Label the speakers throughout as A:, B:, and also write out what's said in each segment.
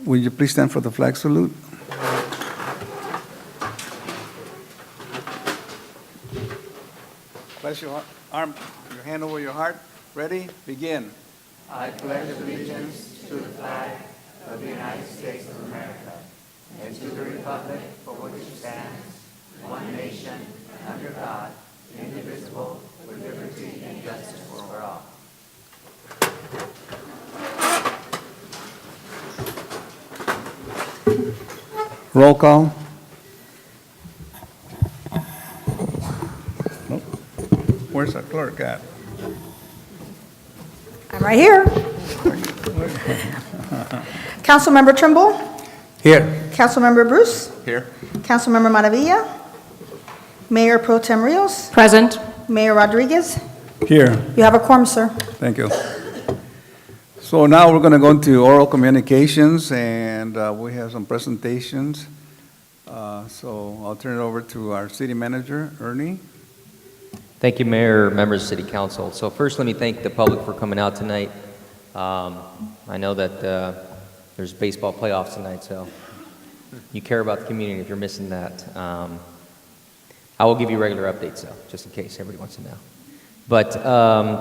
A: Would you please stand for the flag salute? Place your hand over your heart. Ready? Begin.
B: I pledge allegiance to the flag of the United States of America and to the republic for which it stands, one nation, under God, indivisible, with liberty and justice for all.
A: Roll call. Nope. Where's the clerk at?
C: I'm right here. Councilmember Trimble,
A: Here.
C: Councilmember Bruce,
A: Here.
C: Councilmember Maravilla, Mayor Pro Tem Rios,
D: Present.
C: Mayor Rodriguez.
A: Here.
C: You have a quorum, sir.
A: Thank you. So now we're going to go into oral communications, and we have some presentations. So I'll turn it over to our city manager, Ernie.
D: Thank you, Mayor, members of City Council. So first, let me thank the public for coming out tonight. I know that there's baseball playoffs tonight, so you care about the community if you're missing that. I will give you regular updates, though, just in case everybody wants to know. But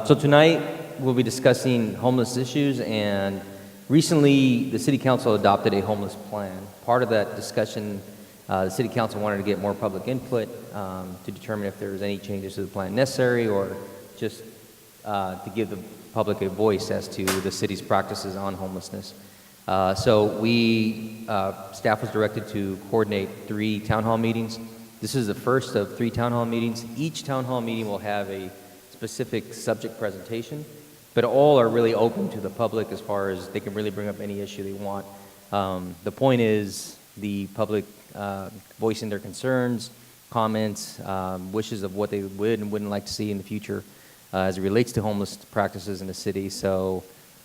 D: so tonight, we'll be discussing homeless issues, and recently, the City Council adopted a homeless plan. Part of that discussion, the City Council wanted to get more public input to determine if there's any changes to the plan necessary, or just to give the public a voice as to the city's practices on homelessness. So we, staff was directed to coordinate 3 town hall meetings. This is the first of 3 town hall meetings. Each town hall meeting will have a specific subject presentation, but all are really open to the public as far as they can really bring up any issue they want. The point is the public voicing their concerns, comments, wishes of what they would and wouldn't like to see in the future as it relates to homeless practices in the city. So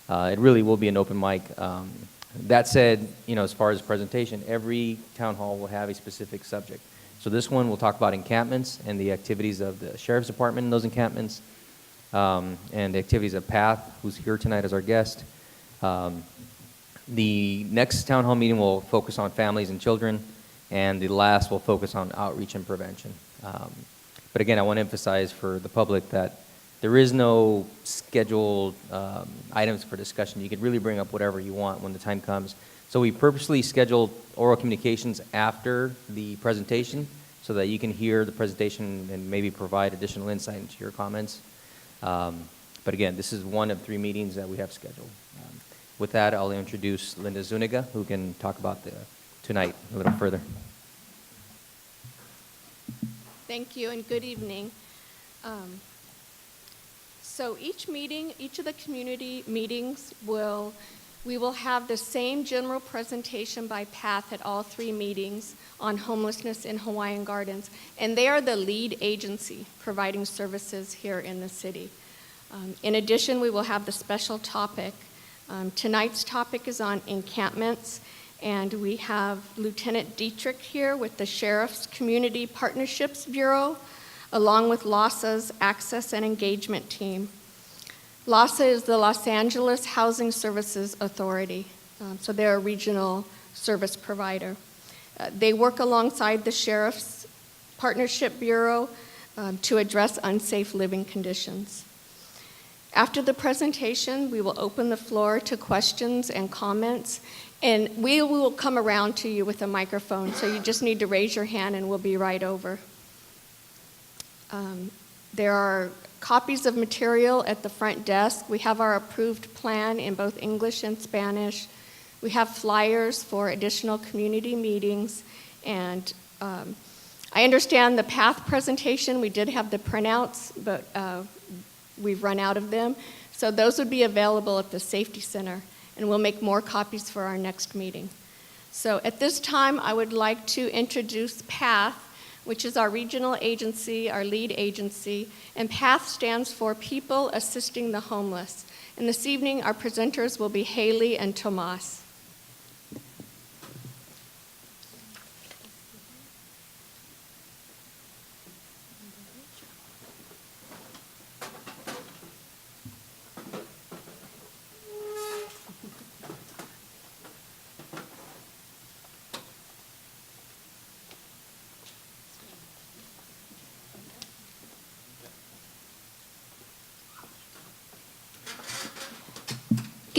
D: it really will be an open mic. That said, you know, as far as presentation, every town hall will have a specific subject. So this one will talk about encampments and the activities of the Sheriff's Department in those encampments, and the activities of PATH, who's here tonight as our guest. The next town hall meeting will focus on families and children, and the last will focus on outreach and prevention. But again, I want to emphasize for the public that there is no scheduled items for discussion. You could really bring up whatever you want when the time comes. So we purposely scheduled oral communications after the presentation so that you can hear the presentation and maybe provide additional insight into your comments. But again, this is one of 3 meetings that we have scheduled. With that, I'll introduce Linda Zuniga, who can talk about tonight a little further.
E: Thank you and good evening. So each of the community meetings we will have the same general presentation by PATH at all 3 meetings on homelessness in Hawaiian Gardens, and they are the lead agency providing services here in the city. In addition, we will have the special topic. Tonight's topic is on encampments, and we have Lieutenant Dietrich here with the Sheriff's Community Partnerships Bureau, along with LASA's Access and Engagement Team. LASA is the Los Angeles Housing Services Authority, so they're a regional service provider. They work alongside the Sheriff's Partnership Bureau to address unsafe living conditions. After the presentation, we will open the floor to questions and comments, and we will come around to you with a microphone, so you just need to raise your hand and we'll be right over. There are copies of material at the front desk. We have our approved plan in both English and Spanish. We have flyers for additional community meetings, and I understand the PATH presentation, we did have the printouts, but we've run out of them. So those would be available at the Safety Center, and we'll make more copies for our next meeting. So at this time, I would like to introduce PATH, which is our regional agency, our lead agency, and PATH stands for People Assisting the Homeless. And this evening, our presenters will be Haley and Tomas.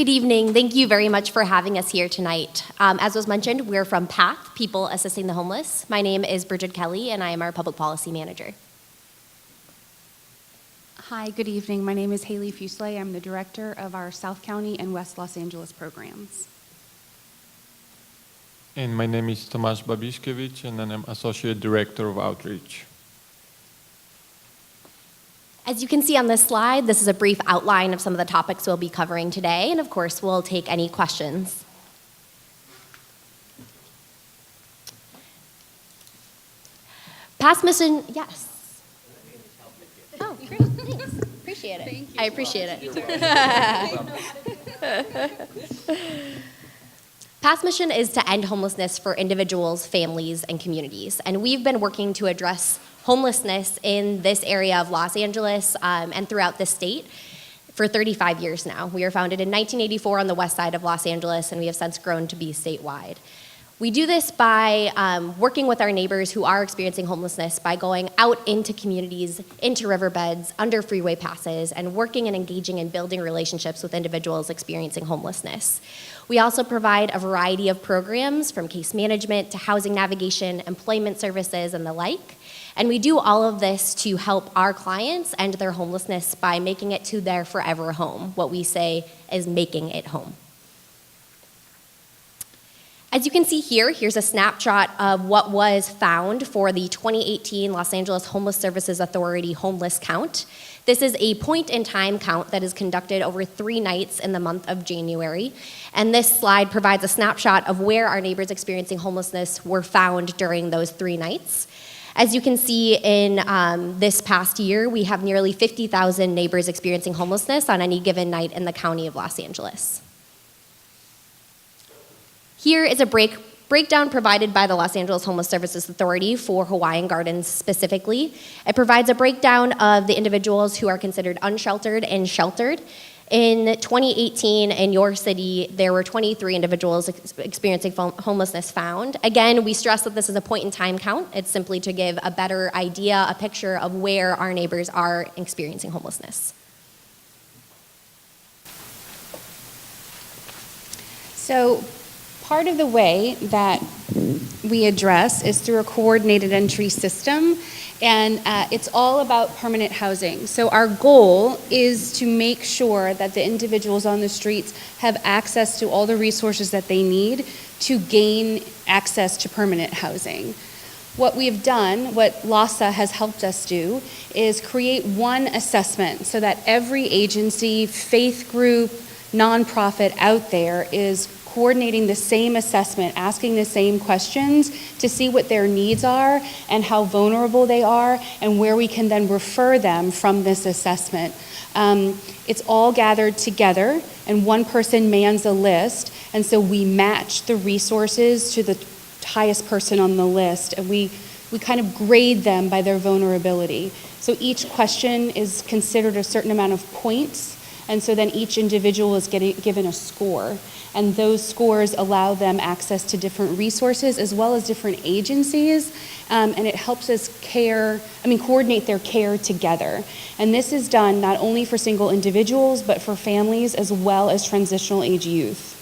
F: Good evening. Thank you very much for having us here tonight. As was mentioned, we're from PATH, People Assisting the Homeless. My name is Bridget Kelly, and I am our Public Policy Manager.
G: Hi, good evening. My name is Haley Fuseli. I'm the director of our South County and West Los Angeles programs.
H: And my name is Tomasz Babiszkiewicz, and I'm Associate Director of Outreach.
F: As you can see on this slide, this is a brief outline of some of the topics we'll be covering today, and of course, we'll take any questions. Past mission, yes. Oh, great, thanks. Appreciate it. Thank you. I appreciate it. Past mission is to end homelessness for individuals, families, and communities. And we've been working to address homelessness in this area of Los Angeles and throughout the state for 35 years now. We were founded in 1984 on the west side of Los Angeles, and we have since grown to be statewide. We do this by working with our neighbors who are experiencing homelessness by going out into communities, into riverbeds, under freeway passes, and working and engaging and building relationships with individuals experiencing homelessness. We also provide a variety of programs from case management to housing navigation, employment services, and the like. And we do all of this to help our clients end their homelessness by making it to their forever home. What we say is making it home. As you can see here, here's a snapshot of what was found for the 2018 Los Angeles Homeless Services Authority homeless count. This is a point-in-time count that is conducted over 3 nights in the month of January. And this slide provides a snapshot of where our neighbors experiencing homelessness were found during those 3 nights. As you can see in this past year, we have nearly 50,000 neighbors experiencing homelessness on any given night in the county of Los Angeles. Here is a breakdown provided by the Los Angeles Homeless Services Authority for Hawaiian Gardens specifically. It provides a breakdown of the individuals who are considered unsheltered and sheltered. In 2018, in your city, there were 23 individuals experiencing homelessness found. Again, we stress that this is a point-in-time count. It's simply to give a better idea, a picture of where our neighbors are experiencing homelessness.
G: So, part of the way that we address is through a coordinated entry system, and it's all about permanent housing. So our goal is to make sure that the individuals on the streets have access to all the resources that they need to gain access to permanent housing. What we've done, what LASA has helped us do, is create one assessment so that every agency, faith group, nonprofit out there is coordinating the same assessment, asking the same questions to see what their needs are and how vulnerable they are and where we can then refer them from this assessment. It's all gathered together and one person mans a list, and so we match the resources to the highest person on the list, and we kind of grade them by their vulnerability. So each question is considered a certain amount of points, and so then each individual is given a score. And those scores allow them access to different resources as well as different agencies, and it helps us coordinate their care together. And this is done not only for single individuals, but for families as well as transitional age youth.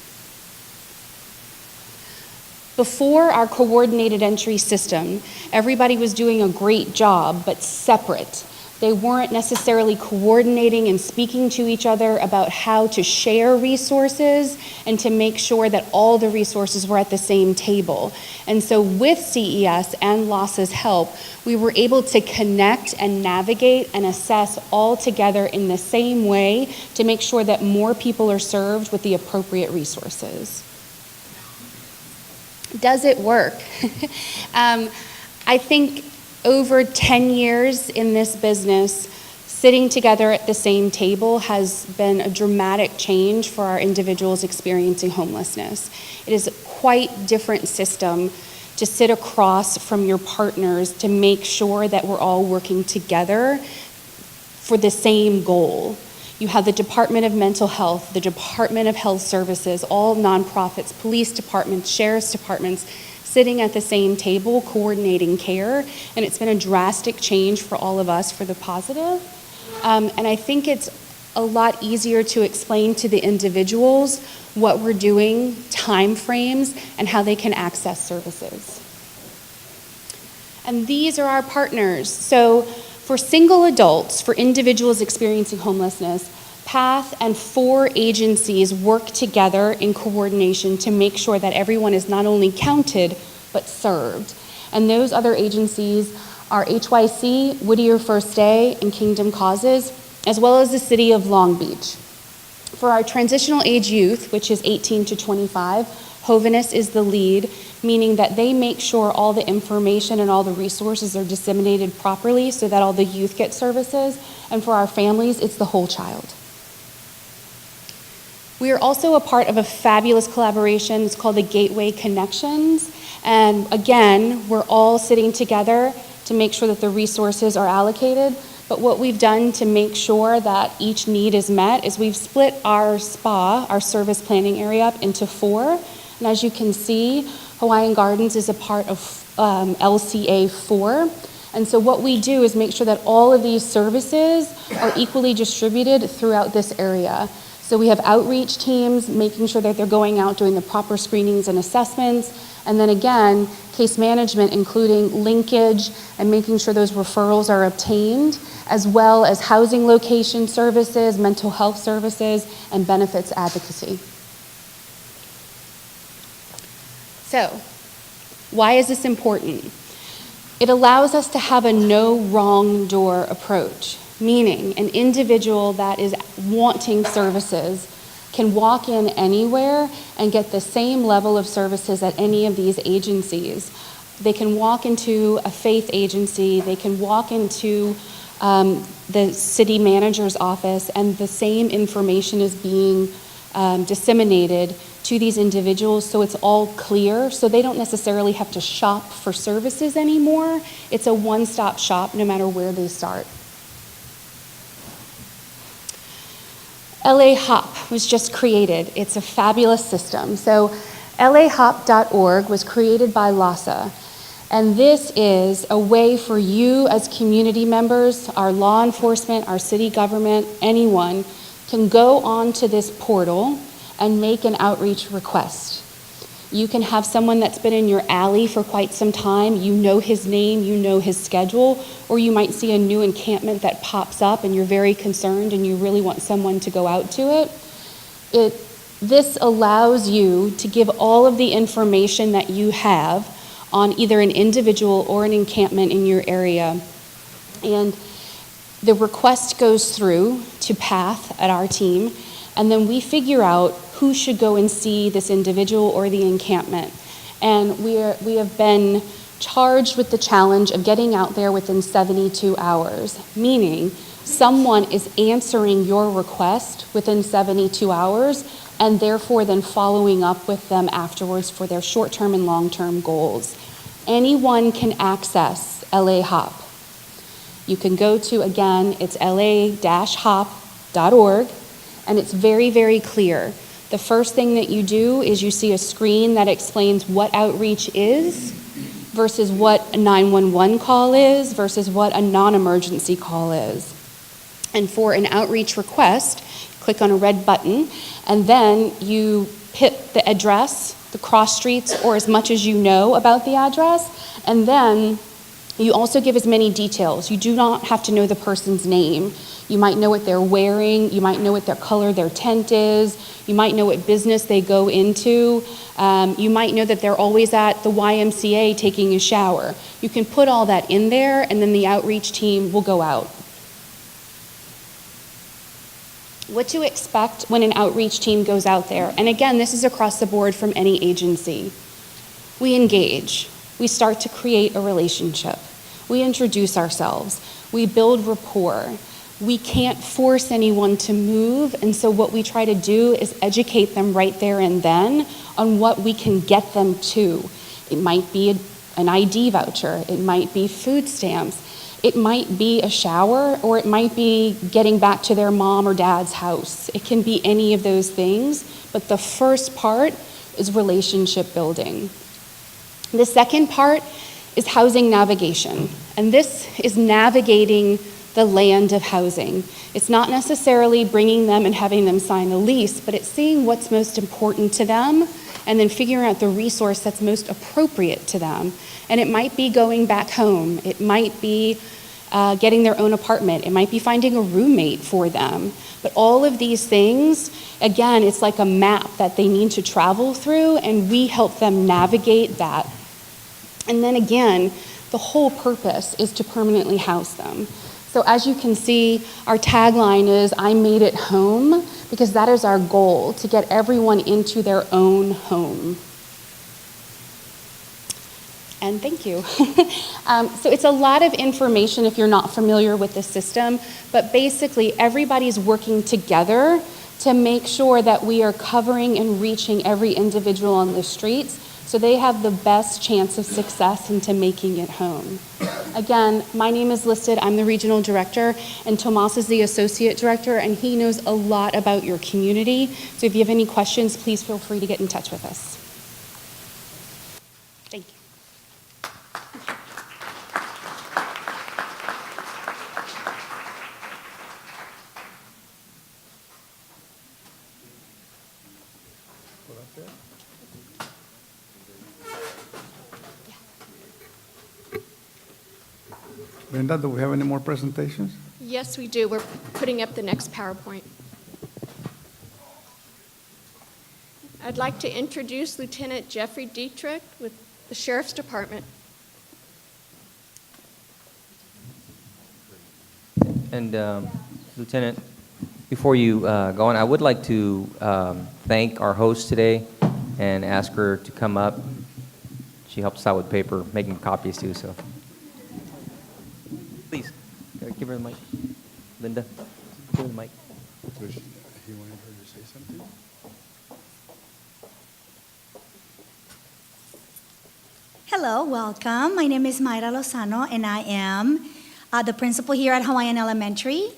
G: Before our coordinated entry system, everybody was doing a great job, but separate. They weren't necessarily coordinating and speaking to each other about how to share resources and to make sure that all the resources were at the same table. And so with CES and LASA's help, we were able to connect and navigate and assess all together in the same way to make sure that more people are served with the appropriate resources. Does it work? I think over 10 years in this business, sitting together at the same table has been a dramatic change for our individuals experiencing homelessness. It is a quite different system to sit across from your partners to make sure that we're all working together for the same goal. You have the Department of Mental Health, the Department of Health Services, all nonprofits, police departments, sheriff's departments, sitting at the same table, coordinating care, and it's been a drastic change for all of us for the positive. And I think it's a lot easier to explain to the individuals what we're doing, time frames, and how they can access services. And these are our partners. So for single adults, for individuals experiencing homelessness, PATH and 4 agencies work together in coordination to make sure that everyone is not only counted, but served. And those other agencies are HYC, Whittier First Day, and Kingdom Causes, as well as the City of Long Beach. For our transitional age youth, which is 18 to 25, Homlessness is the lead, meaning that they make sure all the information and all the resources are disseminated properly so that all the youth get services. And for our families, it's the whole child. We are also a part of a fabulous collaboration. It's called the Gateway Connections. And again, we're all sitting together to make sure that the resources are allocated. But what we've done to make sure that each need is met is we've split our SPA, our service planning area, up into 4. And as you can see, Hawaiian Gardens is a part of LCA 4. And so what we do is make sure that all of these services are equally distributed throughout this area. So we have outreach teams making sure that they're going out doing the proper screenings and assessments. And then again, case management, including linkage and making sure those referrals are obtained, as well as housing location services, mental health services, and benefits advocacy. So, why is this important? It allows us to have a no wrong door approach, meaning an individual that is wanting services can walk in anywhere and get the same level of services at any of these agencies. They can walk into a faith agency, they can walk into the city manager's office, and the same information is being disseminated to these individuals, so it's all clear, so they don't necessarily have to shop for services anymore. It's a one-stop shop no matter where they start. LA HOP was just created. It's a fabulous system. So lahop.org was created by LASA. And this is a way for you as community members, our law enforcement, our city government, anyone can go onto this portal and make an outreach request. You can have someone that's been in your alley for quite some time, you know his name, you know his schedule, or you might see a new encampment that pops up and you're very concerned and you really want someone to go out to it. This allows you to give all of the information that you have on either an individual or an encampment in your area. And the request goes through to PATH at our team, and then we figure out who should go and see this individual or the encampment. And we have been charged with the challenge of getting out there within 72 hours, meaning someone is answering your request within 72 hours and therefore then following up with them afterwards for their short-term and long-term goals. Anyone can access LA HOP. You can go to, again, it's la-hop.org, and it's very, very clear. The first thing that you do is you see a screen that explains what outreach is versus what a 911 call is versus what a non-emergency call is. And for an outreach request, click on a red button, and then you hit the address, the cross streets, or as much as you know about the address, and then you also give as many details. You do not have to know the person's name. You might know what they're wearing, you might know what their color their tent is, you might know what business they go into, you might know that they're always at the YMCA taking a shower. You can put all that in there, and then the outreach team will go out. What to expect when an outreach team goes out there. And again, this is across the board from any agency. We engage. We start to create a relationship. We introduce ourselves. We build rapport. We can't force anyone to move, and so what we try to do is educate them right there and then on what we can get them to. It might be an ID voucher. It might be food stamps. It might be a shower, or it might be getting back to their mom or dad's house. It can be any of those things, but the first part is relationship building. The second part is housing navigation, and this is navigating the land of housing. It's not necessarily bringing them and having them sign a lease, but it's seeing what's most important to them and then figuring out the resource that's most appropriate to them. And it might be going back home. It might be getting their own apartment. It might be finding a roommate for them. But all of these things, again, it's like a map that they need to travel through, and we help them navigate that. And then again, the whole purpose is to permanently house them. So as you can see, our tagline is, "I made it home," because that is our goal, to get everyone into their own home. And thank you. So it's a lot of information if you're not familiar with the system, but basically everybody's working together to make sure that we are covering and reaching every individual on the streets so they have the best chance of success into making it home. Again, my name is listed, I'm the regional director, and Tomas is the associate director, and he knows a lot about your community. So if you have any questions, please feel free to get in touch with us. Thank you.
A: Brenda, do we have any more presentations?
E: Yes, we do. We're putting up the next PowerPoint. I'd like to introduce Lieutenant Jeffrey Dietrich with the Sheriff's Department.
D: And Lieutenant, before you go on, I would like to thank our host today and ask her to come up. She helps out with paper, making copies too, so. Please, give her the mic. Linda, give her the mic.
A: He wanted her to say something?
I: Hello, welcome. My name is Mayra Lozano, and I am the principal here at Hawaiian Elementary.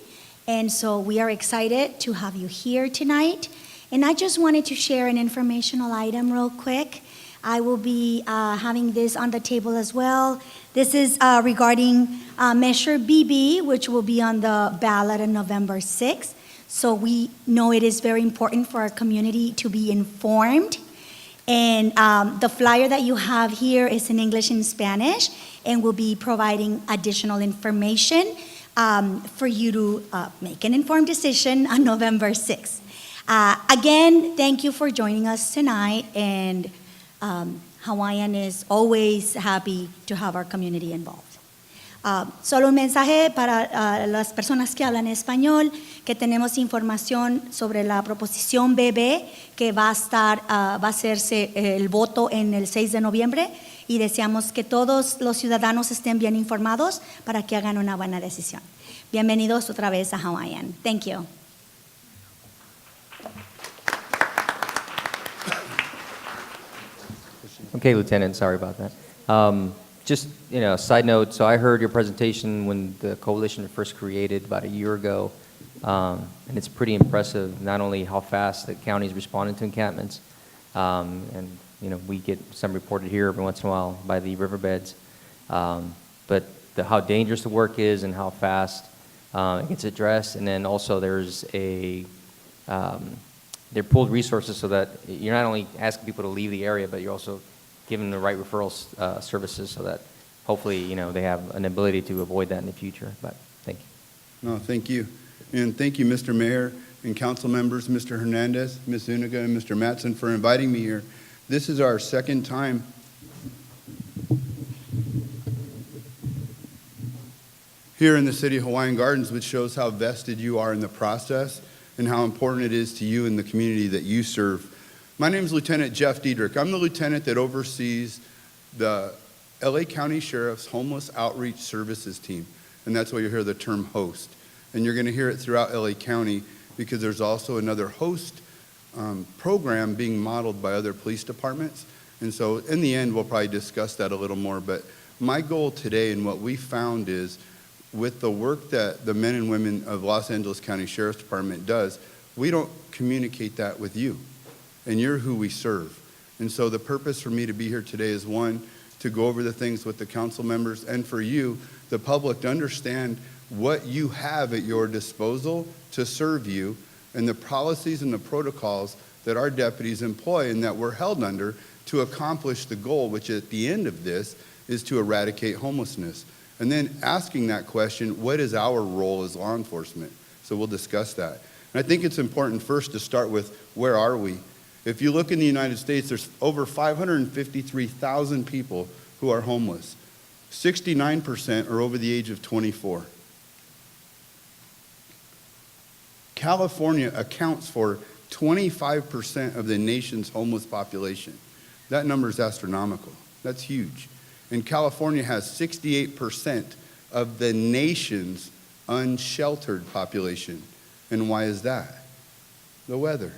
I: And so we are excited to have you here tonight. And I just wanted to share an informational item real quick. I will be having this on the table as well. This is regarding Measure BB, which will be on the ballot on November 6th. So we know it is very important for our community to be informed. And the flyer that you have here is in English and Spanish, and we'll be providing additional information for you to make an informed decision on November 6th. Again, thank you for joining us tonight, and Hawaiian is always happy to have our community involved. Solo un mensaje para las personas que hablan español, que tenemos información sobre la proposición BB que va a hacerse el voto en el 6 de noviembre, y deseamos que todos los ciudadanos estén bien informados para que hagan una buena decisión. Bienvenidos otra vez a Hawaiian. Thank you.
D: Okay, Lieutenant, sorry about that. Just, side note, so I heard your presentation when the coalition was first created about a year ago, and it's pretty impressive, not only how fast the county's responded to encampments, and, we get some reported here every once in a while by the riverbeds, but how dangerous the work is and how fast it gets addressed, and then also there's they're pulled resources so that you're not only asking people to leave the area, but you're also giving the right referral services so that hopefully, they have an ability to avoid that in the future. But thank you.
J: No, thank you. And thank you, Mr. Mayor and council members, Mr. Hernandez, Ms. Zuniga, and Mr. Mattson for inviting me here. This is our second time here in the city of Hawaiian Gardens, which shows how vested you are in the process and how important it is to you and the community that you serve. My name is Lieutenant Jeff Dietrich. I'm the lieutenant that oversees the LA County Sheriff's Homeless Outreach Services Team, and that's why you hear the term host. And you're going to hear it throughout LA County because there's also another host program being modeled by other police departments. And so in the end, we'll probably discuss that a little more. But my goal today and what we found is with the work that the men and women of Los Angeles County Sheriff's Department does, we don't communicate that with you. And you're who we serve. And so the purpose for me to be here today is, one, to go over the things with the council members, and for you, the public, to understand what you have at your disposal to serve you and the policies and the protocols that our deputies employ and that we're held under to accomplish the goal, which at the end of this is to eradicate homelessness. And then asking that question, what is our role as law enforcement? So we'll discuss that. And I think it's important first to start with, where are we? If you look in the United States, there's over 553,000 people who are homeless. 69% are over the age of 24. California accounts for 25% of the nation's homeless population. That number is astronomical. That's huge. And California has 68% of the nation's unsheltered population. And why is that? The weather.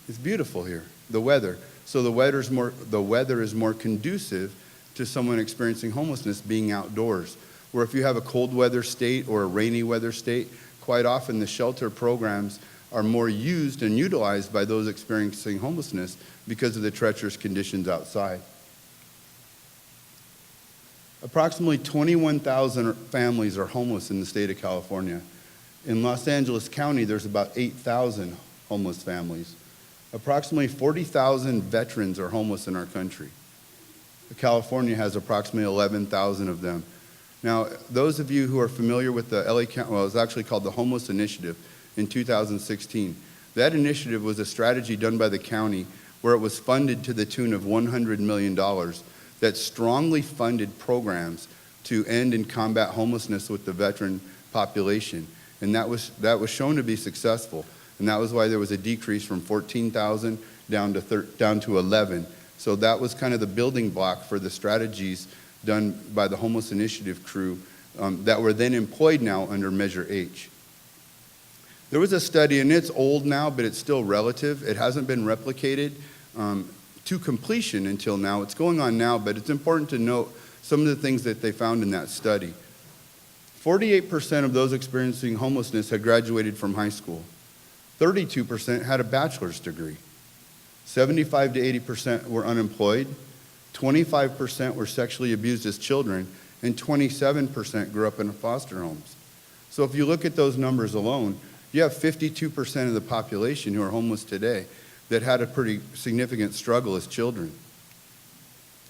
J: It's beautiful here, the weather. So the weather is more conducive to someone experiencing homelessness being outdoors. Where if you have a cold weather state or a rainy weather state, quite often the shelter programs are more used and utilized by those experiencing homelessness because of the treacherous conditions outside. Approximately 21,000 families are homeless in the state of California. In Los Angeles County, there's about 8,000 homeless families. Approximately 40,000 veterans are homeless in our country. California has approximately 11,000 of them. Now, those of you who are familiar with the LA County, well, it was actually called the Homeless Initiative in 2016. That initiative was a strategy done by the county where it was funded to the tune of $100 million that strongly funded programs to end and combat homelessness with the veteran population. And that was shown to be successful. And that was why there was a decrease from 14,000 down to 11. So that was kind of the building block for the strategies done by the Homeless Initiative crew that were then employed now under Measure H. There was a study, and it's old now, but it's still relative. It hasn't been replicated to completion until now. It's going on now, but it's important to note some of the things that they found in that study. 48% of those experiencing homelessness had graduated from high school. 32% had a bachelor's degree. 75 to 80% were unemployed. 25% were sexually abused as children, and 27% grew up in foster homes. So if you look at those numbers alone, you have 52% of the population who are homeless today that had a pretty significant struggle as children.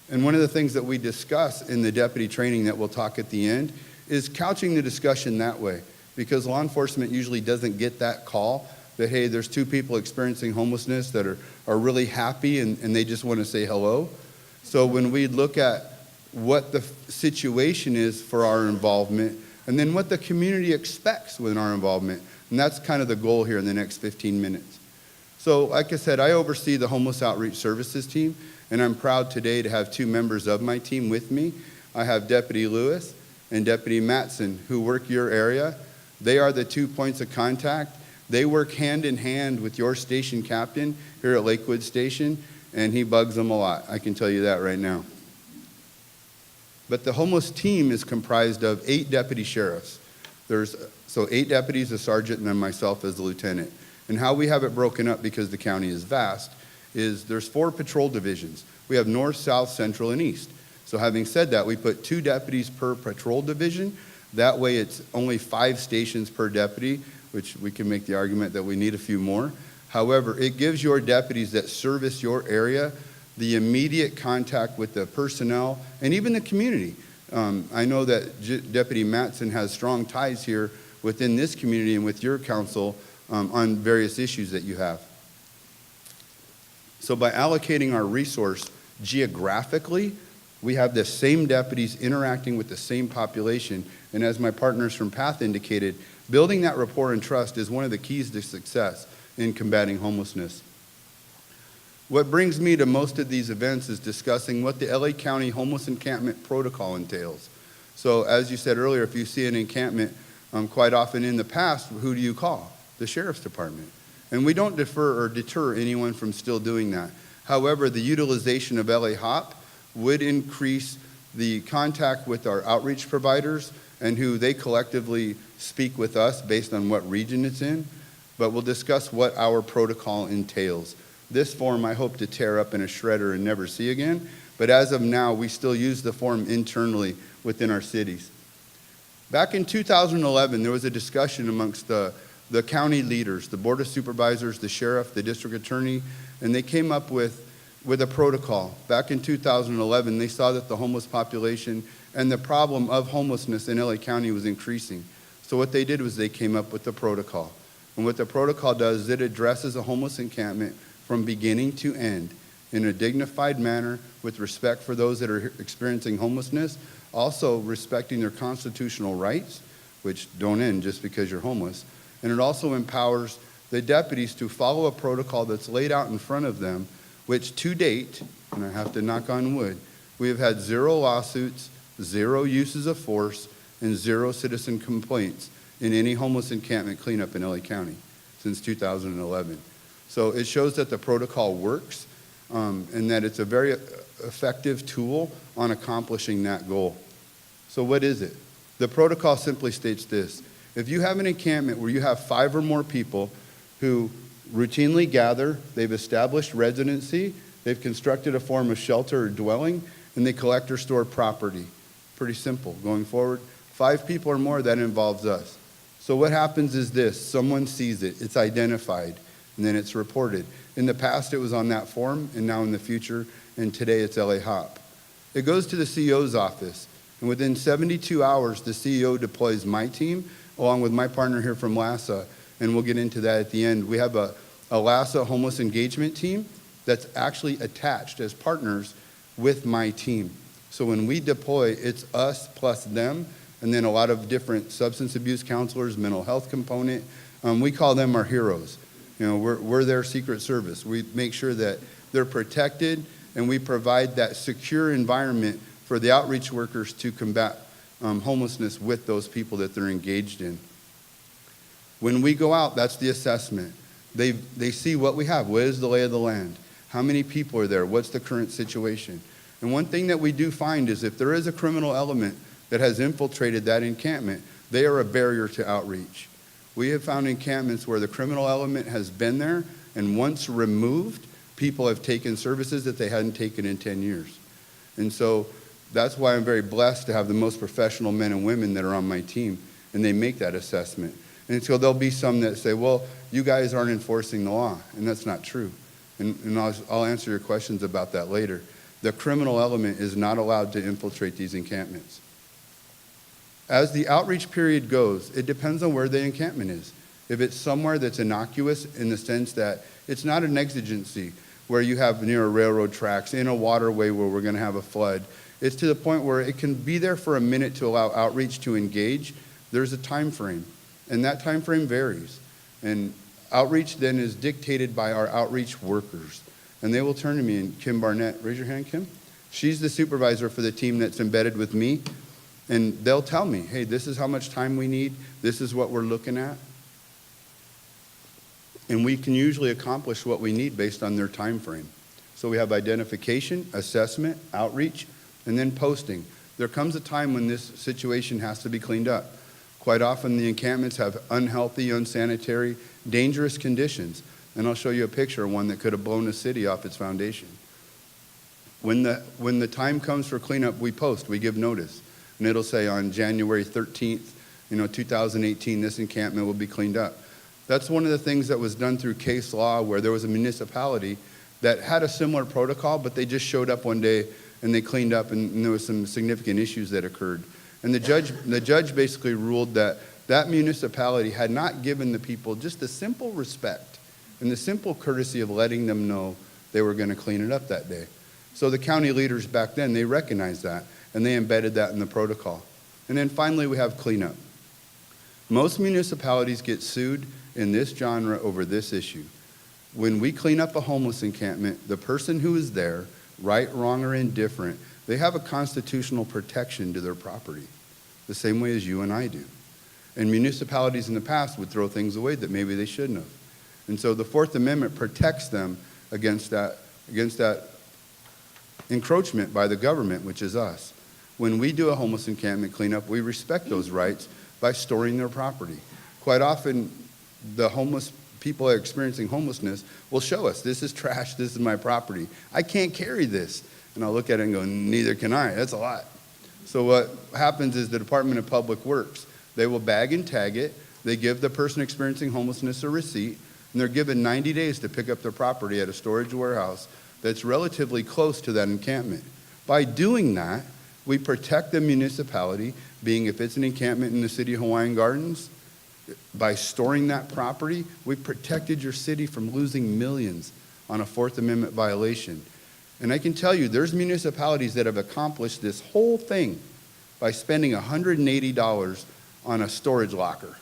J: And one of the things that we discuss in the deputy training that we'll talk at the end is couching the discussion that way, because law enforcement usually doesn't get that call that, hey, there's two people experiencing homelessness that are really happy and they just want to say hello. So when we look at what the situation is for our involvement and then what the community expects with our involvement, and that's kind of the goal here in the next 15 minutes. So like I said, I oversee the Homeless Outreach Services team, and I'm proud today to have two members of my team with me. I have Deputy Lewis and Deputy Matson, who work your area. They are the 2 points of contact. They work hand in hand with your station captain here at Lakewood Station, and he bugs them a lot. I can tell you that right now. But the homeless team is comprised of 8 deputy sheriffs. So 8 deputies, a sergeant, and then myself as the lieutenant. And how we have it broken up, because the county is vast, is there's 4 patrol divisions. We have north, south, central, and east. So having said that, we put 2 deputies per patrol division. That way it's only 5 stations per deputy, which we can make the argument that we need a few more. However, it gives your deputies that service your area the immediate contact with the personnel and even the community. I know that Deputy Matson has strong ties here within this community and with your council on various issues that you have. So by allocating our resource geographically, we have the same deputies interacting with the same population. And as my partners from PATH indicated, building that rapport and trust is one of the keys to success in combating homelessness. What brings me to most of these events is discussing what the LA County Homeless Encampment Protocol entails. So as you said earlier, if you see an encampment, quite often in the past, who do you call? The Sheriff's Department. And we don't defer or deter anyone from still doing that. However, the utilization of LA HOP would increase the contact with our outreach providers and who they collectively speak with us based on what region it's in. But we'll discuss what our protocol entails. This form I hope to tear up in a shredder and never see again, but as of now, we still use the form internally within our cities. Back in 2011, there was a discussion amongst the county leaders, the Board of Supervisors, the sheriff, the district attorney, and they came up with a protocol. Back in 2011, they saw that the homeless population and the problem of homelessness in LA County was increasing. So what they did was they came up with a protocol. And what the protocol does is it addresses a homeless encampment from beginning to end in a dignified manner with respect for those that are experiencing homelessness, also respecting their constitutional rights, which don't end just because you're homeless. And it also empowers the deputies to follow a protocol that's laid out in front of them, which to date, and I have to knock on wood, we have had 0 lawsuits, 0 uses of force, and 0 citizen complaints in any homeless encampment cleanup in LA County since 2011. So it shows that the protocol works and that it's a very effective tool on accomplishing that goal. So what is it? The protocol simply states this. If you have an encampment where you have 5 or more people who routinely gather, they've established residency, they've constructed a form of shelter or dwelling, and they collect or store property. Pretty simple. Going forward, 5 people or more, that involves us. So what happens is this. Someone sees it. It's identified, and then it's reported. In the past, it was on that form, and now in the future, and today it's LA HOP. It goes to the CEO's office, and within 72 hours, the CEO deploys my team, along with my partner here from LASA, and we'll get into that at the end. We have a LASA homeless engagement team that's actually attached as partners with my team. So when we deploy, it's us plus them, and then a lot of different substance abuse counselors, mental health component. We call them our heroes. You know, we're their secret service. We make sure that they're protected, and we provide that secure environment for the outreach workers to combat homelessness with those people that they're engaged in. When we go out, that's the assessment. They see what we have. What is the lay of the land? How many people are there? What's the current situation? And one thing that we do find is if there is a criminal element that has infiltrated that encampment, they are a barrier to outreach. We have found encampments where the criminal element has been there, and once removed, people have taken services that they hadn't taken in 10 years. And so that's why I'm very blessed to have the most professional men and women that are on my team, and they make that assessment. And so there'll be some that say, well, you guys aren't enforcing the law, and that's not true. And I'll answer your questions about that later. The criminal element is not allowed to infiltrate these encampments. As the outreach period goes, it depends on where the encampment is. If it's somewhere that's innocuous in the sense that it's not an exigency where you have near a railroad tracks, in a waterway where we're going to have a flood, it's to the point where it can be there for a minute to allow outreach to engage. There's a time frame, and that time frame varies. And outreach then is dictated by our outreach workers. And they will turn to me, and Kim Barnett, raise your hand, Kim. She's the supervisor for the team that's embedded with me. And they'll tell me, hey, this is how much time we need. This is what we're looking at. And we can usually accomplish what we need based on their time frame. So we have identification, assessment, outreach, and then posting. There comes a time when this situation has to be cleaned up. Quite often the encampments have unhealthy, unsanitary, dangerous conditions. And I'll show you a picture of one that could have blown a city off its foundation. When the time comes for cleanup, we post, we give notice. And it'll say on January 13th, 2018, this encampment will be cleaned up. That's one of the things that was done through case law, where there was a municipality that had a similar protocol, but they just showed up one day and they cleaned up, and there was some significant issues that occurred. And the judge basically ruled that that municipality had not given the people just the simple respect and the simple courtesy of letting them know they were going to clean it up that day. So the county leaders back then, they recognized that, and they embedded that in the protocol. And then finally, we have cleanup. Most municipalities get sued in this genre over this issue. When we clean up a homeless encampment, the person who is there, right, wrong, or indifferent, they have a constitutional protection to their property, the same way as you and I do. And municipalities in the past would throw things away that maybe they shouldn't have. And so the Fourth Amendment protects them against that encroachment by the government, which is us. When we do a homeless encampment cleanup, we respect those rights by storing their property. Quite often, the homeless people that are experiencing homelessness will show us, this is trash, this is my property. I can't carry this. And I'll look at it and go, neither can I. That's a lot. So what happens is the Department of Public Works, they will bag and tag it. They give the person experiencing homelessness a receipt, and they're given 90 days to pick up their property at a storage warehouse that's relatively close to that encampment. By doing that, we protect the municipality, being if it's an encampment in the city of Hawaiian Gardens, by storing that property, we protected your city from losing millions on a Fourth Amendment violation. And I can tell you, there's municipalities that have accomplished this whole thing by spending $180 on a storage locker.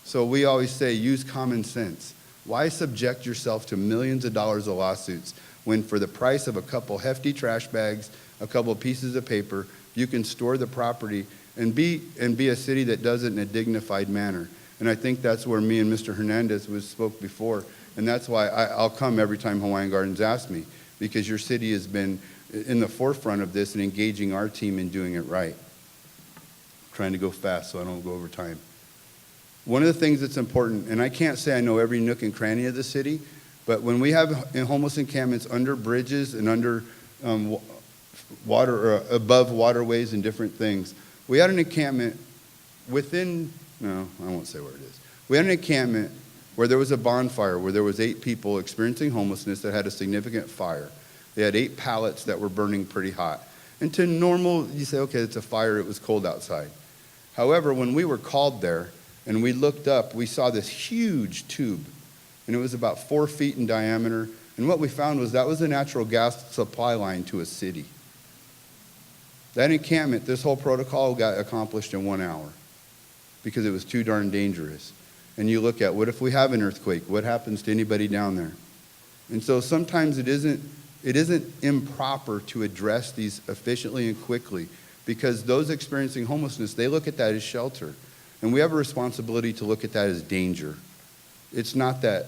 J: So we always say, use common sense. Why subject yourself to millions of dollars of lawsuits when for the price of a couple hefty trash bags, a couple of pieces of paper, you can store the property and be a city that does it in a dignified manner? And I think that's where me and Mr. Hernandez spoke before, and that's why I'll come every time Hawaiian Gardens asks me, because your city has been in the forefront of this and engaging our team in doing it right. I'm trying to go fast so I don't go over time. One of the things that's important, and I can't say I know every nook and cranny of the city, but when we have homeless encampments under bridges and under water or above waterways and different things, we had an encampment within, no, I won't say where it is. We had an encampment where there was a bonfire, where there was 8 people experiencing homelessness that had a significant fire. They had 8 pallets that were burning pretty hot. And to normal, you say, okay, it's a fire, it was cold outside. However, when we were called there and we looked up, we saw this huge tube, and it was about 4 feet in diameter. And what we found was that was a natural gas supply line to a city. That encampment, this whole protocol got accomplished in 1 hour because it was too darn dangerous. And you look at, what if we have an earthquake? What happens to anybody down there? And so sometimes it isn't improper to address these efficiently and quickly, because those experiencing homelessness, they look at that as shelter. And we have a responsibility to look at that as danger. It's not that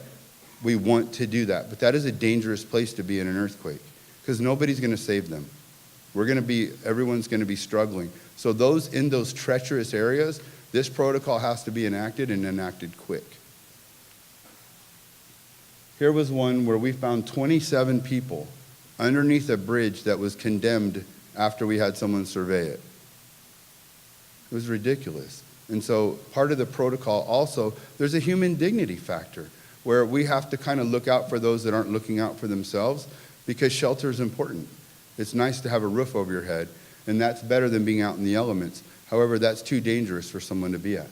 J: we want to do that, but that is a dangerous place to be in an earthquake, because nobody's going to save them. Everyone's going to be struggling. So those in those treacherous areas, this protocol has to be enacted and enacted quick. Here was one where we found 27 people underneath a bridge that was condemned after we had someone survey it. It was ridiculous. And so part of the protocol also, there's a human dignity factor where we have to kind of look out for those that aren't looking out for themselves, because shelter is important. It's nice to have a roof over your head, and that's better than being out in the elements. However, that's too dangerous for someone to be at.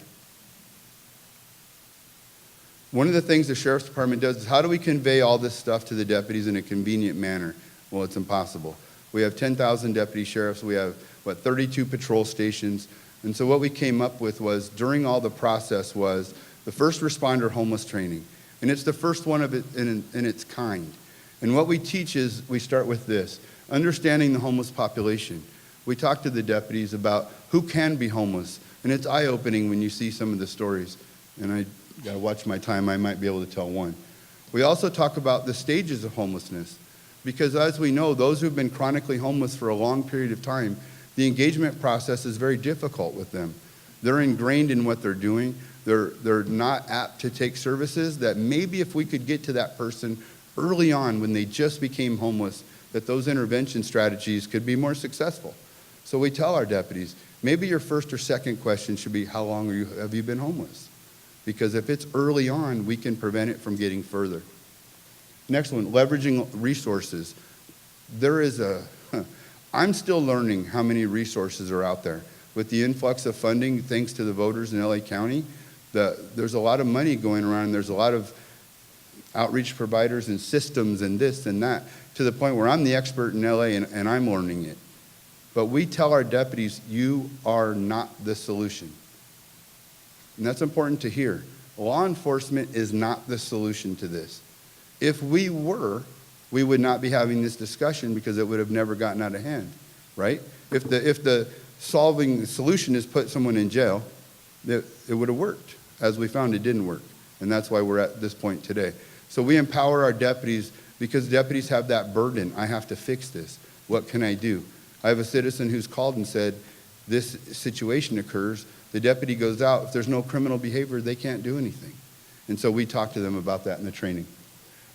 J: One of the things the Sheriff's Department does is, how do we convey all this stuff to the deputies in a convenient manner? Well, it's impossible. We have 10,000 deputy sheriffs. We have, 32 patrol stations. And so what we came up with was, during all the process, was the first responder homeless training. And it's the first one of it in its kind. And what we teach is, we start with this: understanding the homeless population. We talk to the deputies about who can be homeless, and it's eye-opening when you see some of the stories. And I gotta watch my time, I might be able to tell one. We also talk about the stages of homelessness, because as we know, those who've been chronically homeless for a long period of time, the engagement process is very difficult with them. They're ingrained in what they're doing. They're not apt to take services that maybe if we could get to that person early on when they just became homeless, that those intervention strategies could be more successful. So we tell our deputies, maybe your first or second question should be, how long have you been homeless? Because if it's early on, we can prevent it from getting further. Next one, leveraging resources. I'm still learning how many resources are out there. With the influx of funding, thanks to the voters in LA County, there's a lot of money going around. There's a lot of outreach providers and systems and this and that, to the point where I'm the expert in LA and I'm learning it. But we tell our deputies, you are not the solution. And that's important to hear. Law enforcement is not the solution to this. If we were, we would not be having this discussion, because it would have never gotten out of hand, right? If the solution is put someone in jail, it would have worked. As we found, it didn't work. And that's why we're at this point today. So we empower our deputies, because deputies have that burden. I have to fix this. What can I do? I have a citizen who's called and said, this situation occurs. The deputy goes out. If there's no criminal behavior, they can't do anything. And so we talk to them about that in the training.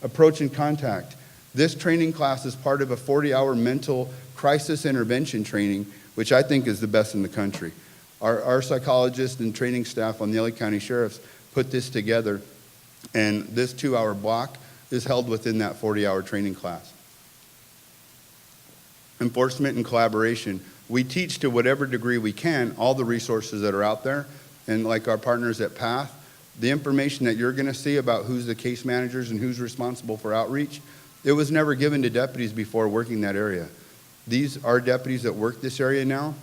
J: Approach and contact. This training class is part of a 40-hour mental crisis intervention training, which I think is the best in the country. Our psychologists and training staff on the LA County Sheriff's put this together, and this 2-hour block is held within that 40-hour training class. Enforcement and collaboration. We teach to whatever degree we can all the resources that are out there, and like our partners at PATH, the information that you're going to see about who's the case managers and who's responsible for outreach, it was never given to deputies before working that area. These are deputies that work this area now,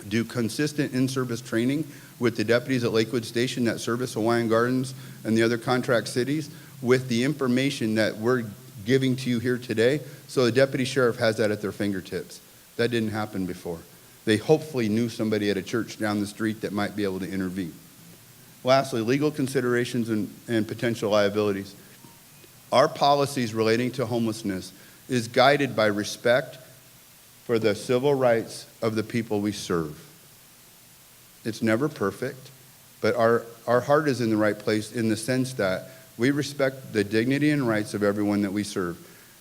J: do consistent in-service training with the deputies at Lakewood Station that service Hawaiian Gardens and the other contract cities with the information that we're giving to you here today, so the deputy sheriff has that at their fingertips. That didn't happen before. They hopefully knew somebody at a church down the street that might be able to intervene. Lastly, legal considerations and potential liabilities. Our policies relating to homelessness is guided by respect for the civil rights of the people we serve. It's never perfect, but our heart is in the right place in the sense that we respect the dignity and rights of everyone that we serve.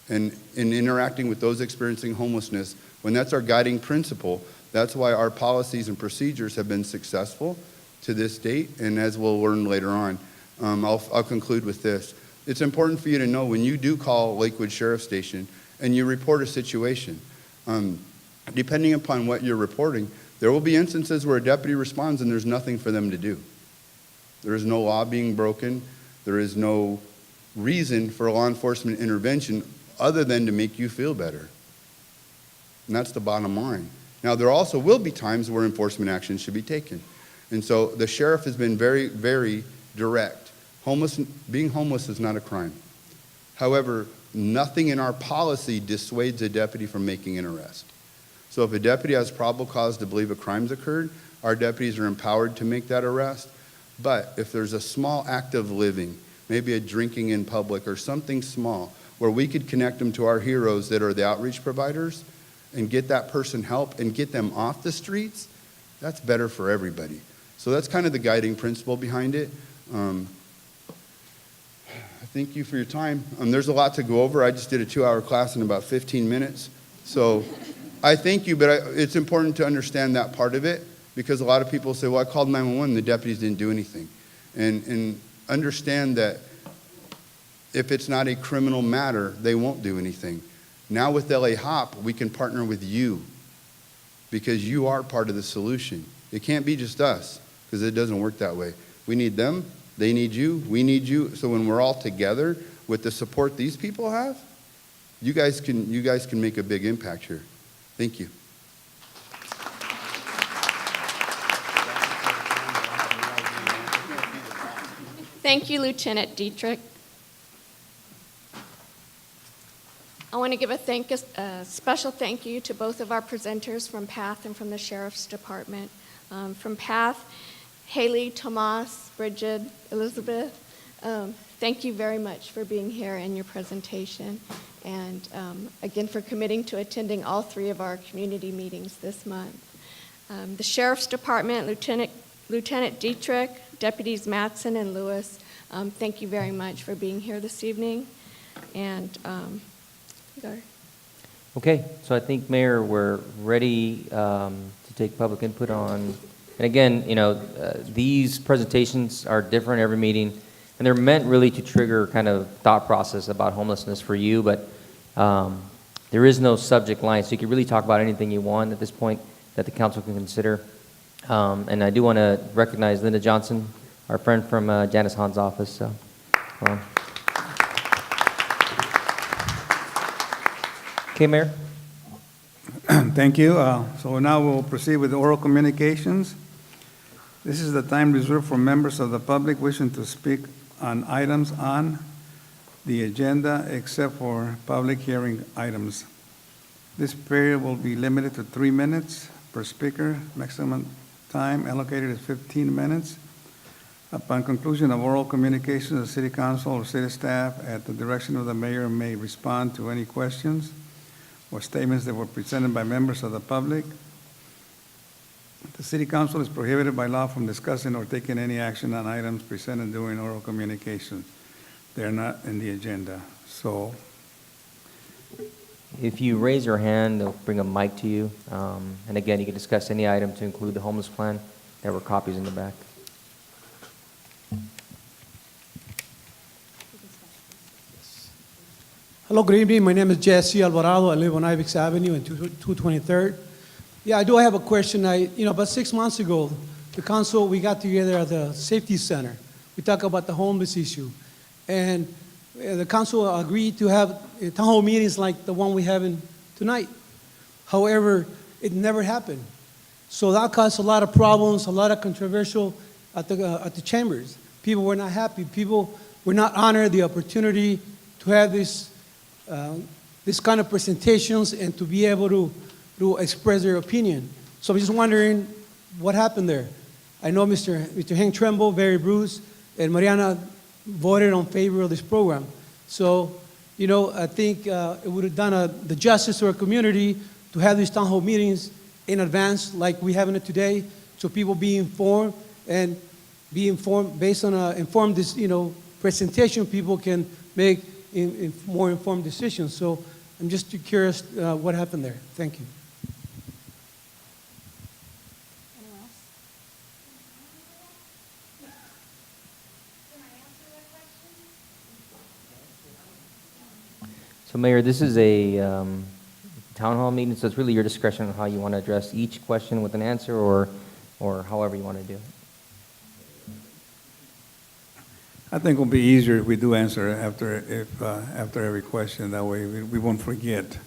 J: And in interacting with those experiencing homelessness, when that's our guiding principle, that's why our policies and procedures have been successful to this date, and as we'll learn later on. I'll conclude with this. It's important for you to know when you do call Lakewood Sheriff Station and you report a situation, depending upon what you're reporting, there will be instances where a deputy responds and there's nothing for them to do. There is no law being broken. There is no reason for law enforcement intervention other than to make you feel better. And that's the bottom line. Now, there also will be times where enforcement action should be taken. And so the sheriff has been very, very direct. Being homeless is not a crime. However, nothing in our policy dissuades a deputy from making an arrest. So if a deputy has probable cause to believe a crime's occurred, our deputies are empowered to make that arrest. But if there's a small act of living, maybe a drinking in public or something small, where we could connect them to our heroes that are the outreach providers and get that person help and get them off the streets, that's better for everybody. So that's kind of the guiding principle behind it. Thank you for your time. There's a lot to go over. I just did a 2-hour class in about 15 minutes. So I thank you, but it's important to understand that part of it, because a lot of people say, well, I called 911, the deputies didn't do anything. And understand that if it's not a criminal matter, they won't do anything. Now with LA HOP, we can partner with you because you are part of the solution. It can't be just us, because it doesn't work that way. We need them, they need you, we need you. So when we're all together with the support these people have, you guys can make a big impact here. Thank you.
E: Thank you, Lieutenant Dietrich. I want to give a special thank you to both of our presenters from PATH and from the Sheriff's Department. From PATH, Haley, Tomas, Bridget, Elizabeth, thank you very much for being here and your presentation. And again, for committing to attending all 3 of our community meetings this month. The Sheriff's Department, Lieutenant Dietrich, Deputies Matson and Lewis, thank you very much for being here this evening. And
D: Okay, so I think, Mayor, we're ready to take public input on, and again, these presentations are different every meeting, and they're meant really to trigger kind of thought process about homelessness for you, but there is no subject line, so you can really talk about anything you want at this point that the council can consider. And I do want to recognize Linda Johnson, our friend from Janice Hahn's office. So, okay, Mayor.
A: Thank you. So now we'll proceed with oral communications. This is the time reserved for members of the public wishing to speak on items on the agenda, except for public hearing items. This period will be limited to 3 minutes per speaker. Maximum time allocated is 15 minutes. Upon conclusion of oral communications, the City Council or City staff, at the direction of the Mayor, may respond to any questions or statements that were presented by members of the public. The City Council is prohibited by law from discussing or taking any action on items presented during oral communication. They're not in the agenda. So
D: If you raise your hand, they'll bring a mic to you. And again, you can discuss any item to include the homeless plan. There were copies in the back.
K: Hello, good evening. My name is Jesse Alvarado. I live on Ibex Avenue and 223rd. Yeah, I do have a question. About 6 months ago, the council, we got together at the safety center. We talked about the homeless issue. And the council agreed to have town hall meetings like the one we're having tonight. However, it never happened. So that caused a lot of problems, a lot of controversial at the chambers. People were not happy. People were not honored the opportunity to have this kind of presentations and to be able to express their opinion. So I'm just wondering what happened there. I know Mr. Hank Tremble, Barry Bruce, and Mariana voted in favor of this program. So, I think it would have done the justice to our community to have these town hall meetings in advance like we're having it today, so people be informed and be informed based on informed presentation, people can make more informed decisions. So I'm just curious what happened there. Thank you.
D: So Mayor, this is a town hall meeting, so it's really your discretion on how you want to address each question with an answer or however you want to do it.
A: I think it'll be easier if we do answer after every question. That way we won't forget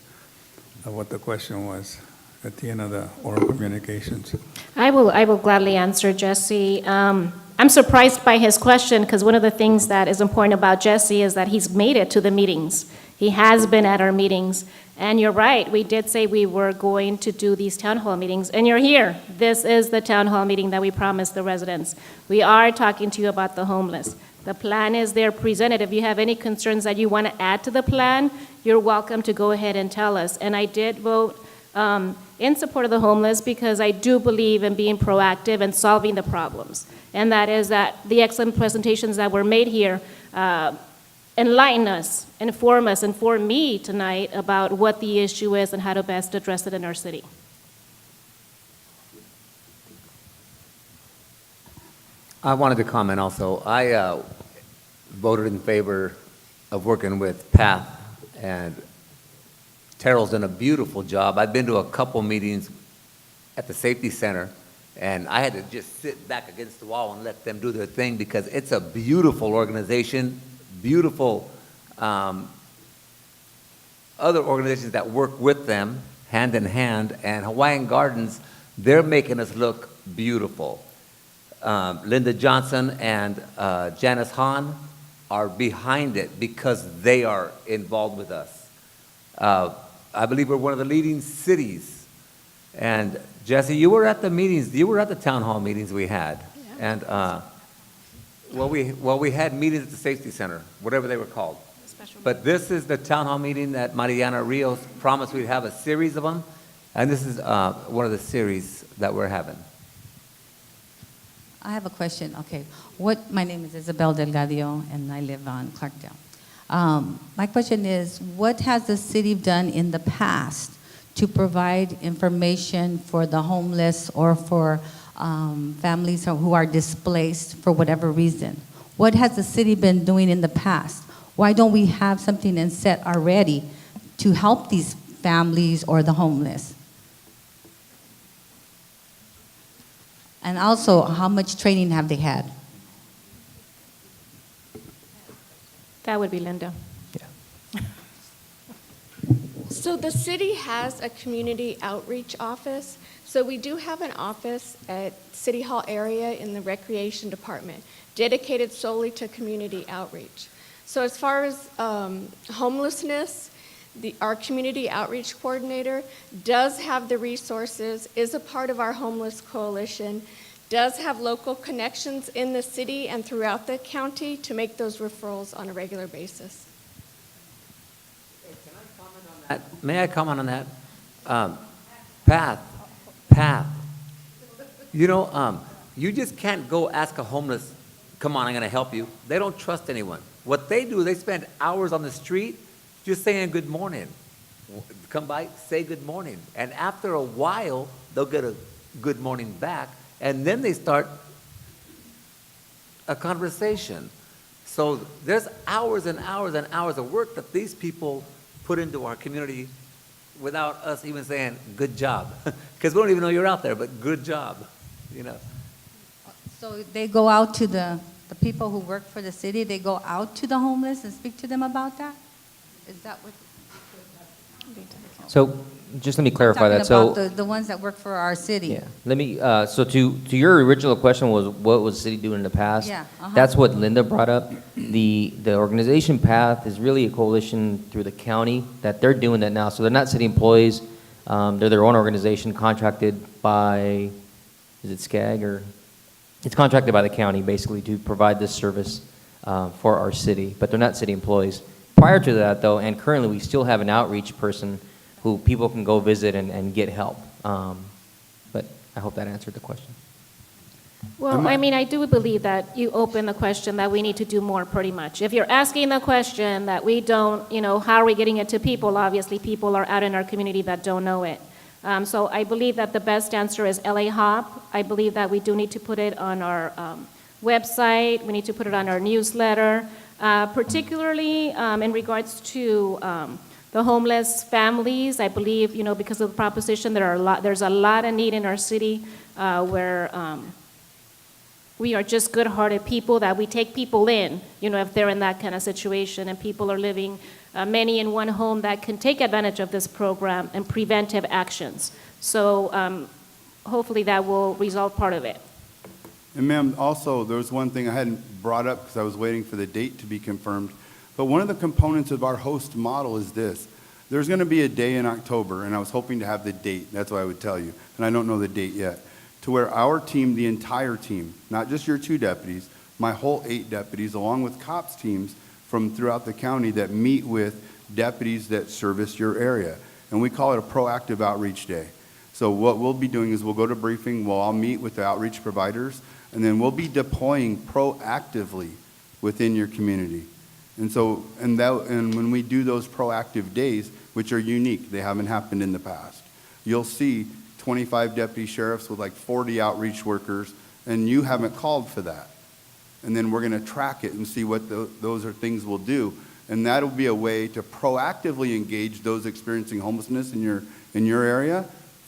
A: what the question was at the end of the oral communications.
L: I will gladly answer, Jesse. I'm surprised by his question because one of the things that is important about Jesse is that he's made it to the meetings. He has been at our meetings. And you're right, we did say we were going to do these town hall meetings, and you're here. This is the town hall meeting that we promised the residents. We are talking to you about the homeless. The plan is there presented. If you have any concerns that you want to add to the plan, you're welcome to go ahead and tell us. And I did vote in support of the homeless because I do believe in being proactive and solving the problems. And that is that the excellent presentations that were made here enlighten us, inform me tonight about what the issue is and how to best address it in our city.
B: I wanted to comment also. I voted in favor of working with PATH, and Terrell's done a beautiful job. I've been to a couple meetings at the safety center, and I had to just sit back against the wall and let them do their thing because it's a beautiful organization, beautiful other organizations that work with them hand in hand, and Hawaiian Gardens, they're making us look beautiful. Linda Johnson and Janice Hahn are behind it because they are involved with us. I believe we're one of the leading cities. And Jesse, you were at the meetings, you were at the town hall meetings we had. Yeah. And we had meetings at the safety center, whatever they were called. But this is the town hall meeting that Mariana Rios promised we'd have a series of them. And this is one of the series that we're having.
M: I have a question. Okay. My name is Isabel Delgadillo, and I live on Clarkdale. My question is, what has the city done in the past to provide information for the homeless or for families who are displaced for whatever reason? What has the city been doing in the past? Why don't we have something in set already to help these families or the homeless? And also, how much training have they had?
L: That would be Linda.
D: Yeah.
E: So the city has a community outreach office. So we do have an office at City Hall area in the Recreation Department dedicated solely to community outreach. So as far as homelessness, our community outreach coordinator does have the resources, is a part of our homeless coalition, does have local connections in the city and throughout the county to make those referrals on a regular basis.
B: Can I comment on that? May I comment on that? Path. You just can't go ask a homeless, come on, I'm going to help you. They don't trust anyone. What they do, they spend hours on the street just saying good morning. come by, say good morning. And after a while, they'll get a good morning back, and then they start a conversation. So there's hours and hours and hours of work that these people put into our community without us even saying, good job. Because we don't even know you're out there, but good job, you know.
M: So they go out to the people who work for the city, they go out to the homeless and speak to them about that? Is that what?
D: So just let me clarify that.
M: Talking about
D: So,
M: the ones that work for our city.
D: yeah, let me, so to your original question was, what was the city doing in the past?
M: Yeah,
D: That's what Linda brought up. The organization Path is really a coalition through the county that they're doing that now. So they're not city employees. They're their own organization contracted by, is it SCAG or? It's contracted by the county basically to provide this service for our city, but they're not city employees. Prior to that though, and currently we still have an outreach person who people can go visit and get help. But I hope that answered the question.
L: Well, I mean, I do believe that you open the question that we need to do more pretty much. If you're asking the question that we don't, you know, how are we getting it to people? Obviously, people are out in our community that don't know it. So I believe that the best answer is LA Hop. I believe that we do need to put it on our website. We need to put it on our newsletter, particularly in regards to the homeless families. I believe, you know, because of the proposition, there's a lot of need in our city where we are just good-hearted people, that we take people in, you know, if they're in that kind of situation, and people are living, many in one home that can take advantage of this program and preventive actions. So hopefully that will resolve part of it.
J: And ma'am, also, there was one thing I hadn't brought up because I was waiting for the date to be confirmed, but one of the components of our host model is this. There's going to be a day in October, and I was hoping to have the date, that's what I would tell you, and I don't know the date yet, to where our team, the entire team, not just your 2 deputies, my whole 8 deputies, along with cops teams from throughout the county that meet with deputies that service your area. And we call it a proactive outreach day. So what we'll be doing is we'll go to briefing, we'll all meet with the outreach providers, and then we'll be deploying proactively within your community. And so, and when we do those proactive days, which are unique, they haven't happened in the past, you'll see 25 deputy sheriffs with like 40 outreach workers, and you haven't called for that. And then we're going to track it and see what those are things we'll do. And that'll be a way to proactively engage those experiencing homelessness in your area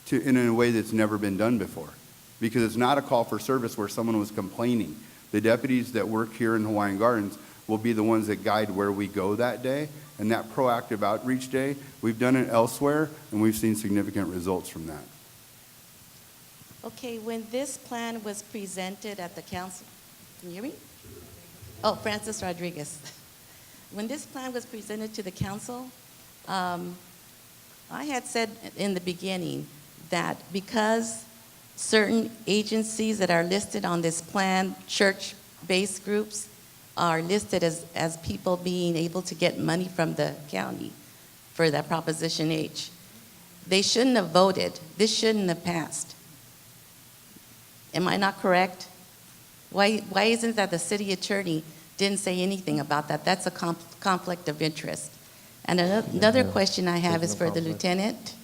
J: in a way that's never been done before. Because it's not a call for service where someone was complaining. The deputies that work here in Hawaiian Gardens will be the ones that guide where we go that day. And that proactive outreach day, we've done it elsewhere, and we've seen significant results from that.
N: Okay, when this plan was presented at the council, can you hear me? Oh, Francis Rodriguez. When this plan was presented to the council, I had said in the beginning that because certain agencies that are listed on this plan, church-based groups, are listed as people being able to get money from the county for that Proposition H, they shouldn't have voted. This shouldn't have passed. Am I not correct? Why isn't it that the city attorney didn't say anything about that? That's a conflict of interest. And another question I have is for the lieutenant.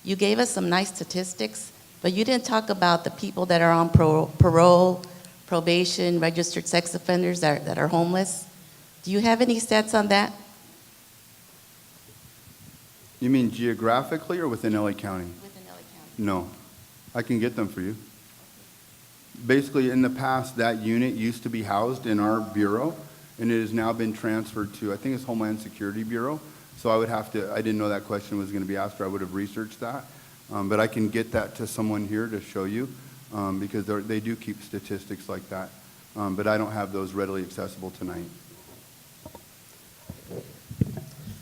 N: You gave us some nice statistics, but you didn't talk about the people that are on parole, probation, registered sex offenders that are homeless. Do you have any stats on that?
J: You mean geographically or within LA County?
N: Within LA County.
J: No. I can get them for you. Basically, in the past, that unit used to be housed in our bureau, and it has now been transferred to, I think it's Homeland Security Bureau. So I didn't know that question was going to be asked, or I would have researched that. But I can get that to someone here to show you, because they do keep statistics like that. But I don't have those readily accessible tonight.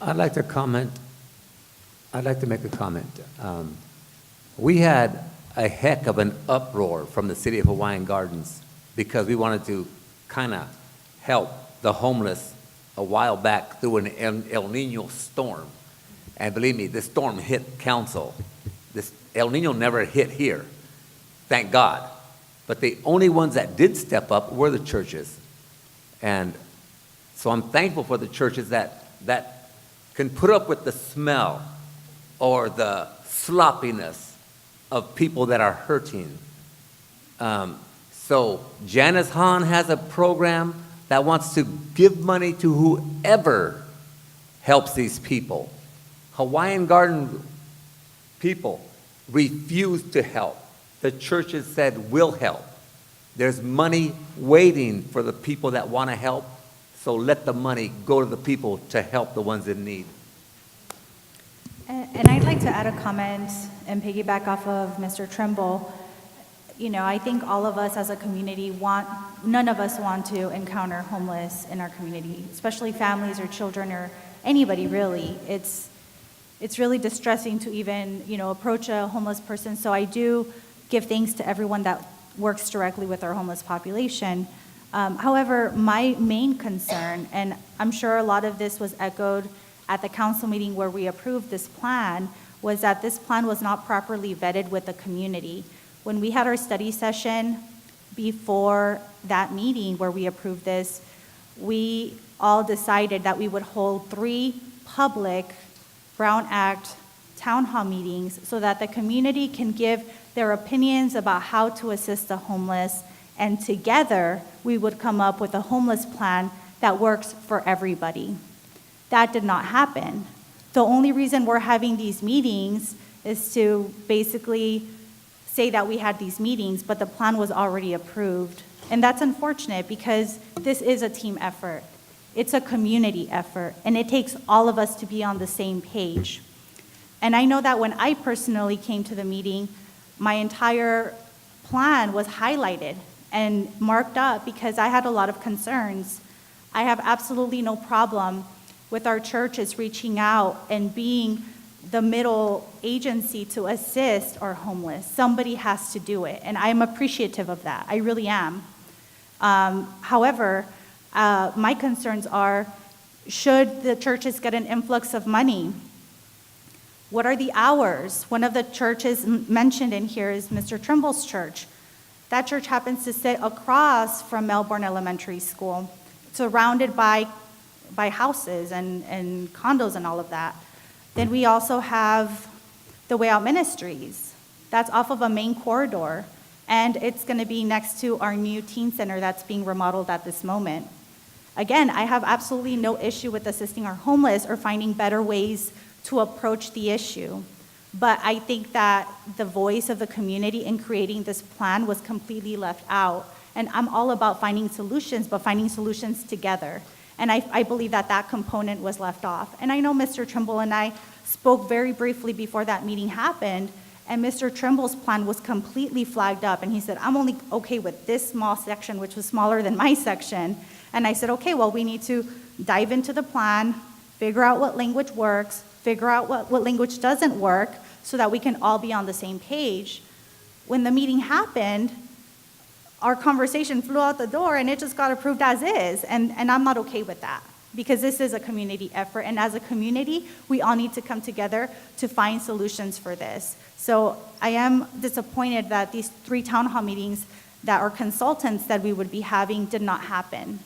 O: I'd like to comment. I'd like to make a comment. We had a heck of an uproar from the city of Hawaiian Gardens because we wanted to kind of help the homeless a while back through an El Nino storm. And believe me, this storm hit council. This El Nino never hit here, thank God. But the only ones that did step up were the churches. And so I'm thankful for the churches that can put up with the smell or the sloppiness of people that are hurting. So Janice Hahn has a program that wants to give money to whoever helps these people. Hawaiian Garden people refuse to help. The churches said, we'll help. There's money waiting for the people that want to help, so let the money go to the people to help the ones in need.
P: And I'd like to add a comment and piggyback off of Mr. Trimble. You know, I think all of us as a community none of us want to encounter homeless in our community, especially families or children or anybody really. It's really distressing to even, approach a homeless person. So I do give thanks to everyone that works directly with our homeless population. However, my main concern, and I'm sure a lot of this was echoed at the council meeting where we approved this plan, was that this plan was not properly vetted with the community. When we had our study session before that meeting where we approved this, we all decided that we would hold 3 public Brown Act town hall meetings so that the community can give their opinions about how to assist the homeless, and together we would come up with a homeless plan that works for everybody. That did not happen. The only reason we're having these meetings is to basically say that we had these meetings, but the plan was already approved. And that's unfortunate because this is a team effort. It's a community effort, and it takes all of us to be on the same page. And I know that when I personally came to the meeting, my entire plan was highlighted and marked up because I had a lot of concerns. I have absolutely no problem with our churches reaching out and being the middle agency to assist our homeless. Somebody has to do it, and I'm appreciative of that. I really am. However, my concerns are, should the churches get an influx of money? What are the hours? One of the churches mentioned in here is Mr. Trimble's church. That church happens to sit across from Melbourne Elementary School, surrounded by houses and condos and all of that. Then we also have the Way Out Ministries. That's off of a main corridor, and it's going to be next to our new teen center that's being remodeled at this moment. Again, I have absolutely no issue with assisting our homeless or finding better ways to approach the issue. But I think that the voice of the community in creating this plan was completely left out. And I'm all about finding solutions, but finding solutions together. And I believe that that component was left off. And I know Mr. Trimble and I spoke very briefly before that meeting happened, and Mr. Trimble's plan was completely flagged up. And he said, I'm only okay with this small section, which was smaller than my section. And I said, okay, well, we need to dive into the plan, figure out what language works, figure out what language doesn't work, so that we can all be on the same page. When the meeting happened, our conversation flew out the door and it just got approved as is. And I'm not okay with that, because this is a community effort. And as a community, we all need to come together to find solutions for this. So I am disappointed that these 3 town hall meetings that our consultants said we would be having did not happen.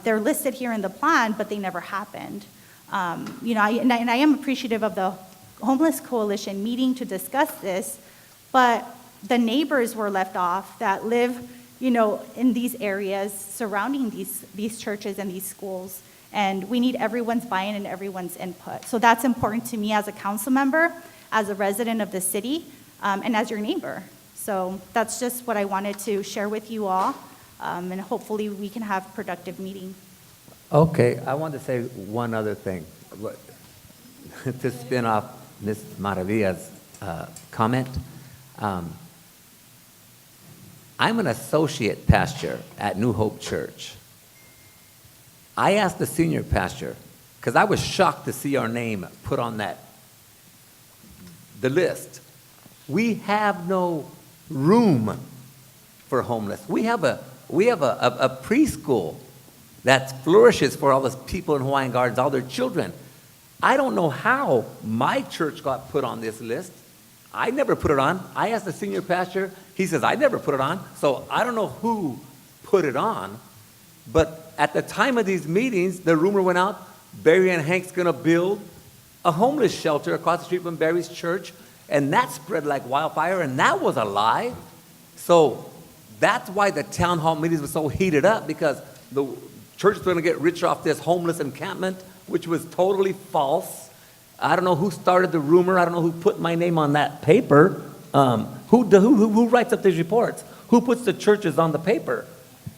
P: They're listed here in the plan, but they never happened. I am appreciative of the Homeless Coalition meeting to discuss this, but the neighbors were left off that live, in these areas surrounding these churches and these schools. And we need everyone's buy-in and everyone's input. So that's important to me as a council member, as a resident of the city, and as your neighbor. So that's just what I wanted to share with you all, and hopefully we can have a productive meeting.
O: Okay, I want to say one other thing. To spin off Ms. Maravilla's comment. I'm an associate pastor at New Hope Church. I asked the senior pastor, because I was shocked to see our name put on the list. We have no room for homeless. We have a preschool that flourishes for all the people in Hawaiian Gardens, all their children. I don't know how my church got put on this list. I never put it on. I asked the senior pastor. He says, I never put it on. So I don't know who put it on. But at the time of these meetings, the rumor went out Barry and Hank's gonna build a homeless shelter across the street from Barry's church, and that spread like wildfire, and that was a lie. So that's why the town hall meetings were so heated up, because the church was gonna get rich off this homeless encampment, which was totally false. I don't know who started the rumor. I don't know who put my name on that paper. Who writes up these reports? Who puts the churches on the paper?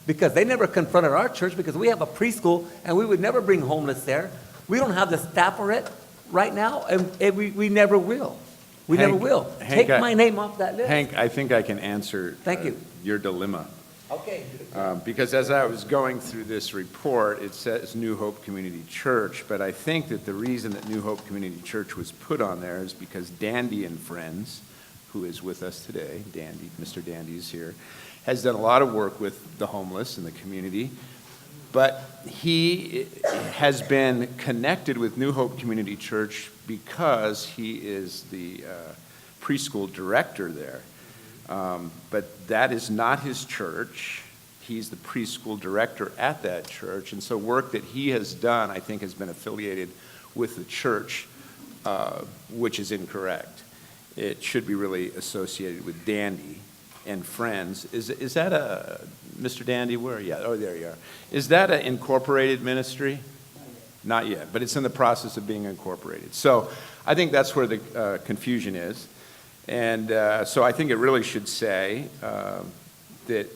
O: Because they never confronted our church, because we have a preschool and we would never bring homeless there. We don't have the staff for it right now, and we never will. We never will.
Q: Hank,
O: Take my name off that list.
Q: Hank, I think I can answer
O: Thank you.
Q: Your dilemma.
O: Okay.
Q: Because as I was going through this report, it says New Hope Community Church, but I think that the reason that New Hope Community Church was put on there is because Dandy and Friends, who is with us today, Mr. Dandy is here, has done a lot of work with the homeless in the community, but he has been connected with New Hope Community Church because he is the preschool director there. But that is not his church. He's the preschool director at that church, and so work that he has done, I think, has been affiliated with the church, which is incorrect. It should be really associated with Dandy and Friends. Is that a, Mr. Dandy, where are you at? Oh, there you are. Is that an incorporated ministry? Not yet, but it's in the process of being incorporated. So I think that's where the confusion is. And so I think it really should say that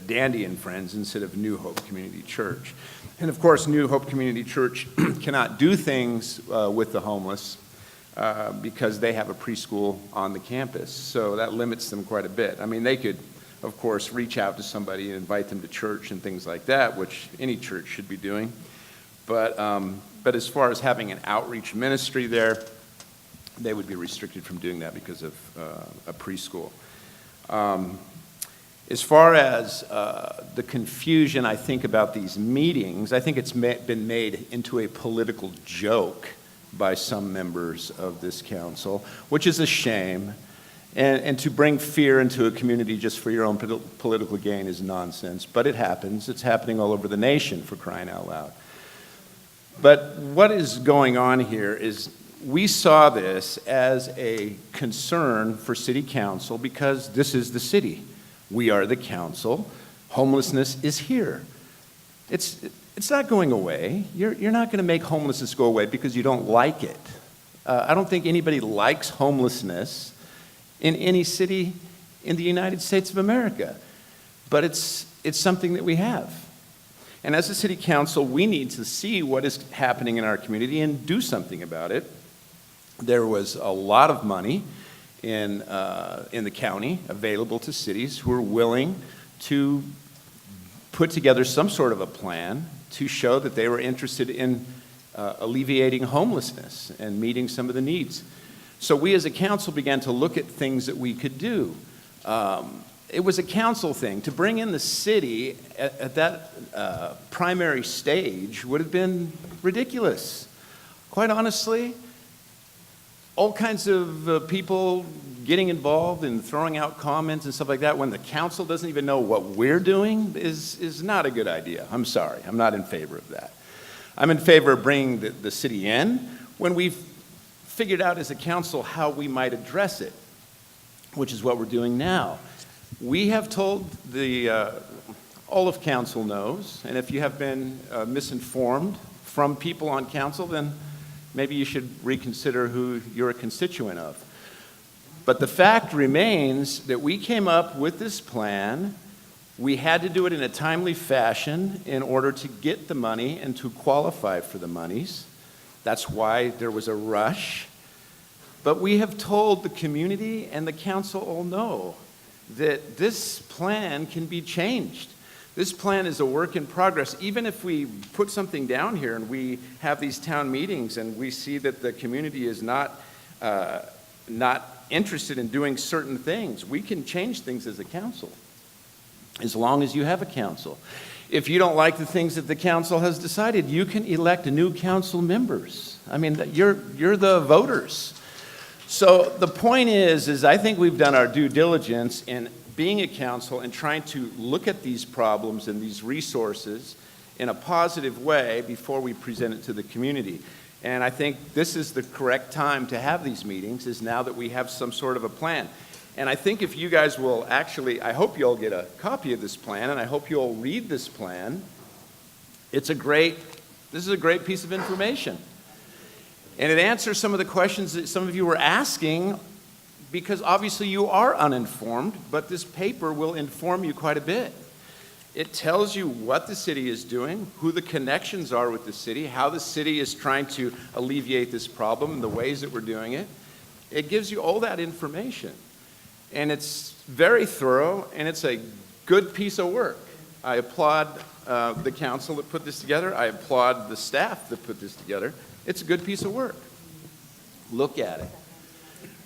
Q: Dandy and Friends instead of New Hope Community Church. And of course, New Hope Community Church cannot do things with the homeless because they have a preschool on the campus. So that limits them quite a bit. I mean, they could, of course, reach out to somebody and invite them to church and things like that, which any church should be doing. But as far as having an outreach ministry there, they would be restricted from doing that because of a preschool. As far as the confusion, I think, about these meetings, I think it's been made into a political joke by some members of this council, which is a shame. And to bring fear into a community just for your own political gain is nonsense. But it happens. It's happening all over the nation, for crying out loud. But what is going on here is we saw this as a concern for city council because this is the city. We are the council. Homelessness is here. It's not going away. You're not going to make homelessness go away because you don't like it. I don't think anybody likes homelessness in any city in the United States of America. But it's something that we have. And as a city council, we need to see what is happening in our community and do something about it. There was a lot of money in the county available to cities who are willing to put together some sort of a plan to show that they were interested in alleviating homelessness and meeting some of the needs. So we as a council began to look at things that we could do. It was a council thing. To bring in the city at that primary stage would have been ridiculous. Quite honestly, all kinds of people getting involved and throwing out comments and stuff like that when the council doesn't even know what we're doing is not a good idea. I'm sorry. I'm not in favor of that. I'm in favor of bringing the city in when we've figured out as a council how we might address it, which is what we're doing now. We have told all of council knows, and if you have been misinformed from people on council, then maybe you should reconsider who you're a constituent of. But the fact remains that we came up with this plan. We had to do it in a timely fashion in order to get the money and to qualify for the monies. That's why there was a rush. But we have told the community and the council all know that this plan can be changed. This plan is a work in progress. Even if we put something down here and we have these town meetings and we see that the community is not interested in doing certain things, we can change things as a council, as long as you have a council. If you don't like the things that the council has decided, you can elect new council members. I mean, you're the voters. So the point is I think we've done our due diligence in being a council and trying to look at these problems and these resources in a positive way before we present it to the community. And I think this is the correct time to have these meetings, is now that we have some sort of a plan. And I think if you guys will actually, I hope you'll get a copy of this plan, and I hope you'll read this plan. This is a great piece of information. And it answers some of the questions that some of you were asking, because obviously you are uninformed, but this paper will inform you quite a bit. It tells you what the city is doing, who the connections are with the city, how the city is trying to alleviate this problem, and the ways that we're doing it. It gives you all that information. And it's very thorough, and it's a good piece of work. I applaud the council that put this together. I applaud the staff that put this together. It's a good piece of work. Look at it.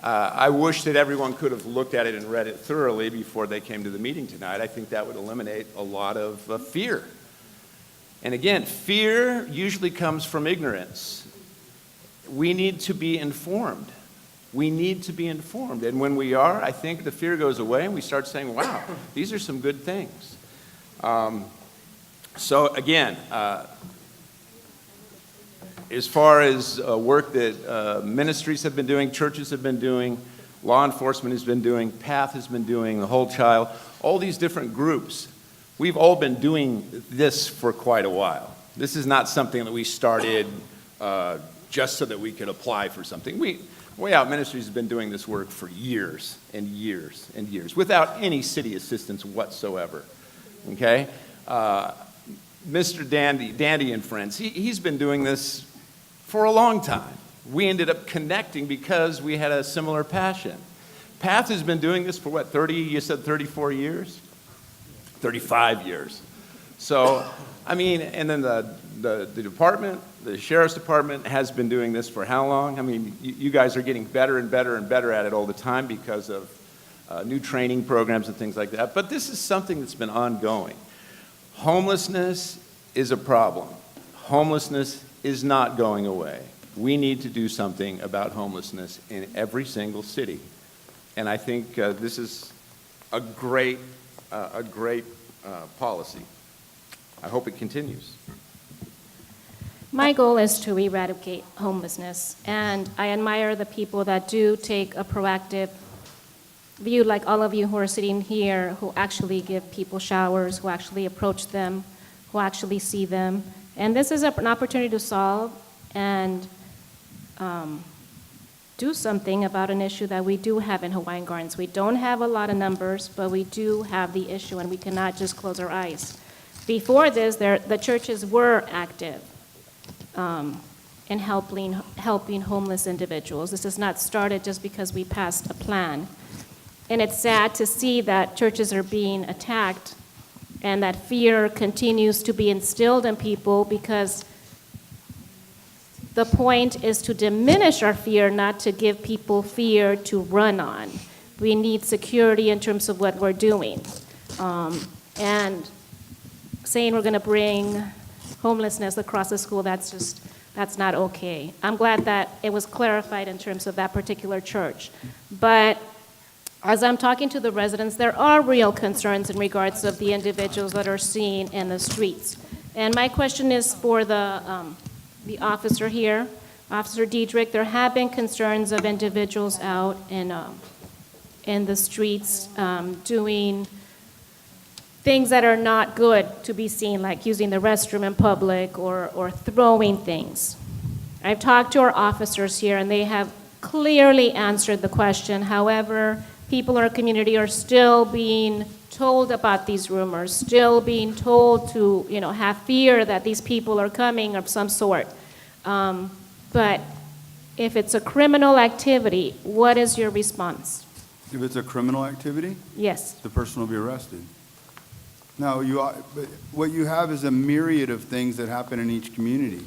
Q: I wish that everyone could have looked at it and read it thoroughly before they came to the meeting tonight. I think that would eliminate a lot of fear. And again, fear usually comes from ignorance. We need to be informed. We need to be informed. And when we are, I think the fear goes away and we start saying, wow, these are some good things. So again, as far as work that ministries have been doing, churches have been doing, law enforcement has been doing, PATH has been doing, the Whole Child, all these different groups, we've all been doing this for quite a while. This is not something that we started just so that we could apply for something. Way Out Ministries has been doing this work for years and years and years without any city assistance whatsoever, okay? Mr. Dandy and friends, he's been doing this for a long time. We ended up connecting because we had a similar passion. PATH has been doing this for what, 34 years? 35 years. So, I mean, and then the department, the sheriff's department has been doing this for how long? I mean, you guys are getting better and better and better at it all the time because of new training programs and things like that. But this is something that's been ongoing. Homelessness is a problem. Homelessness is not going away. We need to do something about homelessness in every single city. And I think this is a great policy. I hope it continues.
L: My goal is to eradicate homelessness, and I admire the people that do take a proactive view, like all of you who are sitting here, who actually give people showers, who actually approach them, who actually see them. And this is an opportunity to solve and do something about an issue that we do have in Hawaiian Gardens. We don't have a lot of numbers, but we do have the issue, and we cannot just close our eyes. Before this, the churches were active in helping homeless individuals. This has not started just because we passed a plan. And it's sad to see that churches are being attacked and that fear continues to be instilled in people, because the point is to diminish our fear, not to give people fear to run on. We need security in terms of what we're doing. And saying we're going to bring homelessness across the school, that's not okay. I'm glad that it was clarified in terms of that particular church. But as I'm talking to the residents, there are real concerns in regards of the individuals that are seen in the streets. And my question is for the officer here, Officer Diedrich. There have been concerns of individuals out in the streets doing things that are not good to be seen, like using the restroom in public or throwing things. I've talked to our officers here, and they have clearly answered the question. However, people in our community are still being told about these rumors, still being told to, have fear that these people are coming of some sort. But if it's a criminal activity, what is your response?
J: If it's a criminal activity?
L: Yes.
J: The person will be arrested. Now, what you have is a myriad of things that happen in each community.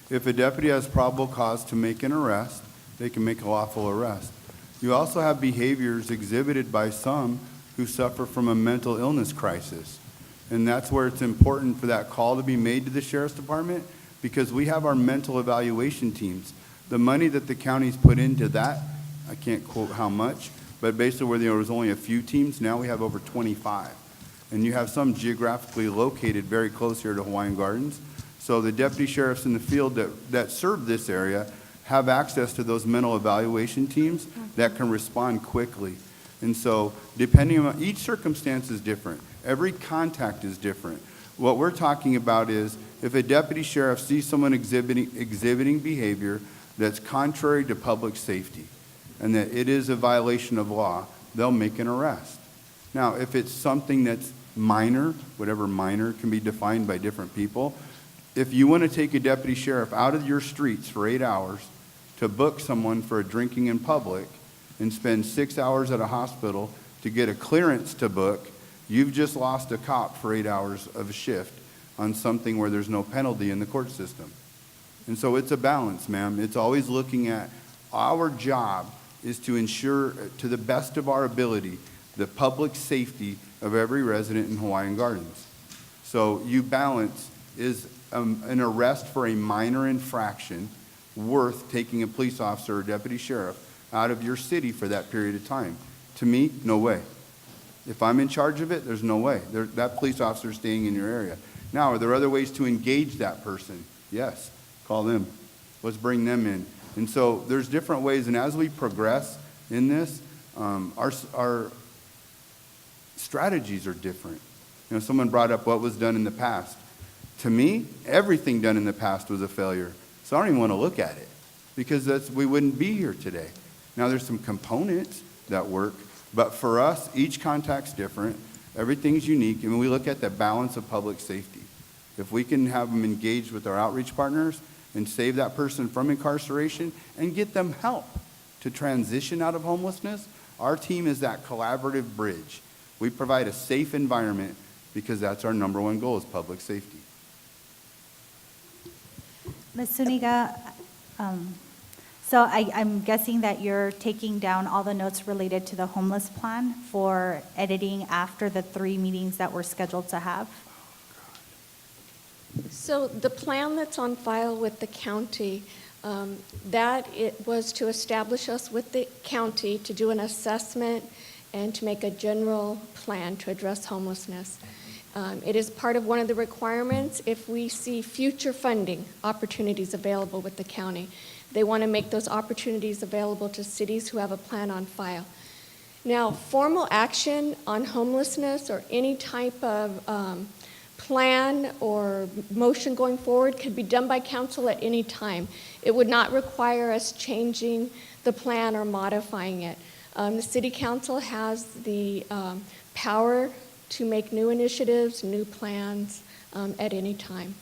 J: If a deputy has probable cause to make an arrest, they can make a lawful arrest. You also have behaviors exhibited by some who suffer from a mental illness crisis. And that's where it's important for that call to be made to the Sheriff's Department, because we have our mental evaluation teams. The money that the county's put into that, I can't quote how much, but basically where there was only a few teams, now we have over 25. And you have some geographically located very close here to Hawaiian Gardens. So the deputy sheriffs in the field that serve this area have access to those mental evaluation teams that can respond quickly. And so depending on, each circumstance is different. Every contact is different. What we're talking about is if a deputy sheriff sees someone exhibiting behavior that's contrary to public safety and that it is a violation of law, they'll make an arrest. Now, if it's something that's minor, whatever minor can be defined by different people, if you want to take a deputy sheriff out of your streets for 8 hours to book someone for drinking in public and spend 6 hours at a hospital to get a clearance to book, you've just lost a cop for 8 hours of a shift on something where there's no penalty in the court system. And so it's a balance, ma'am. It's always looking at our job is to ensure to the best of our ability the public safety of every resident in Hawaiian Gardens. So you balance, is an arrest for a minor infraction worth taking a police officer or deputy sheriff out of your city for that period of time? To me, no way. If I'm in charge of it, there's no way. That police officer is staying in your area. Now, are there other ways to engage that person? Yes. Call them. Let's bring them in. And so there's different ways, and as we progress in this, our strategies are different. You know, someone brought up what was done in the past. To me, everything done in the past was a failure. So I don't even want to look at it because we wouldn't be here today. Now there's some components that work, but for us, each contact's different. Everything's unique, and we look at the balance of public safety. If we can have them engaged with our outreach partners and save that person from incarceration and get them help to transition out of homelessness, our team is that collaborative bridge. We provide a safe environment because that's our number one goal is public safety.
P: Ms. Zuniga, so I'm guessing that you're taking down all the notes related to the homeless plan for editing after the 3 meetings that we're scheduled to have?
E: So the plan that's on file with the county, that it was to establish us with the county to do an assessment and to make a general plan to address homelessness. It is part of one of the requirements if we see future funding opportunities available with the county. They want to make those opportunities available to cities who have a plan on file. Now, formal action on homelessness or any type of plan or motion going forward could be done by council at any time. It would not require us changing the plan or modifying it. The city council has the power to make new initiatives, new plans at any time.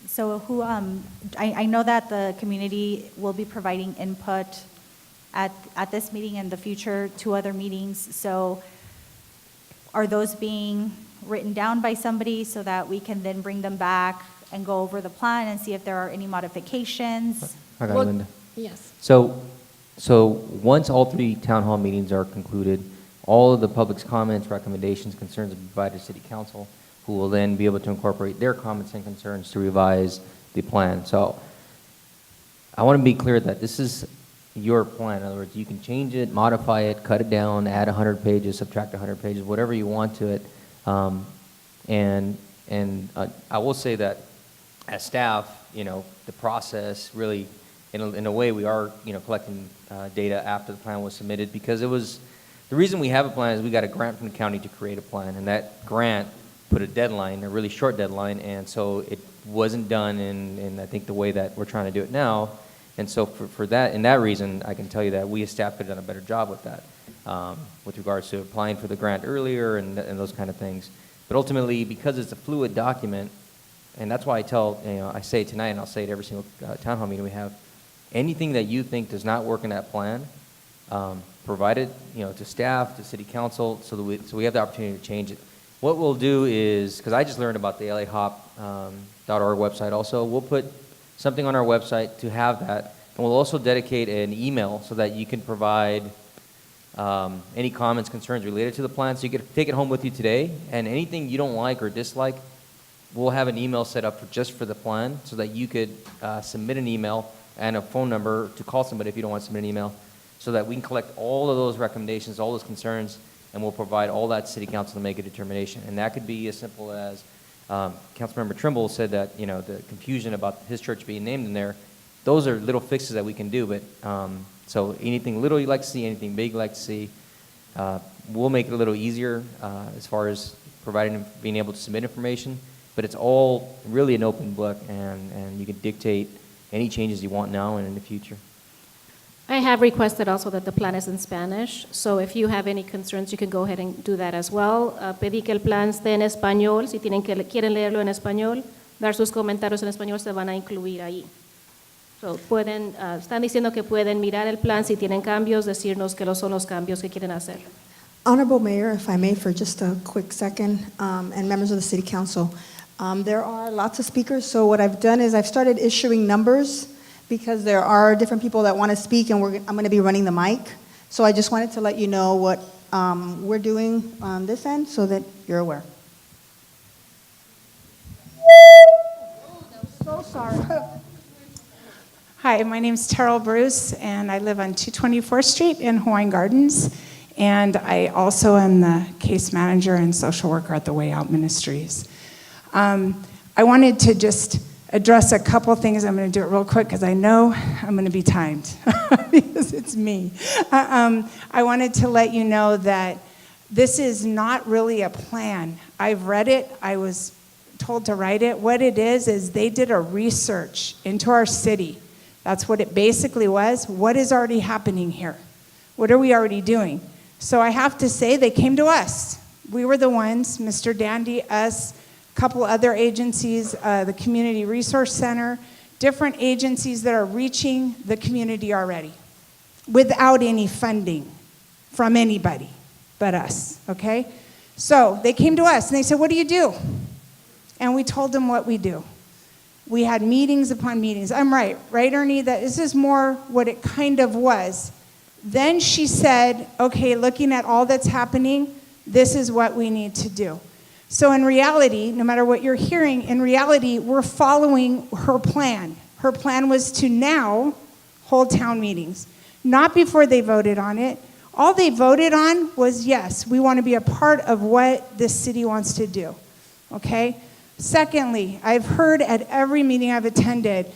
P: So who, I know that the community will be providing input at this meeting and the future 2 other meetings. So are those being written down by somebody so that we can then bring them back and go over the plan and see if there are any modifications?
D: I got it, Linda.
E: Yes.
D: So once all 3 town hall meetings are concluded, all of the public's comments, recommendations, concerns will be provided to City Council, who will then be able to incorporate their comments and concerns to revise the plan. So I want to be clear that this is your plan. In other words, you can change it, modify it, cut it down, add 100 pages, subtract 100 pages, whatever you want to it. I will say that as staff, the process really, in a way, we are, collecting data after the plan was submitted because the reason we have a plan is we got a grant from the county to create a plan, and that grant put a deadline, a really short deadline, and so it wasn't done in I think the way that we're trying to do it now. And so for that, in that reason, I can tell you that we as staff could have done a better job with that, with regards to applying for the grant earlier and those kind of things. But ultimately, because it's a fluid document, and that's why I say tonight, and I'll say it every single town hall meeting we have, anything that you think does not work in that plan, provide it, to staff, to city council, so we have the opportunity to change it. What we'll do is, because I just learned about the lahop.org website also, we'll put something on our website to have that, and we'll also dedicate an email so that you can provide any comments, concerns related to the plan, so you can take it home with you today, and anything you don't like or dislike, we'll have an email set up just for the plan so that you could submit an email and a phone number to call somebody if you don't want to submit an email, so that we can collect all of those recommendations, all those concerns, and we'll provide all that to City Council to make a determination. And that could be as simple as, Councilmember Trimble said that, the confusion about his church being named in there, those are little fixes that we can do, but, so anything little you'd like to see, anything big you'd like to see, we'll make it a little easier as far as being able to submit information, but it's all really an open book, and you can dictate any changes you want now and in the future.
L: I have requested also that the plan is in Spanish, so if you have any concerns, you can go ahead and do that as well. Pedí que el plan esté en español, si quieren leerlo en español, dar sus comentarios en español, se van a incluir ahí. So, están diciendo que pueden mirar el plan, si tienen cambios, decirnos que son los cambios que quieren hacer.
C: Honorable Mayor, if I may, for just a quick second, and members of the City Council, there are lots of speakers, so what I've done is I've started issuing numbers because there are different people that want to speak, and I'm going to be running the mic. So I just wanted to let you know what we're doing on this end so that you're aware.
R: So sorry. Hi, my name's Terrell Bruce, and I live on 224th Street in Hawaiian Gardens, and I also am the case manager and social worker at the Way Out Ministries. I wanted to just address a couple things. I'm going to do it real quick because I know I'm going to be timed because it's me. I wanted to let you know that this is not really a plan. I've read it. I was told to write it. What it is they did a research into our city. That's what it basically was. What is already happening here? What are we already doing? So I have to say they came to us. We were the ones, Mr. Dandy, us, a couple other agencies, the Community Resource Center, different agencies that are reaching the community already without any funding from anybody but us, okay? So they came to us and they said, what do you do? And we told them what we do. We had meetings upon meetings. I'm right, Ernie? That this is more what it kind of was. Then she said, okay, looking at all that's happening, this is what we need to do. So in reality, no matter what you're hearing, in reality, we're following her plan. Her plan was to now hold town meetings, not before they voted on it. All they voted on was, yes, we want to be a part of what this city wants to do, okay? Secondly, I've heard at every meeting I've attended,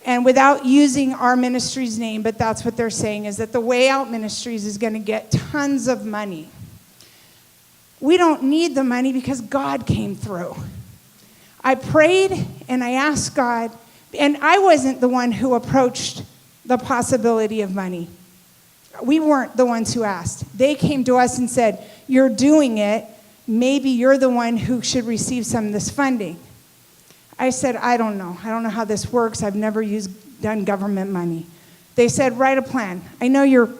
R: and without using our ministry's name, but that's what they're saying, is that the Way Out Ministries is going to get tons of money. We don't need the money because God came through. I prayed and I asked God, and I wasn't the one who approached the possibility of money. We weren't the ones who asked. They came to us and said, you're doing it. Maybe you're the one who should receive some of this funding. I said, I don't know. I don't know how this works. I've never done government money. They said, write a plan. I know you're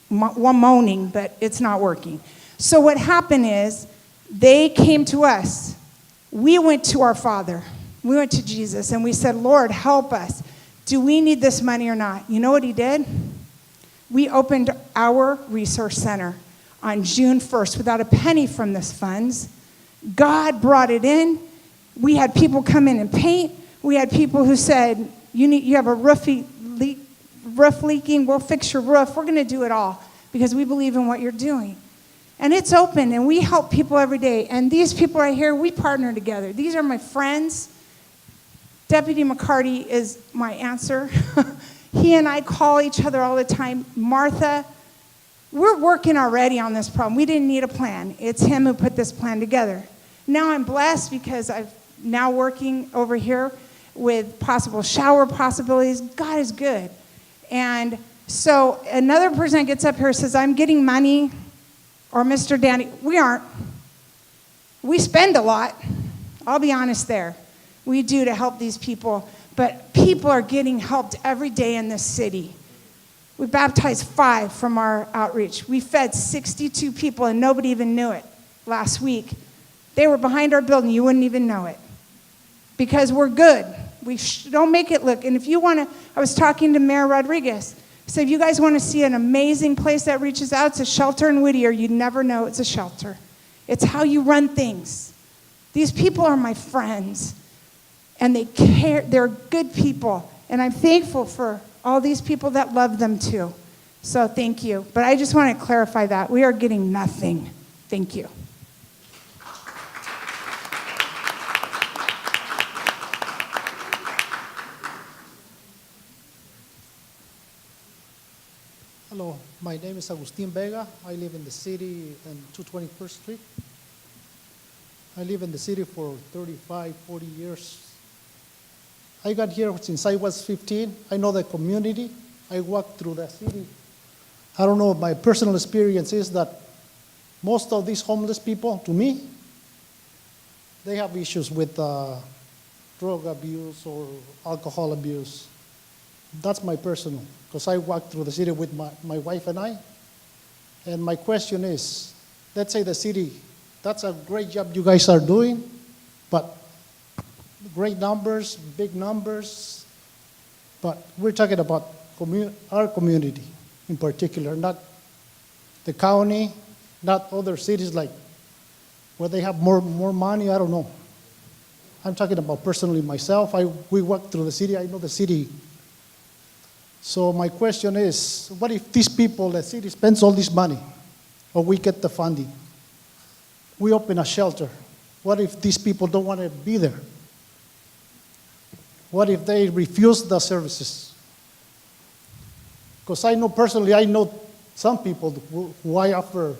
R: moaning, but it's not working. So what happened is they came to us. We went to our Father. We went to Jesus, and we said, Lord, help us. Do we need this money or not? You know what he did? We opened our resource center on June 1st without a penny from this funds. God brought it in. We had people come in and paint. We had people who said, you have a roof leaking, we'll fix your roof. We're going to do it all because we believe in what you're doing. And it's open, and we help people every day. And these people right here, we partner together. These are my friends. Deputy McCarty is my answer. He and I call each other all the time. Martha, we're working already on this problem. We didn't need a plan. It's him who put this plan together. Now I'm blessed because I'm now working over here with possible shower possibilities. God is good. And so another person that gets up here says, I'm getting money, or Mr. Danny. We aren't. We spend a lot. I'll be honest there. We do to help these people. But people are getting helped every day in this city. We baptized 5 from our outreach. We fed 62 people, and nobody even knew it last week. They were behind our building. You wouldn't even know it. Because we're good. We don't make it look. And if you want to, I was talking to Mayor Rodriguez. I said, if you guys want to see an amazing place that reaches out, it's a shelter in Whittier. You'd never know it's a shelter. It's how you run things. These people are my friends. And they care. They're good people. And I'm thankful for all these people that love them too. So thank you. But I just want to clarify that. We are getting nothing. Thank you.
S: Hello, my name is Agustin Vega. I live in the city on 221st Street. I live in the city for 35, 40 years. I got here since I was 15. I know the community. I walk through the city. I don't know, my personal experience is that most of these homeless people, to me, they have issues with drug abuse or alcohol abuse. That's my personal, because I walk through the city with my wife and I. And my question is, let's say the city, that's a great job you guys are doing, but great numbers, big numbers, but we're talking about our community in particular, not the county, not other cities like where they have more money, I don't know. I'm talking about personally myself. We walk through the city, I know the city. So my question is, what if these people, the city spends all this money, or we get the funding? We open a shelter. What if these people don't want to be there? What if they refuse the services? Because I know personally, I know some people who I offer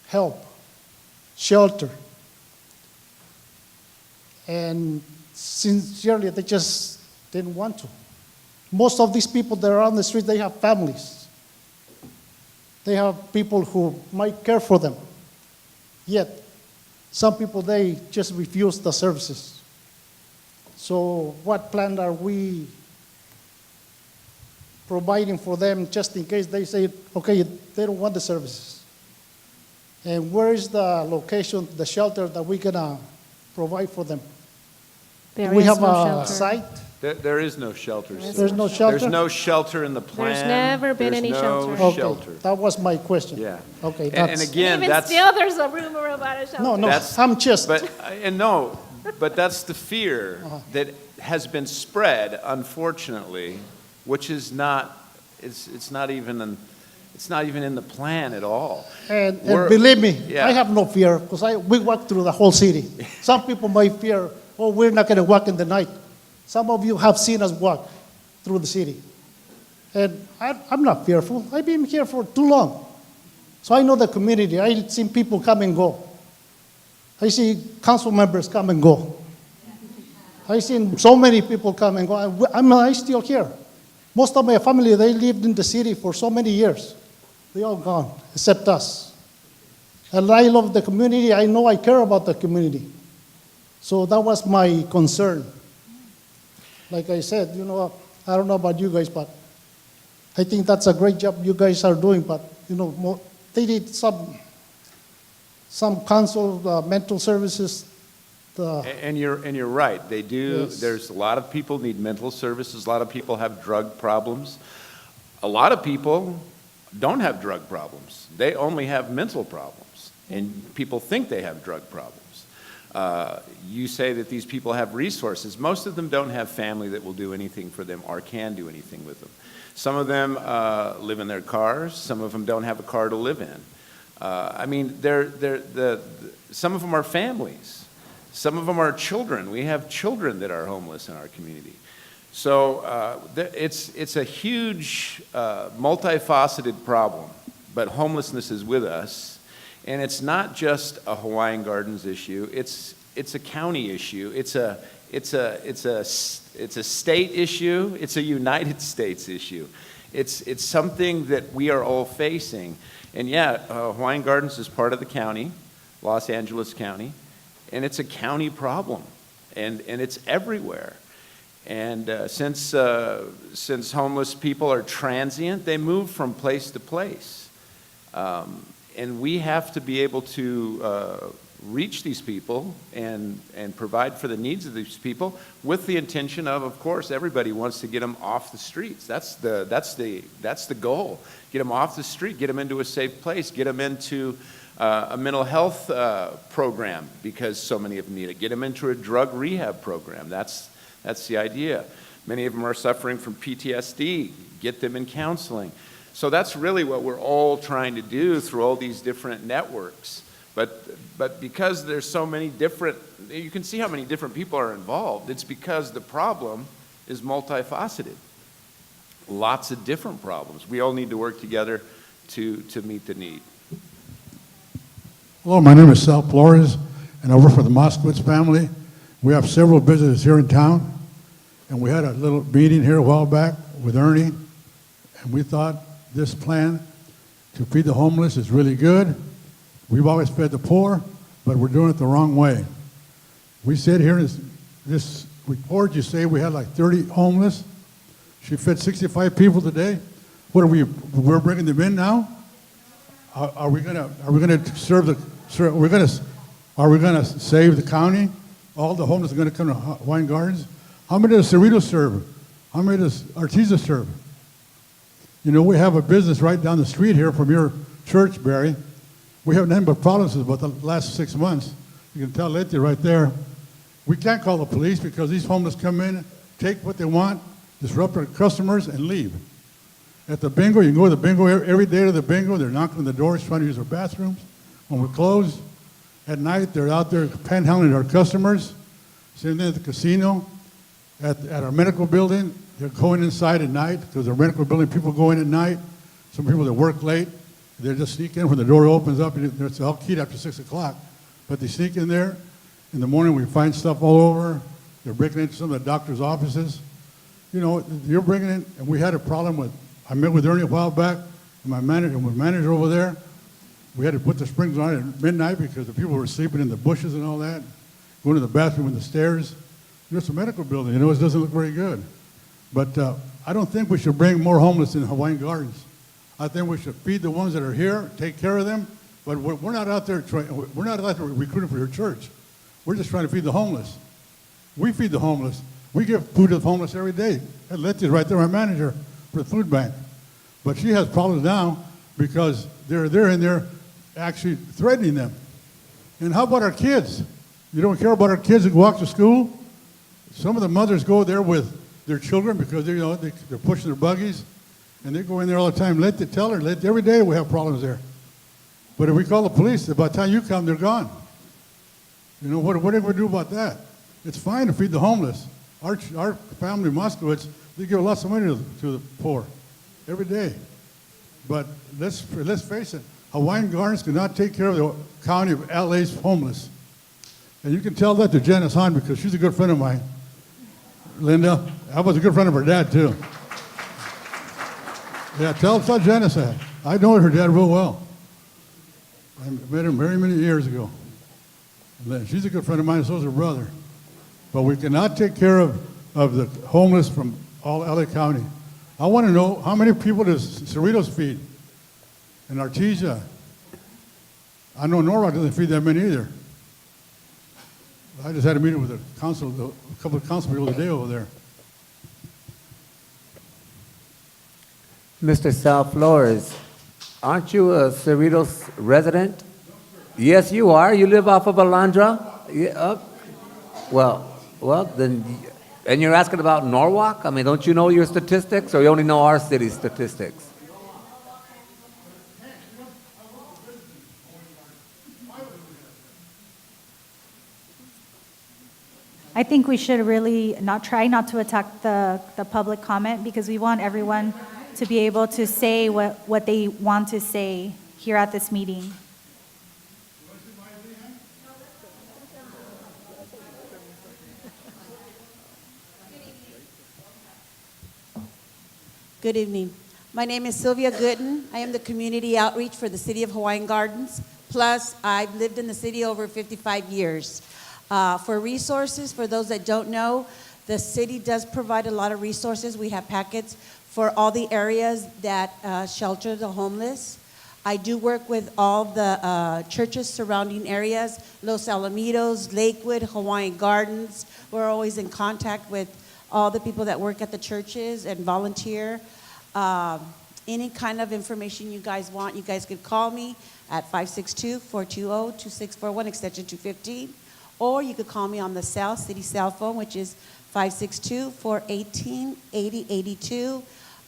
S: help, shelter, and sincerely, they just didn't want to. Most of these people that are on the street, they have families. They have people who might care for them. Yet, some people, they just refuse the services. So what plan are we providing for them just in case they say, okay, they don't want the services? And where is the location, the shelter that we're going to provide for them? Do we have a site?
Q: There is no shelter.
S: There's no shelter?
Q: There's no shelter in the plan.
L: There's never been any
Q: shelter.
S: Okay,
Q: Shelter.
S: that was my question.
Q: Yeah.
S: Okay,
Q: And again,
L: Even
Q: that's...
L: still, there's a rumor about a shelter.
S: No, I'm just...
Q: But that's the fear that has been spread, unfortunately, which is not, it's not even in the plan at all.
S: And believe me, I have no fear, because we walk through the whole city. Some people might fear, oh, we're not going to walk in the night. Some of you have seen us walk through the city. And I'm not fearful. I've been here for too long. So I know the community. I've seen people come and go. I see council members come and go. I've seen so many people come and go. I'm still here. Most of my family, they lived in the city for so many years. They all gone, except us. And I love the community. I know I care about the community. So that was my concern. Like I said, I don't know about you guys, but I think that's a great job you guys are doing. But, they need some council, mental services.
Q: And you're right. They do.
S: Yes.
Q: There's a lot of people need mental services. A lot of people have drug problems. A lot of people don't have drug problems. They only have mental problems. And people think they have drug problems. You say that these people have resources. Most of them don't have family that will do anything for them or can do anything with them. Some of them live in their cars. Some of them don't have a car to live in. Some of them are families. Some of them are children. We have children that are homeless in our community. So it's a huge, multifaceted problem, but homelessness is with us. And it's not just a Hawaiian Gardens issue. It's a county issue. It's a state issue. It's a United States issue. It's something that we are all facing. And Hawaiian Gardens is part of the county, Los Angeles County, and it's a county problem, and it's everywhere. And since homeless people are transient, they move from place to place. And we have to be able to reach these people and provide for the needs of these people with the intention of course, everybody wants to get them off the streets. That's the goal. Get them off the street, get them into a safe place, get them into a mental health program because so many of them need it. Get them into a drug rehab program. That's the idea. Many of them are suffering from PTSD. Get them in counseling. So that's really what we're all trying to do through all these different networks. But because there's so many different, you can see how many different people are involved. It's because the problem is multifaceted. Lots of different problems. We all need to work together to meet the need.
T: Hello, my name is Sal Flores, and I work for the Moskowitz family. We have several businesses here in town, and we had a little meeting here a while back with Ernie, and we thought this plan to feed the homeless is really good. We've always fed the poor, but we're doing it the wrong way. We said here in this report, you say we had like 30 homeless. She fed 65 people today. What are we're bringing them in now? Are we gonna save the county? All the homeless are gonna come to Hawaiian Gardens? How many does Cerritos serve? How many does Artesia serve? You know, we have a business right down the street here from your church, Barry. We haven't had but problems about the last 6 months. You can tell Letty right there. We can't call the police because these homeless come in, take what they want, disrupt our customers, and leave. At the bingo, you can go to the bingo every day to the bingo. They're knocking on the doors, trying to use our bathrooms. When we're closed, at night, they're out there panhandling our customers. Same thing at the casino. At our medical building, they're going inside at night because our medical building, people go in at night. Some people that work late, they just sneak in when the door opens up. And it's all keyed after 6 o'clock. But they sneak in there. In the morning, we find stuff all over. They're breaking into some of the doctor's offices. You know, you're bringing in, and we had a problem with, I met with Ernie a while back, and my manager over there. We had to put the springs on at midnight because the people were sleeping in the bushes and all that, going to the bathroom in the stairs. You know, it's a medical building. You know, it doesn't look very good. But I don't think we should bring more homeless in Hawaiian Gardens. I think we should feed the ones that are here, take care of them. But we're not out there recruiting for your church. We're just trying to feed the homeless. We feed the homeless. We give food to the homeless every day. And Letty's right there, our manager for the food bank. But she has problems now because they're in there actually threatening them. And how about our kids? You don't care about our kids that walk to school? Some of the mothers go there with their children because they're pushing their buggies, and they go in there all the time. Tell her, every day we have problems there. But if we call the police, by the time you come, they're gone. You know, what do we do about that? It's fine to feed the homeless. Our family, Moskowitz, they give lots of money to the poor every day. But let's face it, Hawaiian Gardens cannot take care of the county of LA's homeless. And you can tell that to Janice Hahn because she's a good friend of mine. Linda, I was a good friend of her dad, too. Yeah, tell Janice that. I know her dad real well. I met him very many years ago. She's a good friend of mine, and so is her brother. But we cannot take care of the homeless from all LA County. I want to know how many people does Cerritos feed? And Artesia. I know Norwalk doesn't feed that many either. I just had a meeting with a couple of council people today over there.
O: Mr. Sal Flores, aren't you a Cerritos resident? Yes, you are. You live off of Alondra? Yeah, well, then, and you're asking about Norwalk? I mean, don't you know your statistics, or you only know our city's statistics?
P: I think we should really try not to attack the public comment because we want everyone to be able to say what they want to say here at this meeting.
U: Good evening. My name is Sylvia Gooden. I am the community outreach for the City of Hawaiian Gardens. Plus, I've lived in the city over 55 years. For resources, for those that don't know, the city does provide a lot of resources. We have packets for all the areas that shelter the homeless. I do work with all the churches surrounding areas, Los Alamitos, Lakewood, Hawaiian Gardens. We're always in contact with all the people that work at the churches and volunteer. Any kind of information you guys want, you guys could call me at 562-420-2641, extension 215. Or you could call me on the city cell phone, which is 562-418-8082.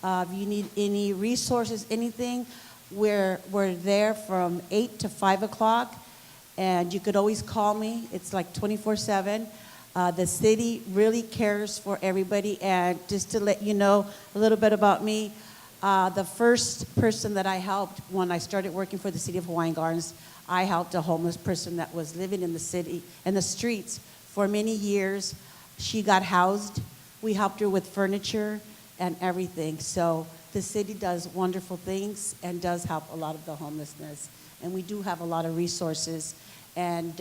U: If you need any resources, anything, we're there from 8 to 5 o'clock, and you could always call me. It's like 24/7. The city really cares for everybody, and just to let you know a little bit about me, the first person that I helped when I started working for the city of Hawaiian Gardens, I helped a homeless person that was living in the city, in the streets for many years. She got housed. We helped her with furniture and everything. So the city does wonderful things and does help a lot of the homelessness. And we do have a lot of resources. And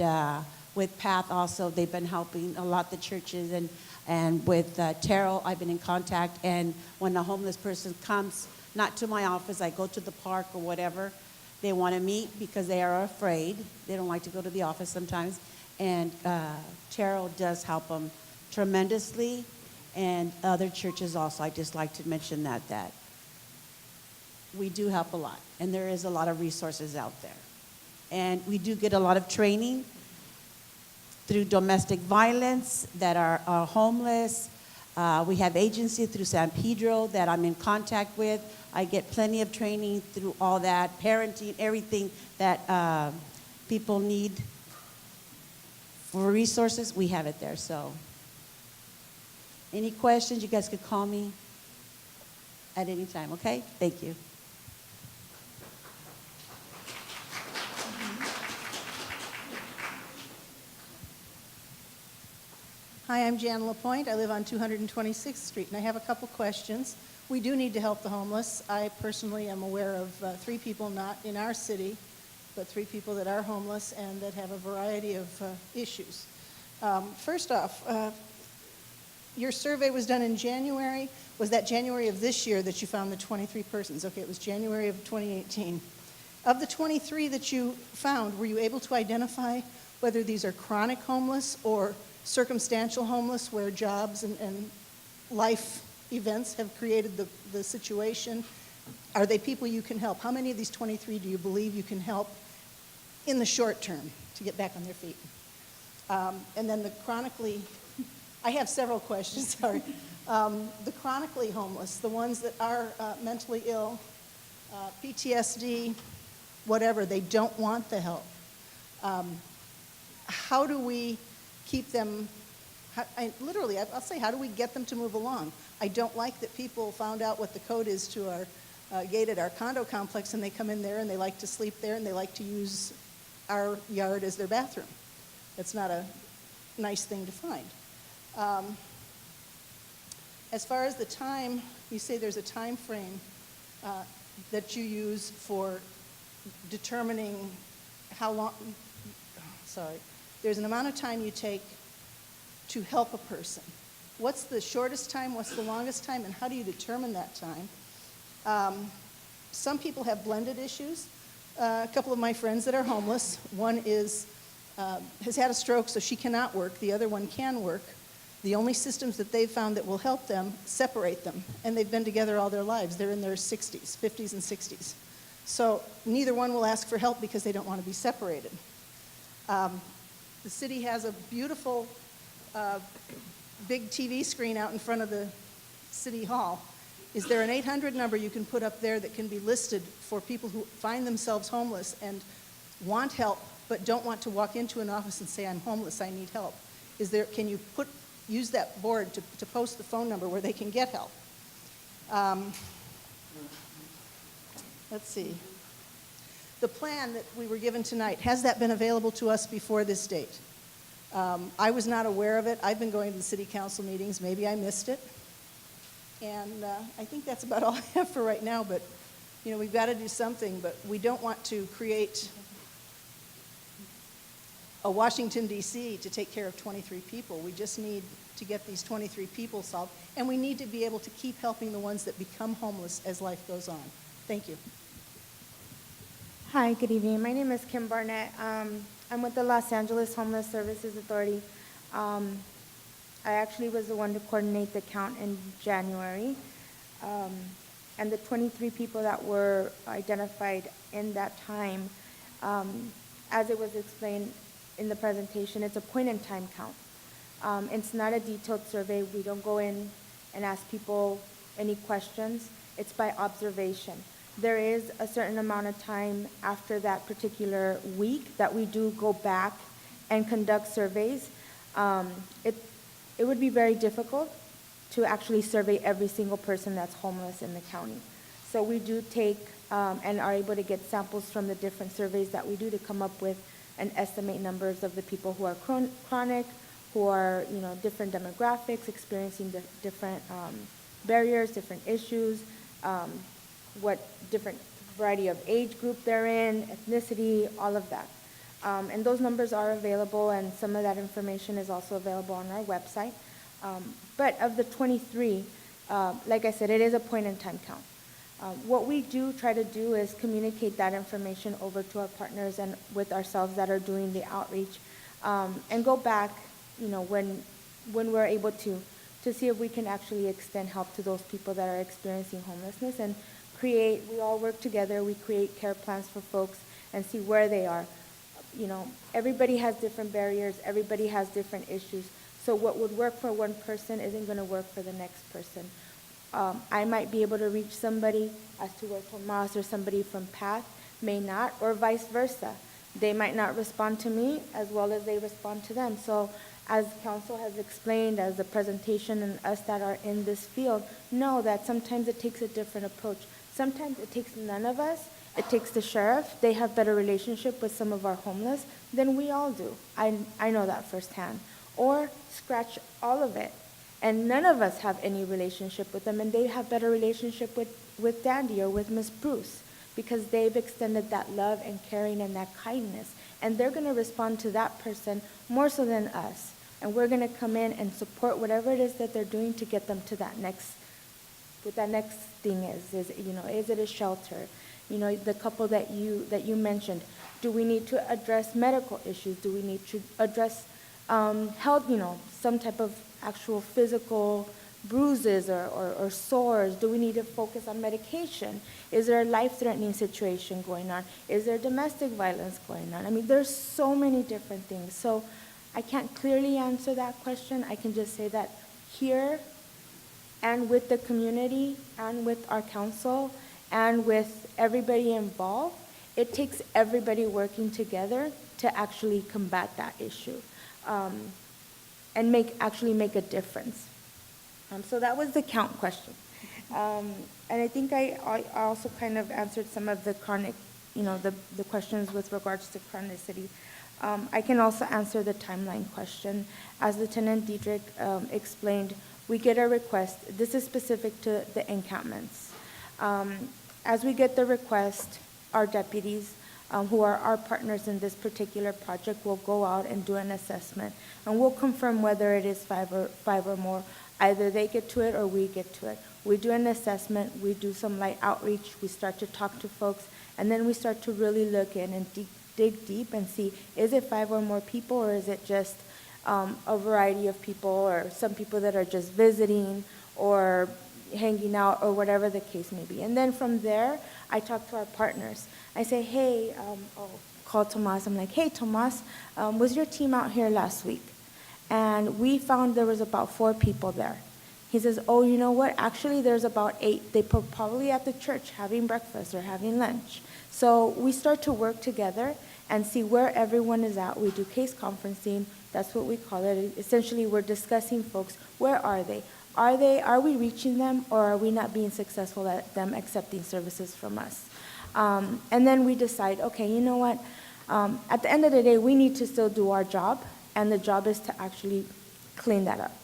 U: with PATH also, they've been helping a lot of the churches. And with Terrell, I've been in contact. And when a homeless person comes, not to my office, I go to the park or whatever, they want to meet because they are afraid. They don't like to go to the office sometimes. And Terrell does help them tremendously, and other churches also. I just like to mention that we do help a lot, and there is a lot of resources out there. And we do get a lot of training through domestic violence that are homeless. We have agency through San Pedro that I'm in contact with. I get plenty of training through all that, parenting, everything that people need for resources, we have it there. So any questions, you guys could call me at any time, okay? Thank you.
H: Hi, I'm Jan LaPointe. I live on 226th Street, and I have a couple questions. We do need to help the homeless. I personally am aware of 3 people, not in our city, but 3 people that are homeless and that have a variety of issues. First off, your survey was done in January. Was that January of this year that you found the 23 persons? Okay, it was January of 2018. Of the 23 that you found, were you able to identify whether these are chronic homeless or circumstantial homeless, where jobs and life events have created the situation? Are they people you can help? How many of these 23 do you believe you can help in the short term to get back on their feet? And then the chronically, I have several questions, sorry. The chronically homeless, the ones that are mentally ill, PTSD, whatever, they don't want the help. How do we keep them, literally, I'll say, how do we get them to move along? I don't like that people found out what the code is to our gate at our condo complex, and they come in there and they like to sleep there and they like to use our yard as their bathroom. That's not a nice thing to find. As far as the time, you say there's a time frame that you use for determining how long, there's an amount of time you take to help a person. What's the shortest time, what's the longest time, and how do you determine that time? Some people have blended issues. A couple of my friends that are homeless, one has had a stroke, so she cannot work. The other one can work. The only systems that they've found that will help them separate them, and they've been together all their lives. They're in their 60s, 50s and 60s. So neither one will ask for help because they don't want to be separated. The city has a beautiful big TV screen out in front of the city hall. Is there an 800 number you can put up there that can be listed for people who find themselves homeless and want help but don't want to walk into an office and say, I'm homeless, I need help? Can you use that board to post the phone number where they can get help? Let's see. The plan that we were given tonight, has that been available to us before this date? I was not aware of it. I've been going to the city council meetings. Maybe I missed it. And I think that's about all I have for right now. But, we've got to do something. But we don't want to create a Washington, D.C. to take care of 23 people. We just need to get these 23 people solved. And we need to be able to keep helping the ones that become homeless as life goes on. Thank you.
V: Hi, good evening. My name is Kim Barnett. I'm with the Los Angeles Homeless Services Authority. I actually was the one to coordinate the count in January. And the 23 people that were identified in that time, as it was explained in the presentation, it's a point-in-time count. It's not a detailed survey. We don't go in and ask people any questions. It's by observation. There is a certain amount of time after that particular week that we do go back and conduct surveys. It would be very difficult to actually survey every single person that's homeless in the county. So we do take and are able to get samples from the different surveys that we do to come up with and estimate numbers of the people who are chronic, who are, different demographics, experiencing different barriers, different issues, what different variety of age group they're in, ethnicity, all of that. And those numbers are available, and some of that information is also available on our website. But of the 23, like I said, it is a point-in-time count. What we do try to do is communicate that information over to our partners and with ourselves that are doing the outreach, and go back, when we're able to see if we can actually extend help to those people that are experiencing homelessness and we all work together, we create care plans for folks and see where they are. Everybody has different barriers, everybody has different issues. So what would work for one person isn't going to work for the next person. I might be able to reach somebody as to where Tomas or somebody from PATH may not, or vice versa. They might not respond to me as well as they respond to them. So as council has explained, as the presentation, and us that are in this field know that sometimes it takes a different approach. Sometimes it takes none of us. It takes the sheriff. They have better relationship with some of our homeless than we all do. I know that firsthand. Or scratch all of it, and none of us have any relationship with them, and they have better relationship with Dandy or with Miss Bruce, because they've extended that love and caring and that kindness, and they're going to respond to that person more so than us, and we're going to come in and support whatever it is that they're doing to get them to that next, what that next thing is it a shelter? The couple that you mentioned, do we need to address medical issues? Do we need to address health, some type of actual physical bruises or sores? Do we need to focus on medication? Is there a life-threatening situation going on? Is there domestic violence going on? I mean, there's so many different things. So I can't clearly answer that question. I can just say that here and with the community and with our council and with everybody involved, it takes everybody working together to actually combat that issue. And actually make a difference. So that was the count question. And I think I also kind of answered some of the chronic, the questions with regards to chronicity. I can also answer the timeline question. As Lieutenant Diedrich explained, we get a request. This is specific to the encampments. As we get the request, our deputies, who are our partners in this particular project, will go out and do an assessment, and we'll confirm whether it is five or more. Either they get to it or we get to it. We do an assessment, we do some light outreach, we start to talk to folks, and then we start to really look in and dig deep and see, is it 5 or more people, or is it just a variety of people, or some people that are just visiting or hanging out, or whatever the case may be. And then from there, I talk to our partners. I say, hey, I'll call Tomas. I'm like, hey, Tomas, was your team out here last week? And we found there was about 4 people there. He says, oh, you know what? Actually, there's about 8. They probably at the church having breakfast or having lunch. So we start to work together and see where everyone is at. We do case conferencing. That's what we call it. Essentially, we're discussing folks. Where are they? Are we reaching them, or are we not being successful at them accepting services from us? And then we decide, okay, you know what? At the end of the day, we need to still do our job, and the job is to actually clean that up,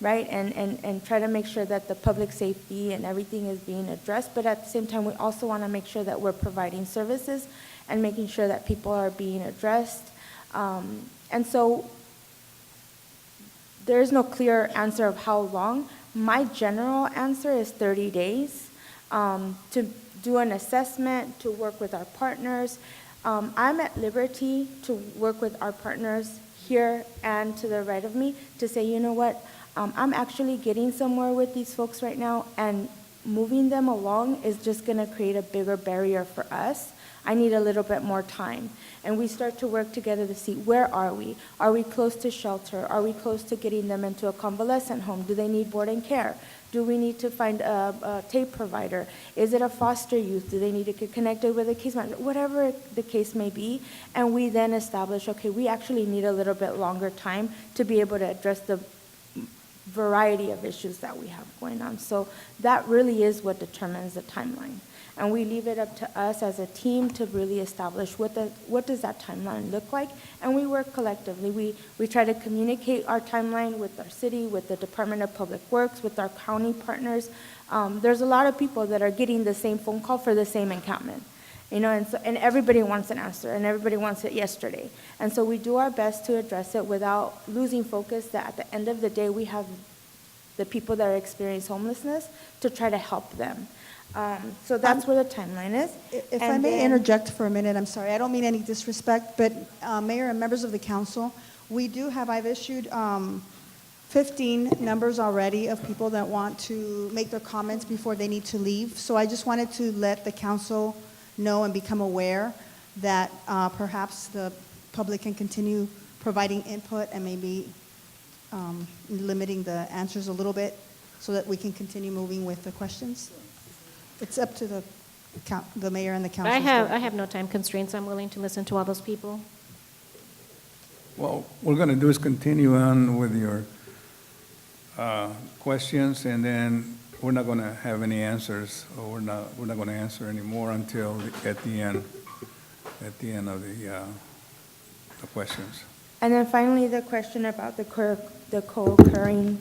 V: right? And try to make sure that the public safety and everything is being addressed, but at the same time, we also want to make sure that we're providing services and making sure that people are being addressed. And so there is no clear answer of how long. My general answer is 30 days to do an assessment, to work with our partners. I'm at liberty to work with our partners here and to the right of me to say, you know what, I'm actually getting somewhere with these folks right now, and moving them along is just going to create a bigger barrier for us. I need a little bit more time. And we start to work together to see, where are we? Are we close to shelter? Are we close to getting them into a convalescent home? Do they need board and care? Do we need to find a tape provider? Is it a foster youth? Do they need to get connected with a case manager? Whatever the case may be. And we then establish, okay, we actually need a little bit longer time to be able to address the variety of issues that we have going on. So that really is what determines the timeline. And we leave it up to us as a team to really establish what does that timeline look like, and we work collectively. We try to communicate our timeline with our city, with the Department of Public Works, with our county partners. There's a lot of people that are getting the same phone call for the same encampment. You know, and everybody wants an answer, and everybody wants it yesterday. And so we do our best to address it without losing focus that at the end of the day, we have the people that are experiencing homelessness to try to help them. So that's where the timeline is.
C: If I may interject for a minute, I'm sorry, I don't mean any disrespect, but Mayor and members of the council, I've issued 15 numbers already of people that want to make their comments before they need to leave. So I just wanted to let the council know and become aware that perhaps the public can continue providing input and maybe limiting the answers a little bit so that we can continue moving with the questions. It's up to the mayor and the council.
L: I have no time constraints. I'm willing to listen to all those people.
A: Well, what we're going to do is continue on with your questions, and then we're not going to have any answers, or we're not going to answer anymore until at the end of the questions.
V: And then finally, the question about the co-occurring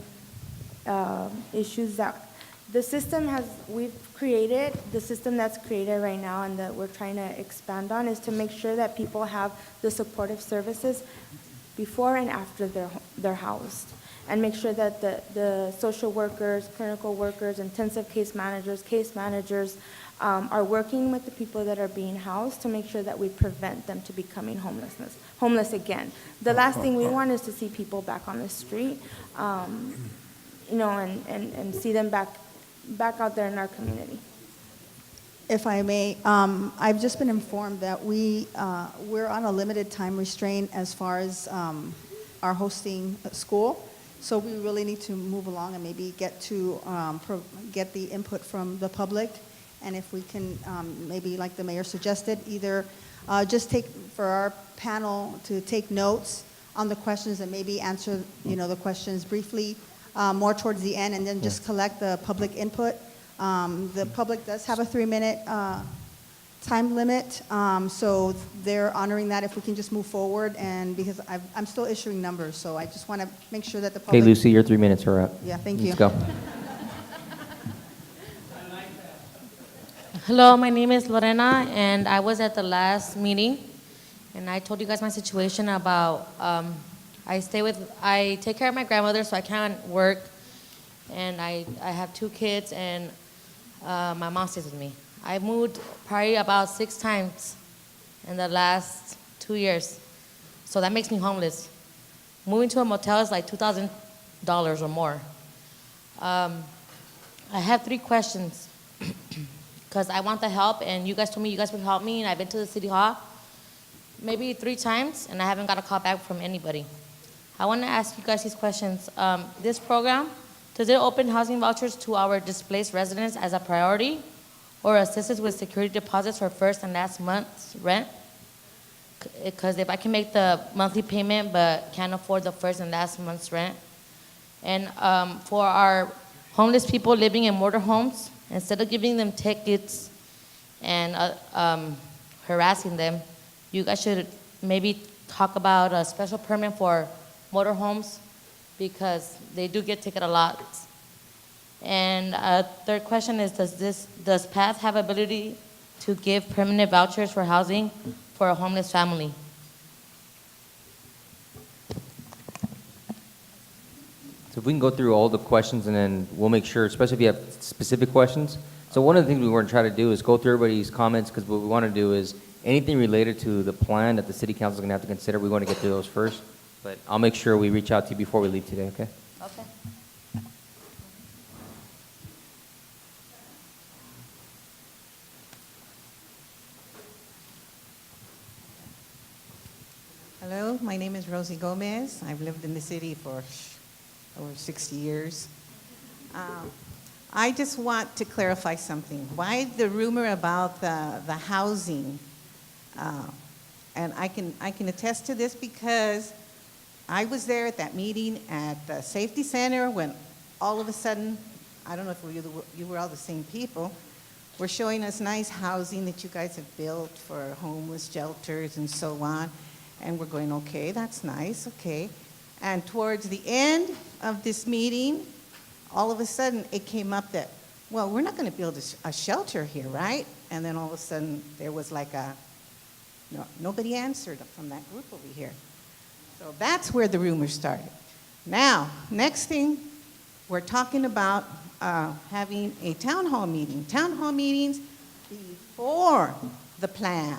V: issues that the system we've created, the system that's created right now and that we're trying to expand on is to make sure that people have the supportive services before and after they're housed. And make sure that the social workers, clinical workers, intensive case managers are working with the people that are being housed to make sure that we prevent them to becoming homeless again. The last thing we want is to see people back on the street, and see them back out there in our community.
C: If I may, I've just been informed that we're on a limited time restraint as far as our hosting school. So we really need to move along and maybe get the input from the public. And if we can, maybe like the mayor suggested, either just for our panel to take notes on the questions and maybe answer, the questions briefly more towards the end, and then just collect the public input. The public does have a 3-minute time limit, so they're honoring that if we can just move forward, and because I'm still issuing numbers, so I just want to make sure that the public...
D: Okay, Lucy, your 3 minutes are up.
C: Yeah, thank you.
D: Let's go.
F: Hello, my name is Lorena, and I was at the last meeting, and I told you guys my situation about I take care of my grandmother, so I can't work, and I have 2 kids, and my mom stays with me. I moved probably about 6 times in the last 2 years, so that makes me homeless. Moving to a motel is like $2,000 or more. I have 3 questions because I want the help, and you guys told me you guys would help me, and I've been to the city hall maybe 3 times, and I haven't got a call back from anybody. I want to ask you guys these questions. This program, does it open housing vouchers to our displaced residents as a priority, or assist us with security deposits for first and last month's rent? Because if I can make the monthly payment but can't afford the first and last month's rent. And for our homeless people living in motorhomes, instead of giving them tickets and harassing them, you guys should maybe talk about a special permit for motorhomes, because they do get ticketed a lot. And third question is, does PATH have ability to give permanent vouchers for housing for a homeless family?
D: So if we can go through all the questions, and then we'll make sure, especially if you have specific questions. So one of the things we want to try to do is go through everybody's comments, because what we want to do is anything related to the plan that the city council is going to have to consider, we want to get through those first. But I'll make sure we reach out to you before we leave today, okay?
F: Okay.
G: Hello, my name is Rosie Gomez. I've lived in the city for over 60 years. I just want to clarify something. Why the rumor about the housing? And I can attest to this because I was there at that meeting at the safety center when all of a sudden, I don't know if you were all the same people, were showing us nice housing that you guys have built for homeless shelters and so on. And we're going, okay, that's nice, okay. And towards the end of this meeting, all of a sudden it came up that, well, we're not going to build a shelter here, right? And then all of a sudden there was like nobody answered from that group over here. So that's where the rumor started. Now, next thing, we're talking about having a town hall meeting. Town hall meetings before the plan,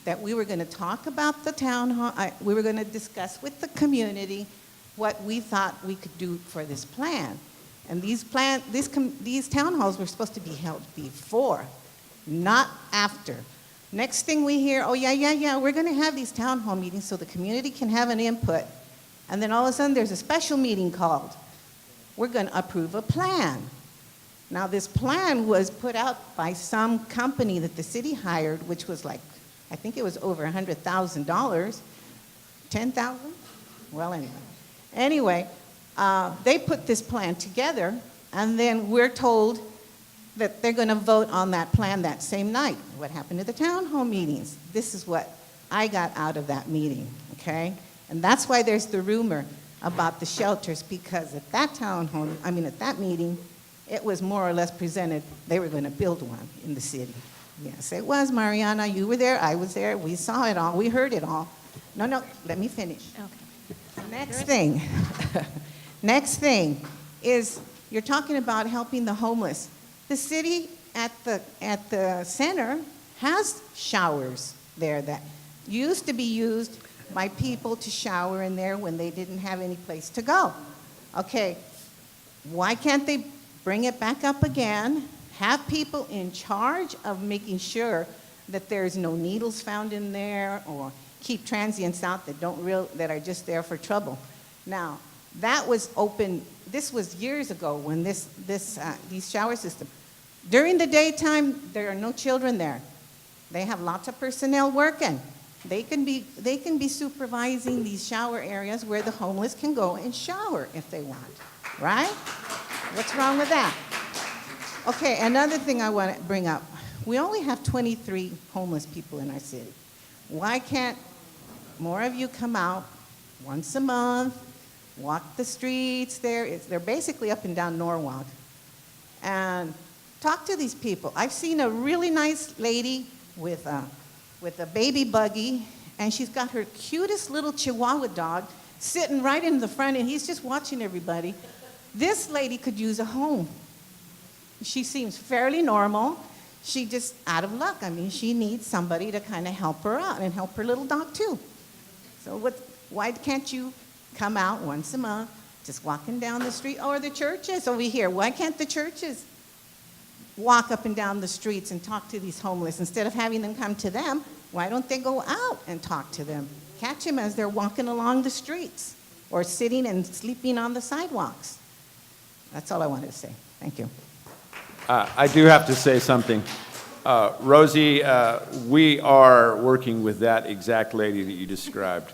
G: that we were going to talk about the town hall, we were going to discuss with the community what we thought we could do for this plan. And these town halls were supposed to be held before, not after. Next thing we hear, oh yeah, we're going to have these town hall meetings so the community can have an input. And then all of a sudden there's a special meeting called. We're going to approve a plan. Now this plan was put out by some company that the city hired, which was like, I think it was over $100,000, 10,000? Well, anyway, they put this plan together, and then we're told that they're going to vote on that plan that same night. What happened to the town hall meetings? This is what I got out of that meeting, okay? And that's why there's the rumor about the shelters, because at that at that meeting, it was more or less presented they were going to build one in the city. Yes, it was, Mariana. You were there. I was there. We saw it all. We heard it all. No, let me finish. Okay. Next thing is you're talking about helping the homeless. The city at the center has showers there that used to be used by people to shower in there when they didn't have any place to go. Okay, why can't they bring it back up again? Have people in charge of making sure that there's no needles found in there, or keep transients out that are just there for trouble. Now, that was open, this was years ago when these shower systems. During the daytime, there are no children there. They have lots of personnel working. They can be supervising these shower areas where the homeless can go and shower if they want, right? What's wrong with that? Okay, another thing I want to bring up. We only have 23 homeless people in our city. Why can't more of you come out once a month, walk the streets there? They're basically up and down Norwalk. And talk to these people. I've seen a really nice lady with a baby buggy, and she's got her cutest little Chihuahua dog sitting right in the front, and he's just watching everybody. This lady could use a home. She seems fairly normal. She just out of luck. I mean, she needs somebody to kind of help her out and help her little dog too. So why can't you come out once a month, just walking down the street, or the churches over here? Why can't the churches walk up and down the streets and talk to these homeless? Instead of having them come to them, why don't they go out and talk to them? Catch them as they're walking along the streets or sitting and sleeping on the sidewalks. That's all I wanted to say. Thank you.
Q: I do have to say something. Rosie, we are working with that exact lady that you described.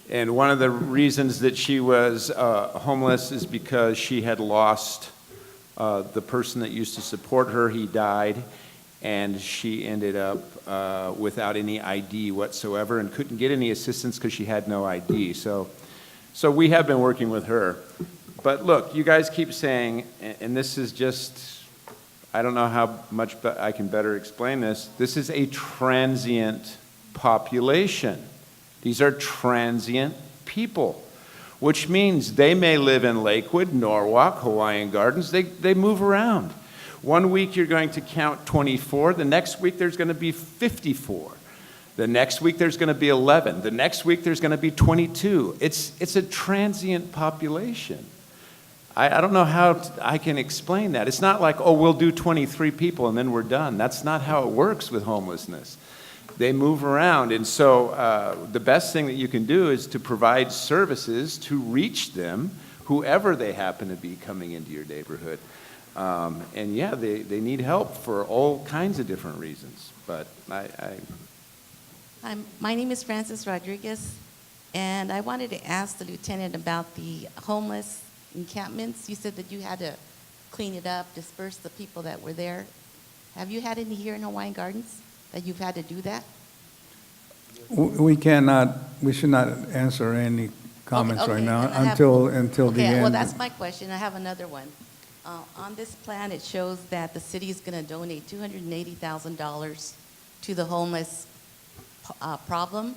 Q: And one of the reasons that she was homeless is because she had lost the person that used to support her. He died, and she ended up without any ID whatsoever and couldn't get any assistance because she had no ID. So we have been working with her. But look, you guys keep saying, and this is just, I don't know how much I can better explain this. This is a transient population. These are transient people, which means they may live in Lakewood, Norwalk, Hawaiian Gardens. They move around. One week you're going to count 24. The next week there's going to be 54. The next week there's going to be 11. The next week there's going to be 22. It's a transient population. I don't know how I can explain that. It's not like, oh, we'll do 23 people and then we're done. That's not how it works with homelessness. They move around, and so the best thing that you can do is to provide services to reach them, whoever they happen to be coming into your neighborhood. And yeah, they need help for all kinds of different reasons. But
N: My name is Frances Rodriguez, and I wanted to ask the lieutenant about the homeless encampments. You said that you had to clean it up, disperse the people that were there. Have you had any here in Hawaiian Gardens that you've had to do that?
A: We should not answer any comments
N: Okay,
A: right now
N: and I have-
A: until the
N: Okay,
A: end.
N: well, that's my question. I have another one. On this plan, it shows that the city is going to donate $280,000 to the homeless problem.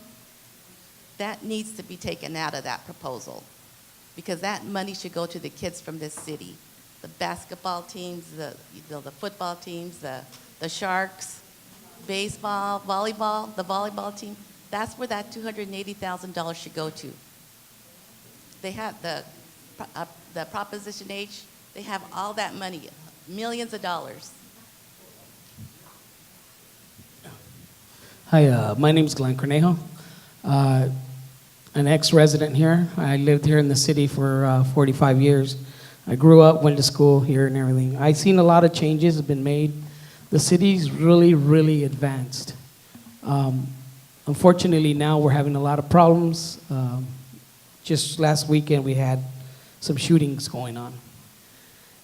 N: That needs to be taken out of that proposal, because that money should go to the kids from this city. The basketball teams, the football teams, the Sharks, baseball, volleyball, the volleyball team. That's where that $280,000 should go to. They have the Proposition H, they have all that money, millions of dollars.
I: Hi, my name is Glenn Cornejo, an ex-resident here. I lived here in the city for 45 years. I grew up, went to school here and everything. I've seen a lot of changes have been made. The city's really, really advanced. Unfortunately, now we're having a lot of problems. Just last weekend, we had some shootings going on.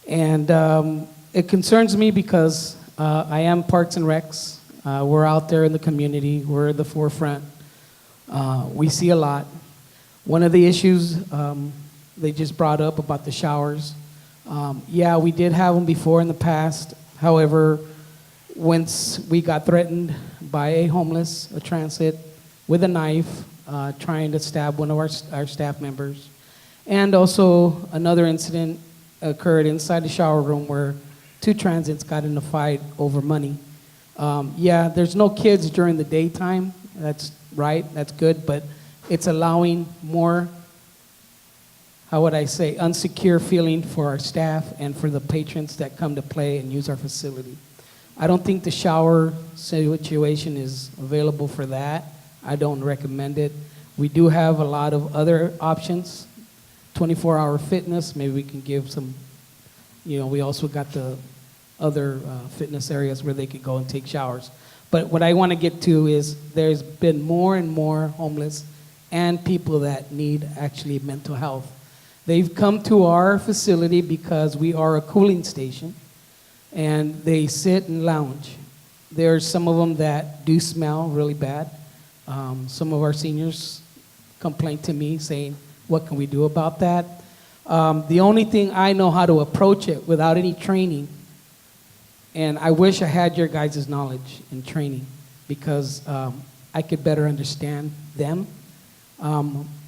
I: And it concerns me because I am Parks and Recs. We're out there in the community. We're at the forefront. We see a lot. One of the issues they just brought up about the showers. Yeah, we did have them before in the past. However, once we got threatened by a homeless, a transit, with a knife, trying to stab one of our staff members. And also another incident occurred inside the shower room where two transits got in a fight over money. Yeah, there's no kids during the daytime. That's right, that's good, but it's allowing more, how would I say, unsecure feeling for our staff and for the patrons that come to play and use our facility. I don't think the shower situation is available for that. I don't recommend it. We do have a lot of other options. 24-hour fitness, maybe we can give some, we also got the other fitness areas where they could go and take showers. But what I want to get to is there's been more and more homeless and people that need actually mental health. They've come to our facility because we are a cooling station, and they sit and lounge. There's some of them that do smell really bad. Some of our seniors complain to me saying, what can we do about that? The only thing I know how to approach it without any training, and I wish I had your guys' knowledge and training, because I could better understand them,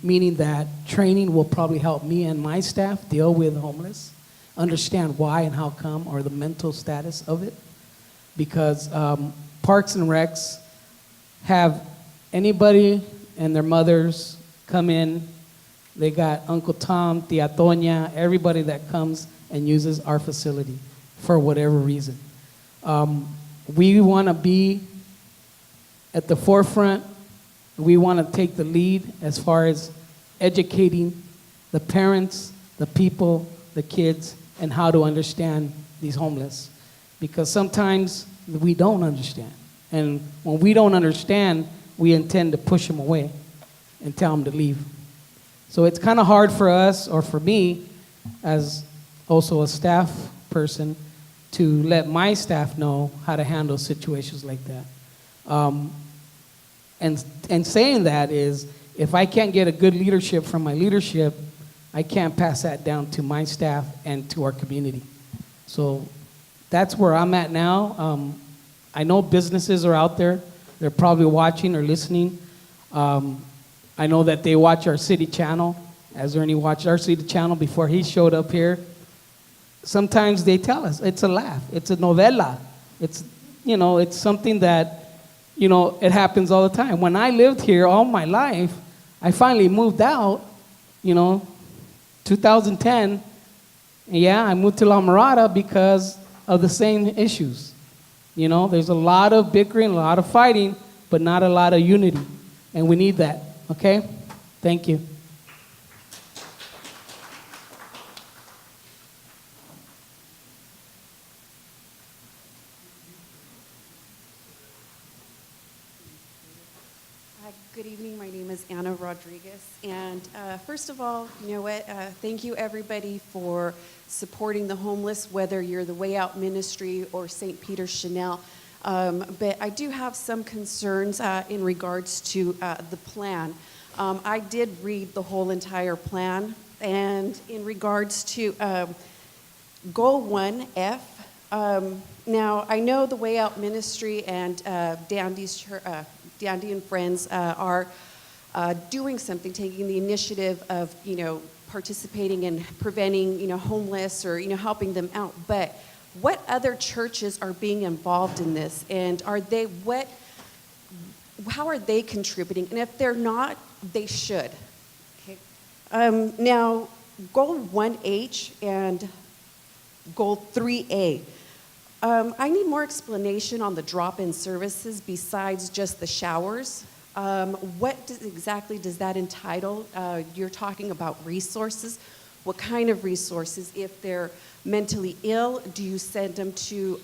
I: meaning that training will probably help me and my staff deal with homeless, understand why and how come, or the mental status of it. Because Parks and Recs have anybody and their mothers come in. They got Uncle Tom, Tia Toña, everybody that comes and uses our facility for whatever reason. We want to be at the forefront. We want to take the lead as far as educating the parents, the people, the kids, and how to understand these homeless. Because sometimes we don't understand. And when we don't understand, we intend to push them away and tell them to leave. So it's kind of hard for us, or for me, as also a staff person, to let my staff know how to handle situations like that. And saying that is, if I can't get a good leadership from my leadership, I can't pass that down to my staff and to our community. So that's where I'm at now. I know businesses are out there. They're probably watching or listening. I know that they watch our city channel. As Ernie watched our city channel before he showed up here. Sometimes they tell us, it's a laugh, it's a novela. It's, it's something that, it happens all the time. When I lived here all my life, I finally moved out, 2010. Yeah, I moved to La Mirada because of the same issues. There's a lot of bickering, a lot of fighting, but not a lot of unity. And we need that, okay? Thank you.
B: Good evening. My name is Anna Rodriguez. And first of all, you know what? Thank you, everybody, for supporting the homeless, whether you're the Way Out Ministry or St. Peter Chanel. But I do have some concerns in regards to the plan. I did read the whole entire plan. And in regards to Goal 1F, now I know the Way Out Ministry and Dandy and Friends are doing something, taking the initiative of, participating in preventing, homeless or, helping them out. But what other churches are being involved in this? And how are they contributing? And if they're not, they should. Okay. Now, Goal 1H and Goal 3A. I need more explanation on the drop-in services besides just the showers. What exactly does that entitle? You're talking about resources. What kind of resources? If they're mentally ill, do you send them to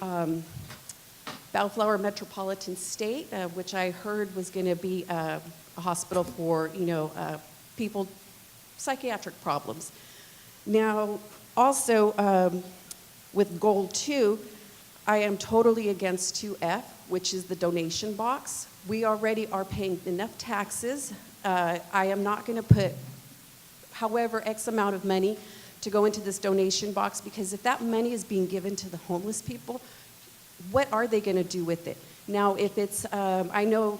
B: Bellflower Metropolitan State, which I heard was going to be a hospital for, people, psychiatric problems. Now, also, with Goal 2, I am totally against 2F, which is the donation box. We already are paying enough taxes. I am not going to put, however, X amount of money to go into this donation box, because if that money is being given to the homeless people, what are they going to do with it? Now, if it's, I know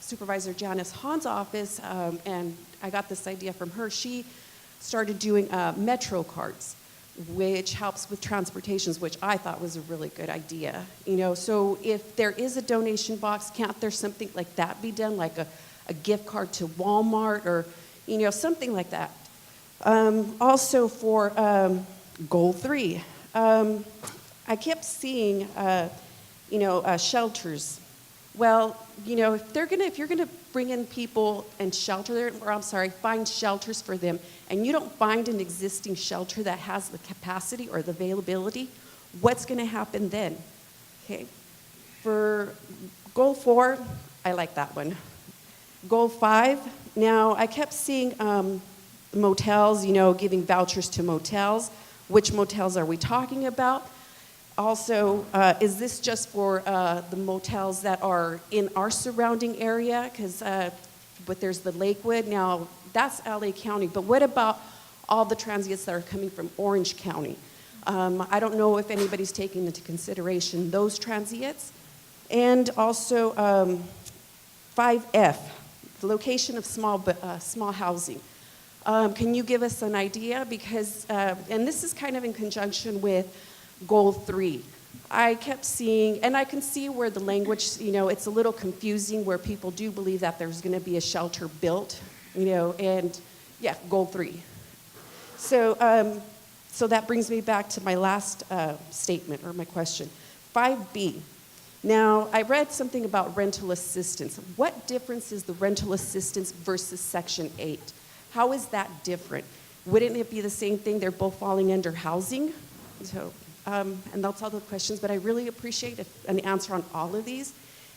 B: Supervisor Janice Hahn's office, and I got this idea from her, she started doing Metro cards, which helps with transportations, which I thought was a really good idea. So if there is a donation box, can't there something like that be done, like a gift card to Walmart or, something like that? Also for Goal 3, I kept seeing, shelters. Well, if you're gonna bring in people and find shelters for them, and you don't find an existing shelter that has the capacity or the availability, what's gonna happen then? Okay. For Goal 4, I like that one. Goal 5, now I kept seeing motels, giving vouchers to motels. Which motels are we talking about? Also, is this just for the motels that are in our surrounding area? But there's the Lakewood. Now, that's LA County. But what about all the transients that are coming from Orange County? I don't know if anybody's taking into consideration those transients. And also, 5F, the location of small housing. Can you give us an idea? Because, and this is kind of in conjunction with Goal 3. I kept seeing, and I can see where the language, it's a little confusing where people do believe that there's going to be a shelter built, and yeah, Goal 3. So, so that brings me back to my last statement or my question. 5B. Now, I read something about rental assistance. What difference is the rental assistance versus Section 8? How is that different? Wouldn't it be the same thing? They're both falling under housing? So, and that's all the questions, but I really appreciate an answer on all of these.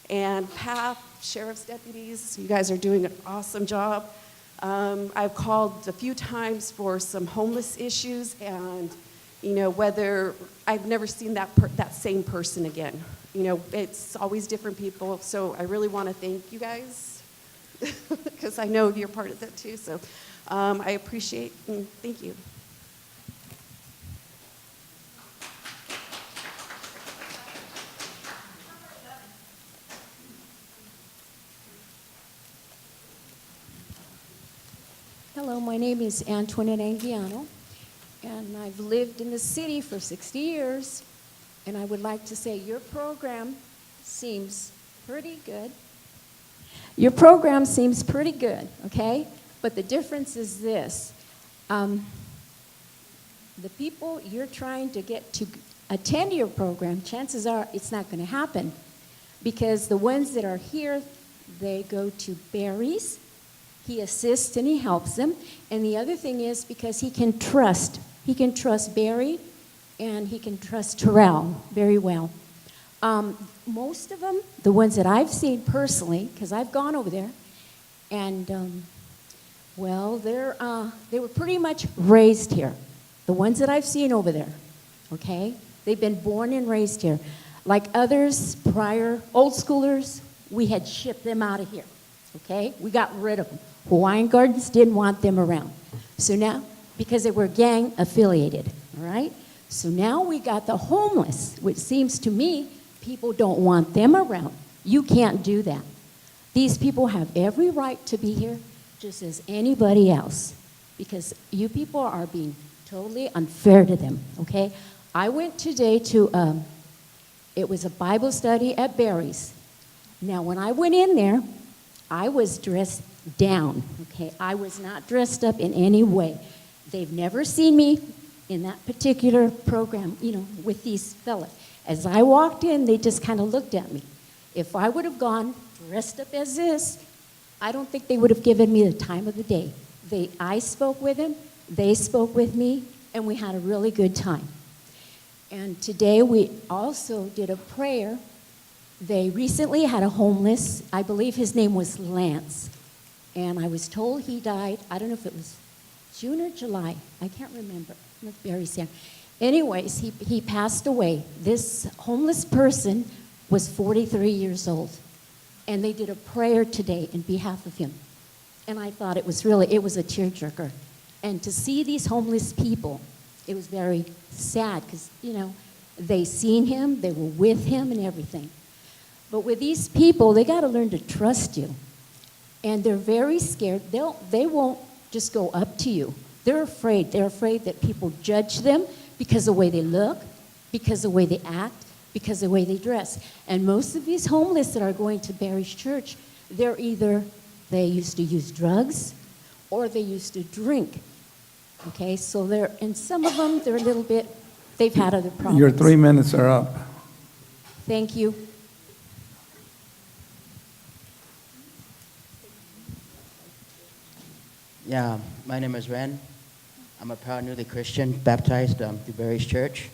B: And PATH, sheriff's deputies, you guys are doing an awesome job. I've called a few times for some homeless issues, and whether I've never seen that same person again. It's always different people. So I really want to thank you guys because I know you're part of that too. So I appreciate and thank you.
K: Hello, my name is Antoinette Anguiano, and I've lived in the city for 60 years, and I would like to say your program seems pretty good. Your program seems pretty good, okay? But the difference is this. The people you're trying to get to attend your program, chances are it's not going to happen because the ones that are here, they go to Barry's. He assists and he helps them. And the other thing is because he can trust. He can trust Barry and he can trust Terrell very well. Most of them, the ones that I've seen personally, because I've gone over there, And, well, they were pretty much raised here. The ones that I've seen over there, okay? They've been born and raised here. Like others prior, old schoolers, we had shipped them out of here, okay? We got rid of them. Hawaiian Gardens didn't want them around. So now, because they were gang affiliated, all right? So now we got the homeless, which seems to me people don't want them around. You can't do that. These people have every right to be here just as anybody else, because you people are being totally unfair to them, okay? I went today to, it was a Bible study at Barry's. Now, when I went in there, I was dressed down, okay? I was not dressed up in any way. They've never seen me in that particular program, you know, with these fellas. As I walked in, they just kind of looked at me. If I would have gone dressed up as this, I don't think they would have given me the time of the day. I spoke with them, they spoke with me, and we had a really good time. And today we also did a prayer. They recently had a homeless, I believe his name was Lance, and I was told he died, I don't know if it was June or July, I can't remember. That's very sad. Anyways, he passed away. This homeless person was 43 years old, and they did a prayer today in behalf of him. And I thought it was a tearjerker. And to see these homeless people, it was very sad because, you know, they seen him, they were with him and everything. But with these people, they got to learn to trust you. And they're very scared. They won't just go up to you. They're afraid. They're afraid that people judge them because of the way they look, because of the way they act, because of the way they dress. And most of these homeless that are going to Barry's church, they used to use drugs or they used to drink. Okay, so and some of them, they've had other problems.
A: Your 3 minutes are up.
K: Thank you.
J: Yeah, my name is Ren. I'm a proud newly Christian, baptized through Barry's church.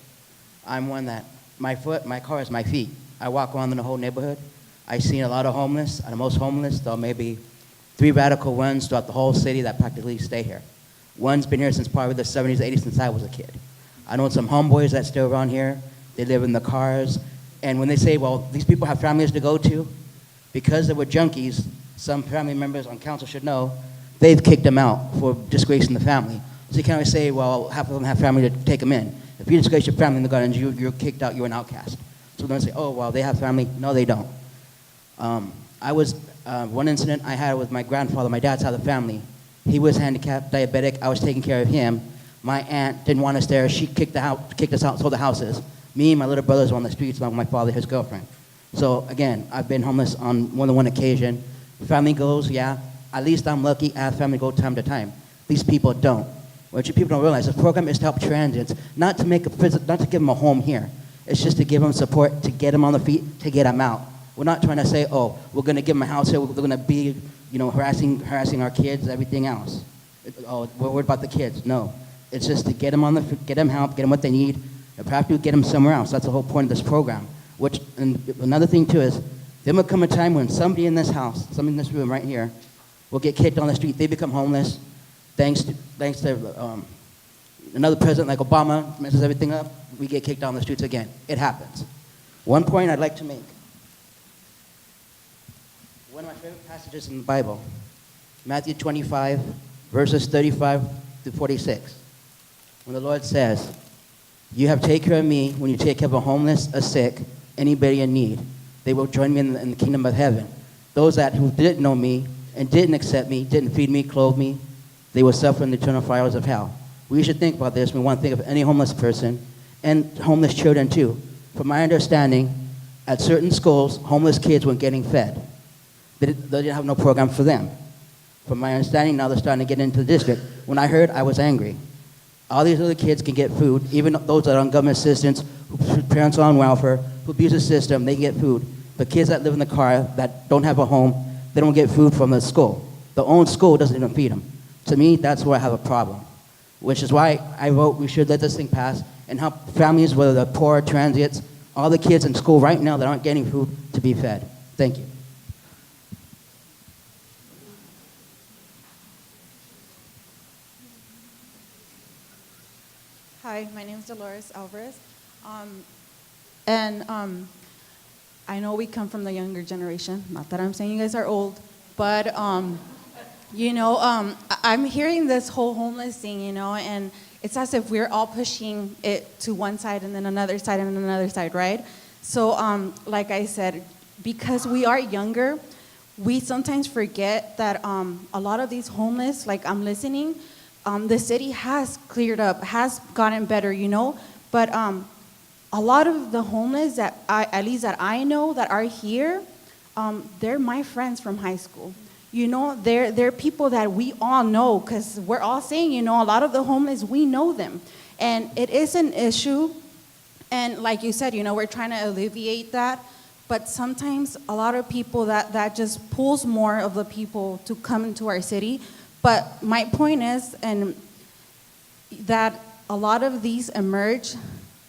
J: I'm one that, my car is my feet. I walk around in the whole neighborhood. I've seen a lot of homeless, and the most homeless, though maybe 3 radical ones throughout the whole city that practically stay here. One's been here since probably the 70s, 80s, since I was a kid. I know some homeboys that still around here. They live in the cars. And when they say, well, these people have families to go to, because they were junkies, some family members on council should know, they've kicked them out for disgracing the family. So you can't always say, well, half of them have family to take them in. If you disgrace your family in the Gardens, you're kicked out, you're an outcast. So they're going to say, oh, well, they have family. No, they don't. One incident I had with my grandfather, my dad's side of the family. He was handicapped, diabetic. I was taking care of him. My aunt didn't want us there. She kicked us out, sold the houses. Me and my little brothers were on the streets along with my father, his girlfriend. So again, I've been homeless on more than one occasion. Family goes, yeah. At least I'm lucky. I have family go time to time. These people don't. What you people don't realize, this program is to help transients, not to give them a home here. It's just to give them support, to get them on their feet, to get them out. We're not trying to say, oh, we're going to give them a house here. We're going to be, harassing our kids, everything else. Oh, we're worried about the kids. No, it's just to get them get them help, get them what they need, and perhaps get them somewhere else. That's the whole point of this program. And another thing too is, there will come a time when somebody in this house, somebody in this room right here, will get kicked on the street. They become homeless, thanks to another president like Obama messes everything up. We get kicked on the streets again. It happens. One point I'd like to make. One of my favorite passages in the Bible, Matthew 25, verses 35 to 46. When the Lord says, you have taken care of me when you take care of a homeless, a sick, anybody in need. They will join me in the kingdom of heaven. Those who didn't know me and didn't accept me, didn't feed me, clothe me, they will suffer in the eternal fires of hell. We should think about this when we want to think of any homeless person and homeless children too. From my understanding, at certain schools, homeless kids weren't getting fed. They didn't have no program for them. From my understanding, now they're starting to get into the district. When I heard, I was angry. All these other kids can get food, even those that are on government assistance, whose parents are on welfare, who abuse the system, they can get food. The kids that live in the car, that don't have a home, they don't get food from the school. The own school doesn't even feed them. To me, that's where I have a problem, which is why I vote we should let this thing pass and help families, whether they're poor, transients, all the kids in school right now that aren't getting food to be fed. Thank you.
E: Hi, my name is Dolores Alvarez. And I know we come from the younger generation, not that I'm saying you guys are old, but I'm hearing this whole homeless thing, and it's as if we're all pushing it to one side and then another side and another side, right? So like I said, because we are younger, we sometimes forget that a lot of these homeless, like I'm listening, the city has cleared up, has gotten better, but a lot of the homeless at least that I know that are here, they're my friends from high school. They're people that we all know, because we're all saying, a lot of the homeless, we know them. And it is an issue, and like you said, we're trying to alleviate that, but sometimes a lot of people, that just pulls more of the people to come into our city. But my point is, and that a lot of these emerge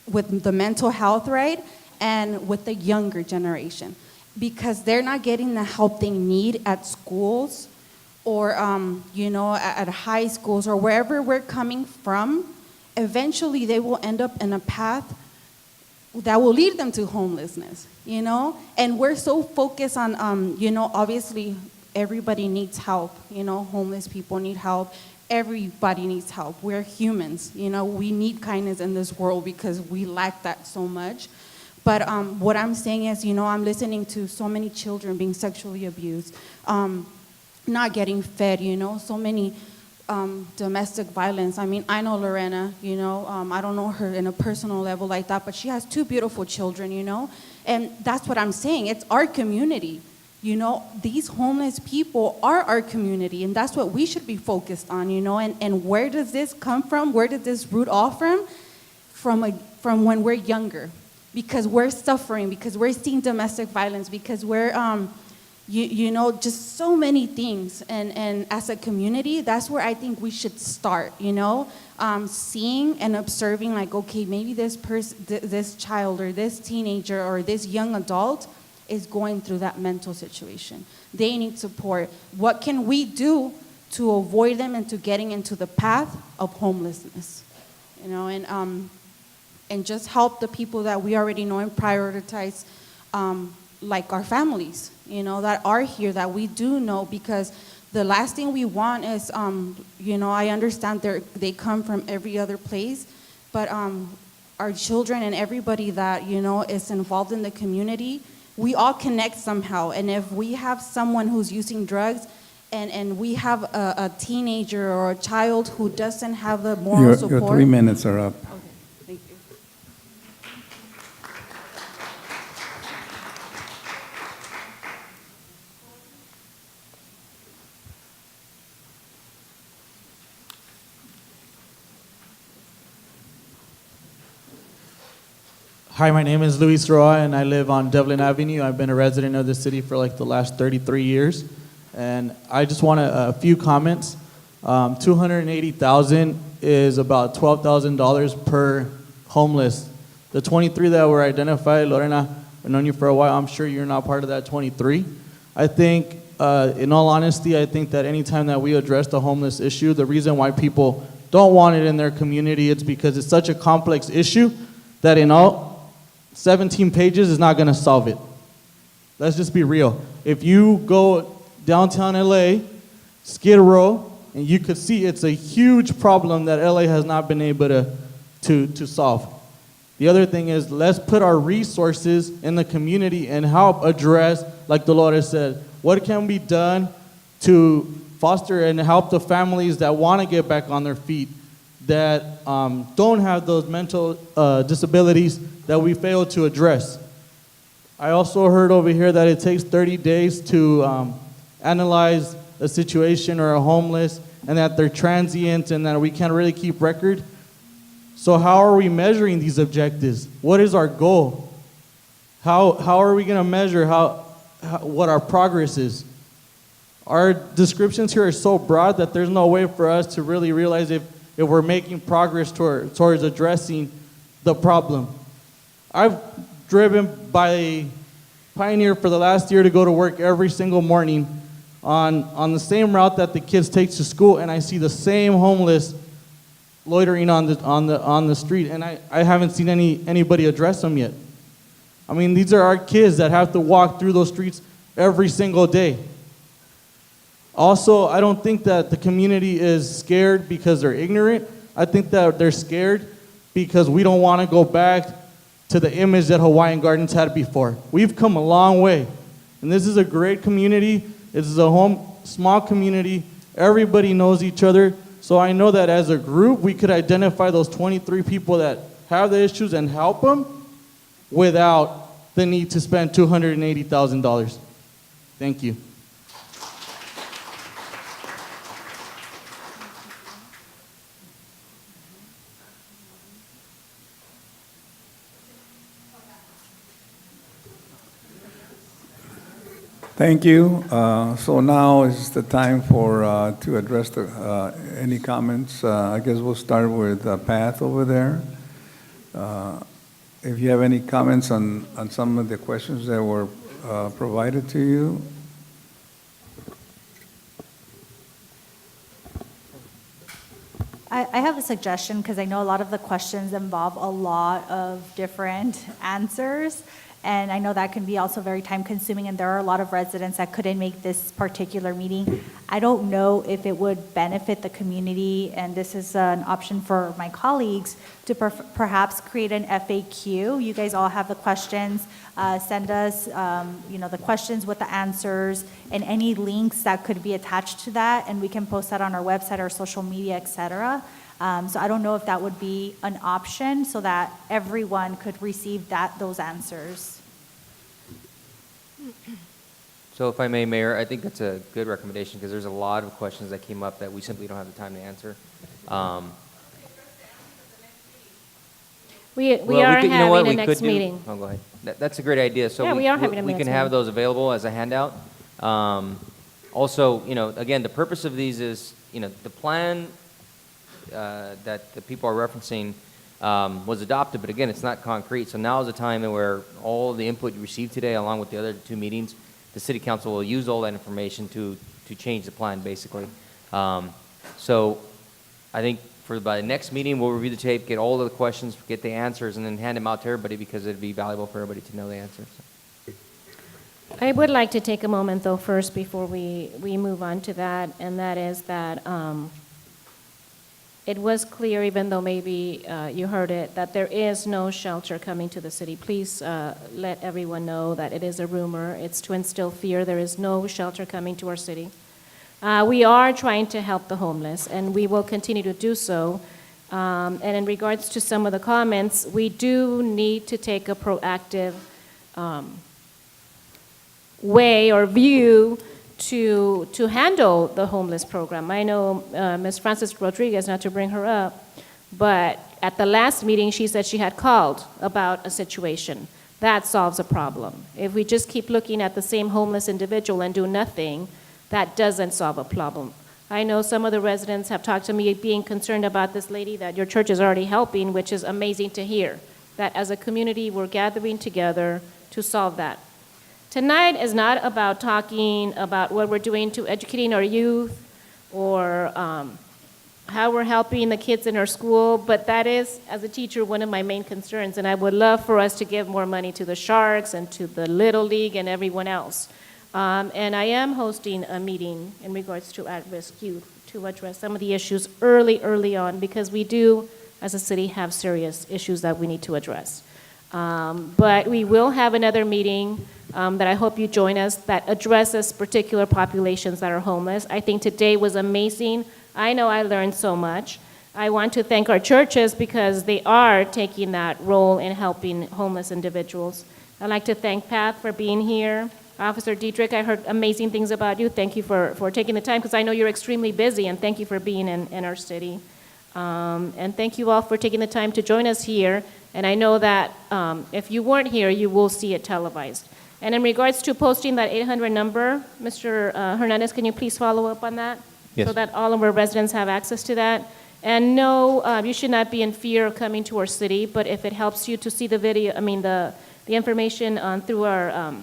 E: with the mental health, right, and with the younger generation, because they're not getting the help they need at schools or, at high schools or wherever we're coming from. Eventually, they will end up in a path that will lead them to homelessness, And we're so focused on, obviously, everybody needs help, homeless people need help. Everybody needs help. We're humans, we need kindness in this world because we lack that so much. But what I'm saying is, I'm listening to so many children being sexually abused, not getting fed, so many domestic violence. I mean, I know Lorena, I don't know her in a personal level like that, but she has 2 beautiful children, And that's what I'm saying. It's our community. These homeless people are our community, and that's what we should be focused on, And where does this come from? Where did this root off from? From when we're younger. Because we're suffering, because we're seeing domestic violence, because we're, just so many things. And as a community, that's where I think we should start, seeing and observing, like, okay, maybe this child or this teenager or this young adult is going through that mental situation. They need support. What can we do to avoid them into getting into the path of homelessness? And just help the people that we already know and prioritize, like our families, that are here, that we do know, because the last thing we want is, I understand they come from every other place, but our children and everybody that, is involved in the community, we all connect somehow. And if we have someone who's using drugs, and we have a teenager or a child who doesn't have the moral support.
A: Your 3 minutes are up.
E: Thank you.
M: Hi, my name is Luis Roa, and I live on Devlin Avenue. I've been a resident of the city for like the last 33 years. And I just want a few comments. $280,000 is about $12,000 per homeless. The 23 that were identified, Lorena, I've known you for a while. I'm sure you're not part of that 23. I think, in all honesty, I think that anytime that we address the homeless issue, the reason why people don't want it in their community, it's because it's such a complex issue that in all 17 pages is not going to solve it. Let's just be real. If you go downtown LA, Skid Row, and you could see it's a huge problem that LA has not been able to solve. The other thing is, let's put our resources in the community and help address, like Dolores said, what can be done to foster and help the families that want to get back on their feet, that don't have those mental disabilities that we fail to address. I also heard over here that it takes 30 days to analyze a situation or a homeless, and that they're transient and that we can't really keep record. So how are we measuring these objectives? What is our goal? How are we going to measure what our progress is? Our descriptions here are so broad that there's no way for us to really realize if we're making progress towards addressing the problem. I've driven by Pioneer for the last year to go to work every single morning on the same route that the kids take to school, and I see the same homeless loitering on the street, and I haven't seen anybody address them yet. I mean, these are our kids that have to walk through those streets every single day. Also, I don't think that the community is scared because they're ignorant. I think that they're scared because we don't want to go back to the image that Hawaiian Gardens had before. We've come a long way, and this is a great community. This is a small community. Everybody knows each other. So I know that as a group, we could identify those 23 people that have the issues and help them without the need to spend $280,000. Thank you.
A: Thank you. So now is the time to address any comments. I guess we'll start with Pat over there. If you have any comments on some of the questions that were provided to you.
P: I have a suggestion because I know a lot of the questions involve a lot of different answers. And I know that can be also very time consuming, and there are a lot of residents that couldn't make this particular meeting. I don't know if it would benefit the community, and this is an option for my colleagues, to perhaps create an FAQ. You guys all have the questions. Send us the questions with the answers and any links that could be attached to that, and we can post that on our website, our social media, etc. So I don't know if that would be an option so that everyone could receive those answers.
D: So if I may, Mayor, I think that's a good recommendation because there's a lot of questions that came up that we simply don't have the time to answer.
L: We
D: Well,
L: are
D: you know
L: having
D: what
L: a
D: we
L: next
D: could do-
L: meeting.
D: Oh, go ahead. That's a great idea. So
L: Yeah, we are having a
D: we
L: next
D: can have
L: meeting.
D: those available as a handout. Also, again, the purpose of these is, the plan that the people are referencing was adopted, but again, it's not concrete. So now is the time where all the input you received today, along with the other two meetings, the city council will use all that information to change the plan, basically. So I think by the next meeting, we'll review the tape, get all of the questions, get the answers, and then hand them out to everybody because it'd be valuable for everybody to know the answers.
L: I would like to take a moment, though, first before we move on to that, and that is that it was clear, even though maybe you heard it, that there is no shelter coming to the city. Please let everyone know that it is a rumor. It's to instill fear. There is no shelter coming to our city. We are trying to help the homeless, and we will continue to do so. And in regards to some of the comments, we do need to take a proactive way or view to handle the homeless program. I know Ms. Frances Rodriguez, not to bring her up, but at the last meeting she said she had called about a situation. That solves a problem. If we just keep looking at the same homeless individual and do nothing, that doesn't solve a problem. I know some of the residents have talked to me being concerned about this lady that your church is already helping, which is amazing to hear, that as a community we're gathering together to solve that. Tonight is not about talking about what we're doing to educating our youth or how we're helping the kids in our school, but that is, as a teacher, one of my main concerns, and I would love for us to give more money to the Sharks and to the Little League and everyone else. And I am hosting a meeting in regards to at-risk youth to address some of the issues early on, because we do, as a city, have serious issues that we need to address. But we will have another meeting that I hope you join us that addresses particular populations that are homeless. I think today was amazing. I know I learned so much. I want to thank our churches because they are taking that role in helping homeless individuals. I'd like to thank Pat for being here. Officer Dietrich, I heard amazing things about you. Thank you for taking the time because I know you're extremely busy, and thank you for being in our city. And thank you all for taking the time to join us here. And I know that if you weren't here, you will see it televised. And in regards to posting that 800 number, Mr. Hernandez, can you please follow up on that?
D: Yes.
L: So that all of our residents have access to that. And no, you should not be in fear of coming to our city, but if it helps you to see the video, the information through our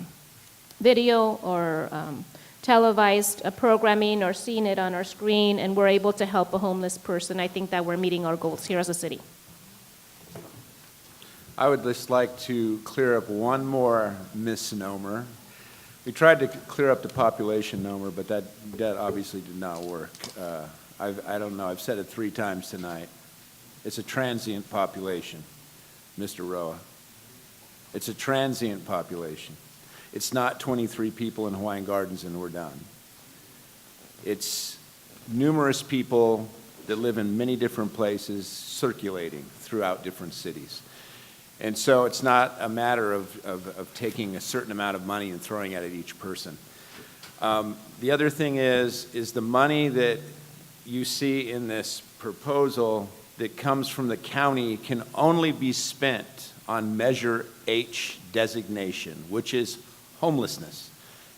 L: video or televised programming or seeing it on our screen, and we're able to help a homeless person, I think that we're meeting our goals here as a city.
Q: I would just like to clear up one more misnomer. We tried to clear up the population number, but that obviously did not work. I don't know, I've said it 3 times tonight. It's a transient population, Mr. Roa. It's a transient population. It's not 23 people in Hawaiian Gardens and we're done. It's numerous people that live in many different places circulating throughout different cities. And so it's not a matter of taking a certain amount of money and throwing it at each person. The other thing is the money that you see in this proposal that comes from the county can only be spent on Measure H designation, which is homelessness.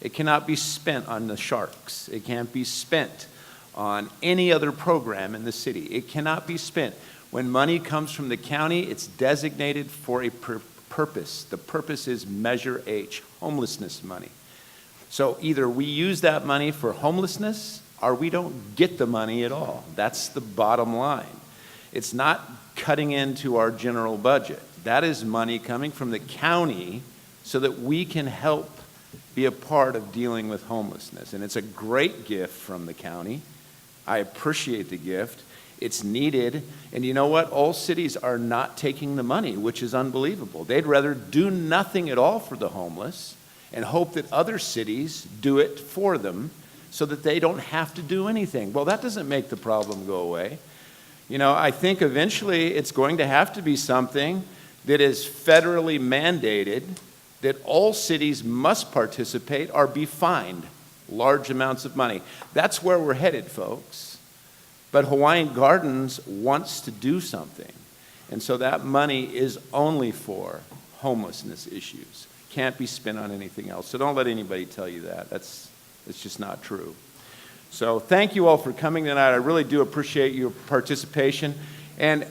Q: It cannot be spent on the sharks. It can't be spent on any other program in the city. It cannot be spent. When money comes from the county, it's designated for a purpose. The purpose is Measure H, homelessness money. So either we use that money for homelessness or we don't get the money at all. That's the bottom line. It's not cutting into our general budget. That is money coming from the county so that we can help be a part of dealing with homelessness. And it's a great gift from the county. I appreciate the gift. It's needed. And you know what? All cities are not taking the money, which is unbelievable. They'd rather do nothing at all for the homeless and hope that other cities do it for them so that they don't have to do anything. Well, that doesn't make the problem go away. You know, I think eventually it's going to have to be something that is federally mandated, that all cities must participate or be fined large amounts of money. That's where we're headed, folks. But Hawaiian Gardens wants to do something. And so that money is only for homelessness issues. Can't be spent on anything else. So don't let anybody tell you that. It's just not true. So thank you all for coming tonight. I really do appreciate your participation. And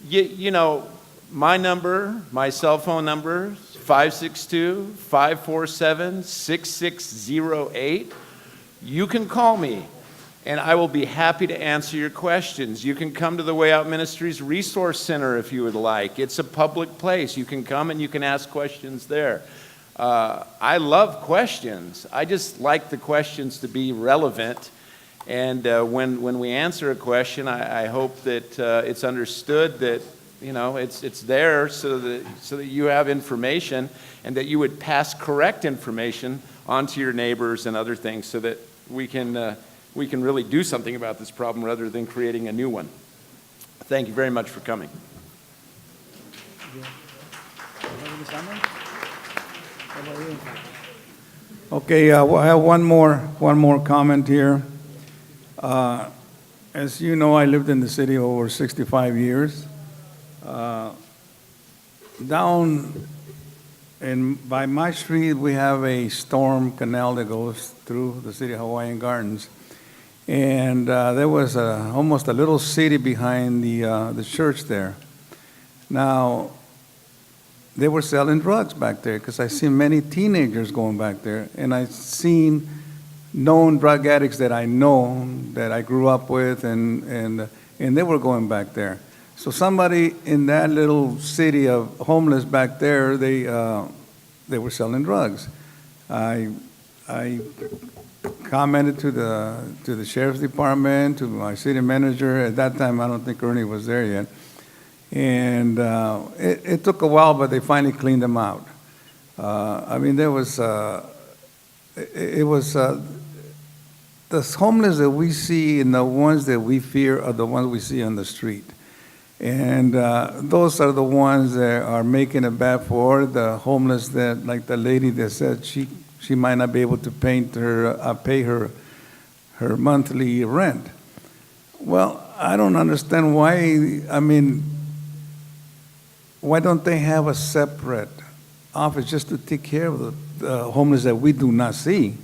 Q: you know, my number, my cell phone number, 562-547-6608. You can call me, and I will be happy to answer your questions. You can come to the Way Out Ministries Resource Center if you would like. It's a public place. You can come and you can ask questions there. I love questions. I just like the questions to be relevant. And when we answer a question, I hope that it's understood that, you know, it's there so that you have information and that you would pass correct information on to your neighbors and other things so that we can really do something about this problem rather than creating a new one. Thank you very much for coming.
A: Okay, I have one more comment here. As you know, I lived in the city over 65 years. Down by my street, we have a storm canal that goes through the city of Hawaiian Gardens. And there was almost a little city behind the church there. Now, they were selling drugs back there because I seen many teenagers going back there. And I seen known drug addicts that I know, that I grew up with, and they were going back there. So somebody in that little city of homeless back there, they were selling drugs. I commented to the sheriff's department, to my city manager. At that time, I don't think Ernie was there yet. And it took a while, but they finally cleaned them out. I mean, there was, the homeless that we see and the ones that we fear are the ones we see on the street. And those are the ones that are making it bad for the homeless, that, like the lady that said she might not be able to pay her monthly rent. Well, I don't understand why. I mean, why don't they have a separate office just to take care of the homeless that we do not see?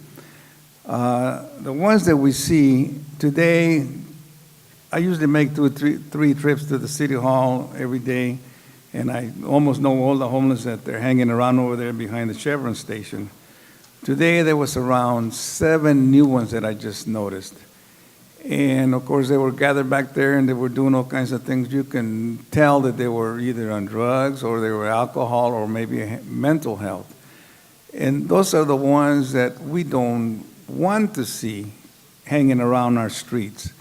A: The ones that we see today, I usually make 2 or 3 trips to the city hall every day, and I almost know all the homeless that they're hanging around over there behind the Chevron station. Today, there was around 7 new ones that I just noticed. And of course, they were gathered back there and they were doing all kinds of things. You can tell that they were either on drugs or they were alcohol or maybe mental health. And those are the ones that we don't want to see hanging around our streets.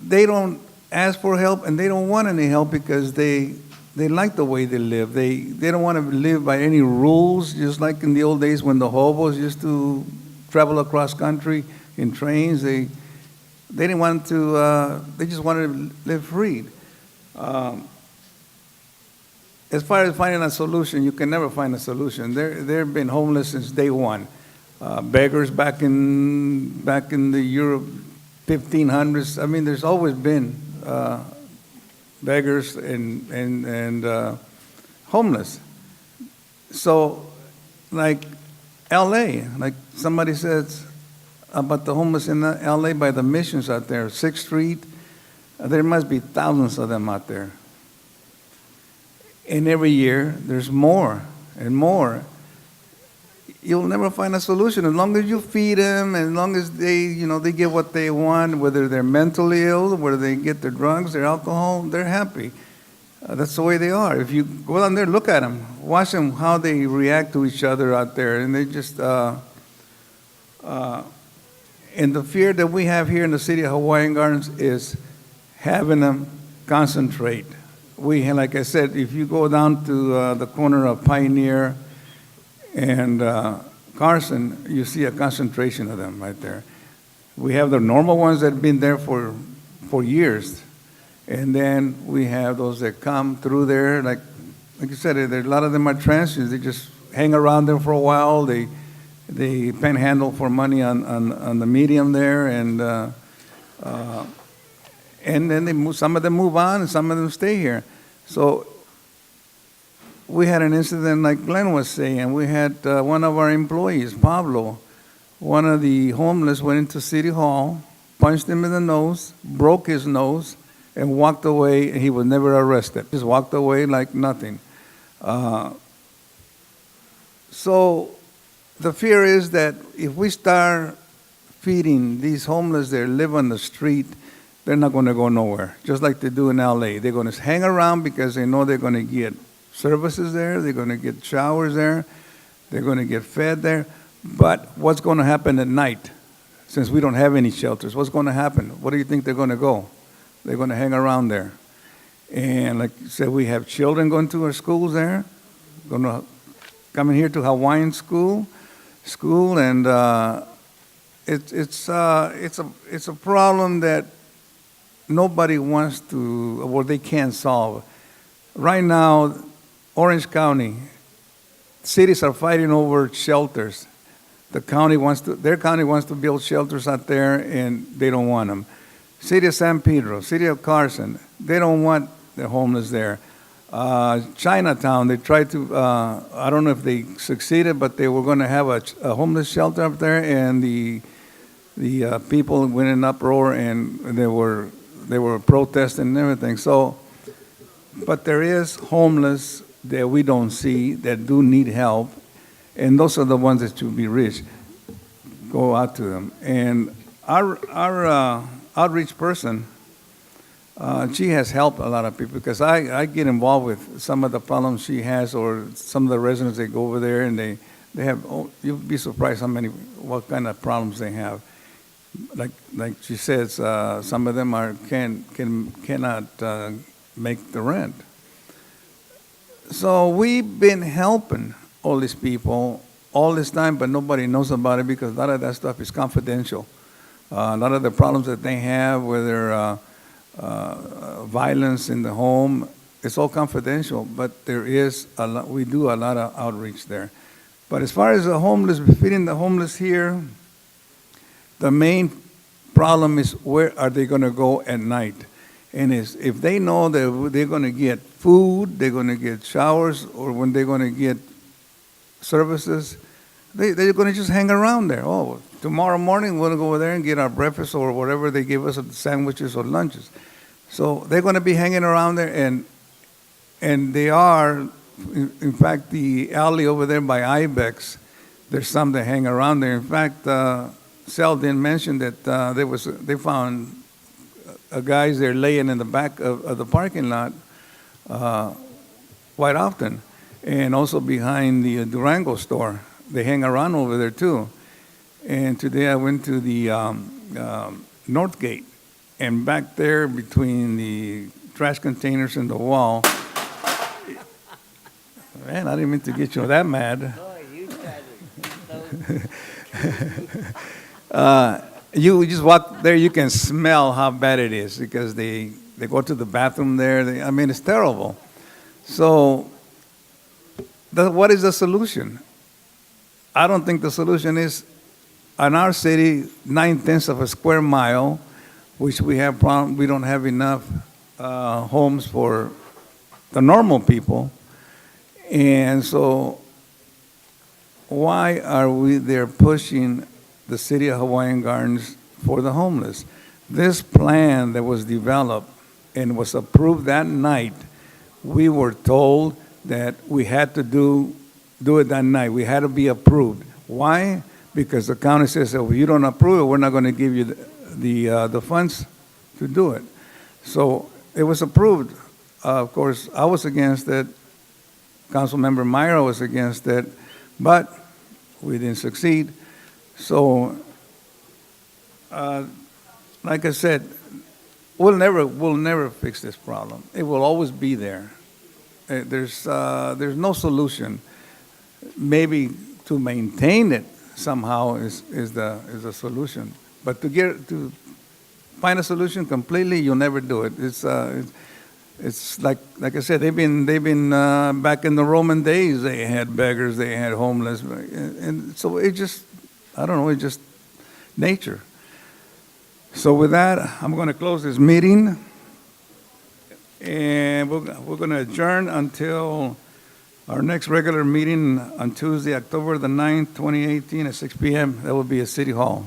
A: They don't ask for help and they don't want any help because they like the way they live. They don't want to live by any rules, just like in the old days when the hobos used to travel across country in trains. They didn't want to, they just wanted to live free. As far as finding a solution, you can never find a solution. They've been homeless since day one. Beggars back in the Europe 1500s. I mean, there's always been beggars and homeless. So, like L.A., like somebody says about the homeless in L.A. by the missions out there, 6th Street, there must be thousands of them out there. And every year, there's more and more. You'll never find a solution as long as you feed them, as long as they get what they want, whether they're mentally ill, whether they get their drugs, their alcohol, they're happy. That's the way they are. If you go down there, look at them, watch them, how they react to each other out there, and they just, and the fear that we have here in the city of Hawaiian Gardens is having them concentrate. Like I said, if you go down to the corner of Pioneer and Carson, you see a concentration of them right there. We have the normal ones that have been there for years. And then we have those that come through there. Like you said, a lot of them are transients. They just hang around there for a while. They panhandle for money on the medium there. And then they move, some of them move on and some of them stay here. So we had an incident like Glenn was saying. We had one of our employees, Pablo, one of the homeless went into City Hall, punched him in the nose, broke his nose, and walked away, and he was never arrested. Just walked away like nothing. So the fear is that if we start feeding these homeless that live on the street, they're not going to go nowhere, just like they do in L.A. They're going to hang around because they know they're going to get services there, they're going to get showers there, they're going to get fed there. But what's going to happen at night, since we don't have any shelters? What's going to happen? What do you think they're going to go? They're going to hang around there. And like you said, we have children going to our schools there, going to come in here to Hawaiian school, and it's a problem that nobody wants to, or they can't solve. Right now, Orange County, cities are fighting over shelters. Their county wants to build shelters out there, and they don't want them. City of San Pedro, City of Carson, they don't want the homeless there. Chinatown, they tried to, I don't know if they succeeded, but they were going to have a homeless shelter up there, and the people went in uproar, and they were protesting and everything. So, but there is homeless that we don't see that do need help, and those are the ones that should be reached. Go out to them. And our outreach person, she has helped a lot of people because I get involved with some of the problems she has, or some of the residents that go over there and they have. Oh, you'd be surprised what kind of problems they have. Like she says, some of them cannot make the rent. So we've been helping all these people all this time, but nobody knows about it because a lot of that stuff is confidential. A lot of the problems that they have, whether violence in the home, it's all confidential. But there is we do a lot of outreach there. But as far as the homeless, feeding the homeless here, the main problem is where are they going to go at night? And if they know that they're going to get food, they're going to get showers, or when they're going to get services, they're going to just hang around there. Oh, tomorrow morning we're going to go over there and get our breakfast or whatever they give us, sandwiches or lunches. So they're going to be hanging around there, and they are In fact, the alley over there by Ibex, there's some that hang around there. In fact, Sal didn't mention that they found guys there laying in the back of the parking lot quite often, and also behind the Durango store. They hang around over there too. And today I went to the North Gate, and back there between the trash containers and the wall, man, I didn't mean to get you that mad. You just walk there, you can smell how bad it is because they go to the bathroom there. I mean, it's terrible. So, what is the solution? I don't think the solution is, in our city, 9/10 of a square mile, which we don't have enough homes for the normal people. And so, why are we there pushing the city of Hawaiian Gardens for the homeless? This plan that was developed and was approved that night, we were told that we had to do it that night. We had to be approved. Why? Because the county says, if you don't approve it, we're not going to give you the funds to do it. So it was approved. Of course, I was against it. Councilmember Myra was against it, but we didn't succeed. So, like I said, we'll never fix this problem. It will always be there. There's no solution. Maybe to maintain it somehow is the solution, but to find a solution completely, you'll never do it. It's like I said, they've been back in the Roman days. They had beggars, they had homeless, and so it just, I don't know, it's just nature. So with that, I'm going to close this meeting, and we're going to adjourn until our next regular meeting on Tuesday, October the 9th, 2018 at 6 p.m. That will be at City Hall.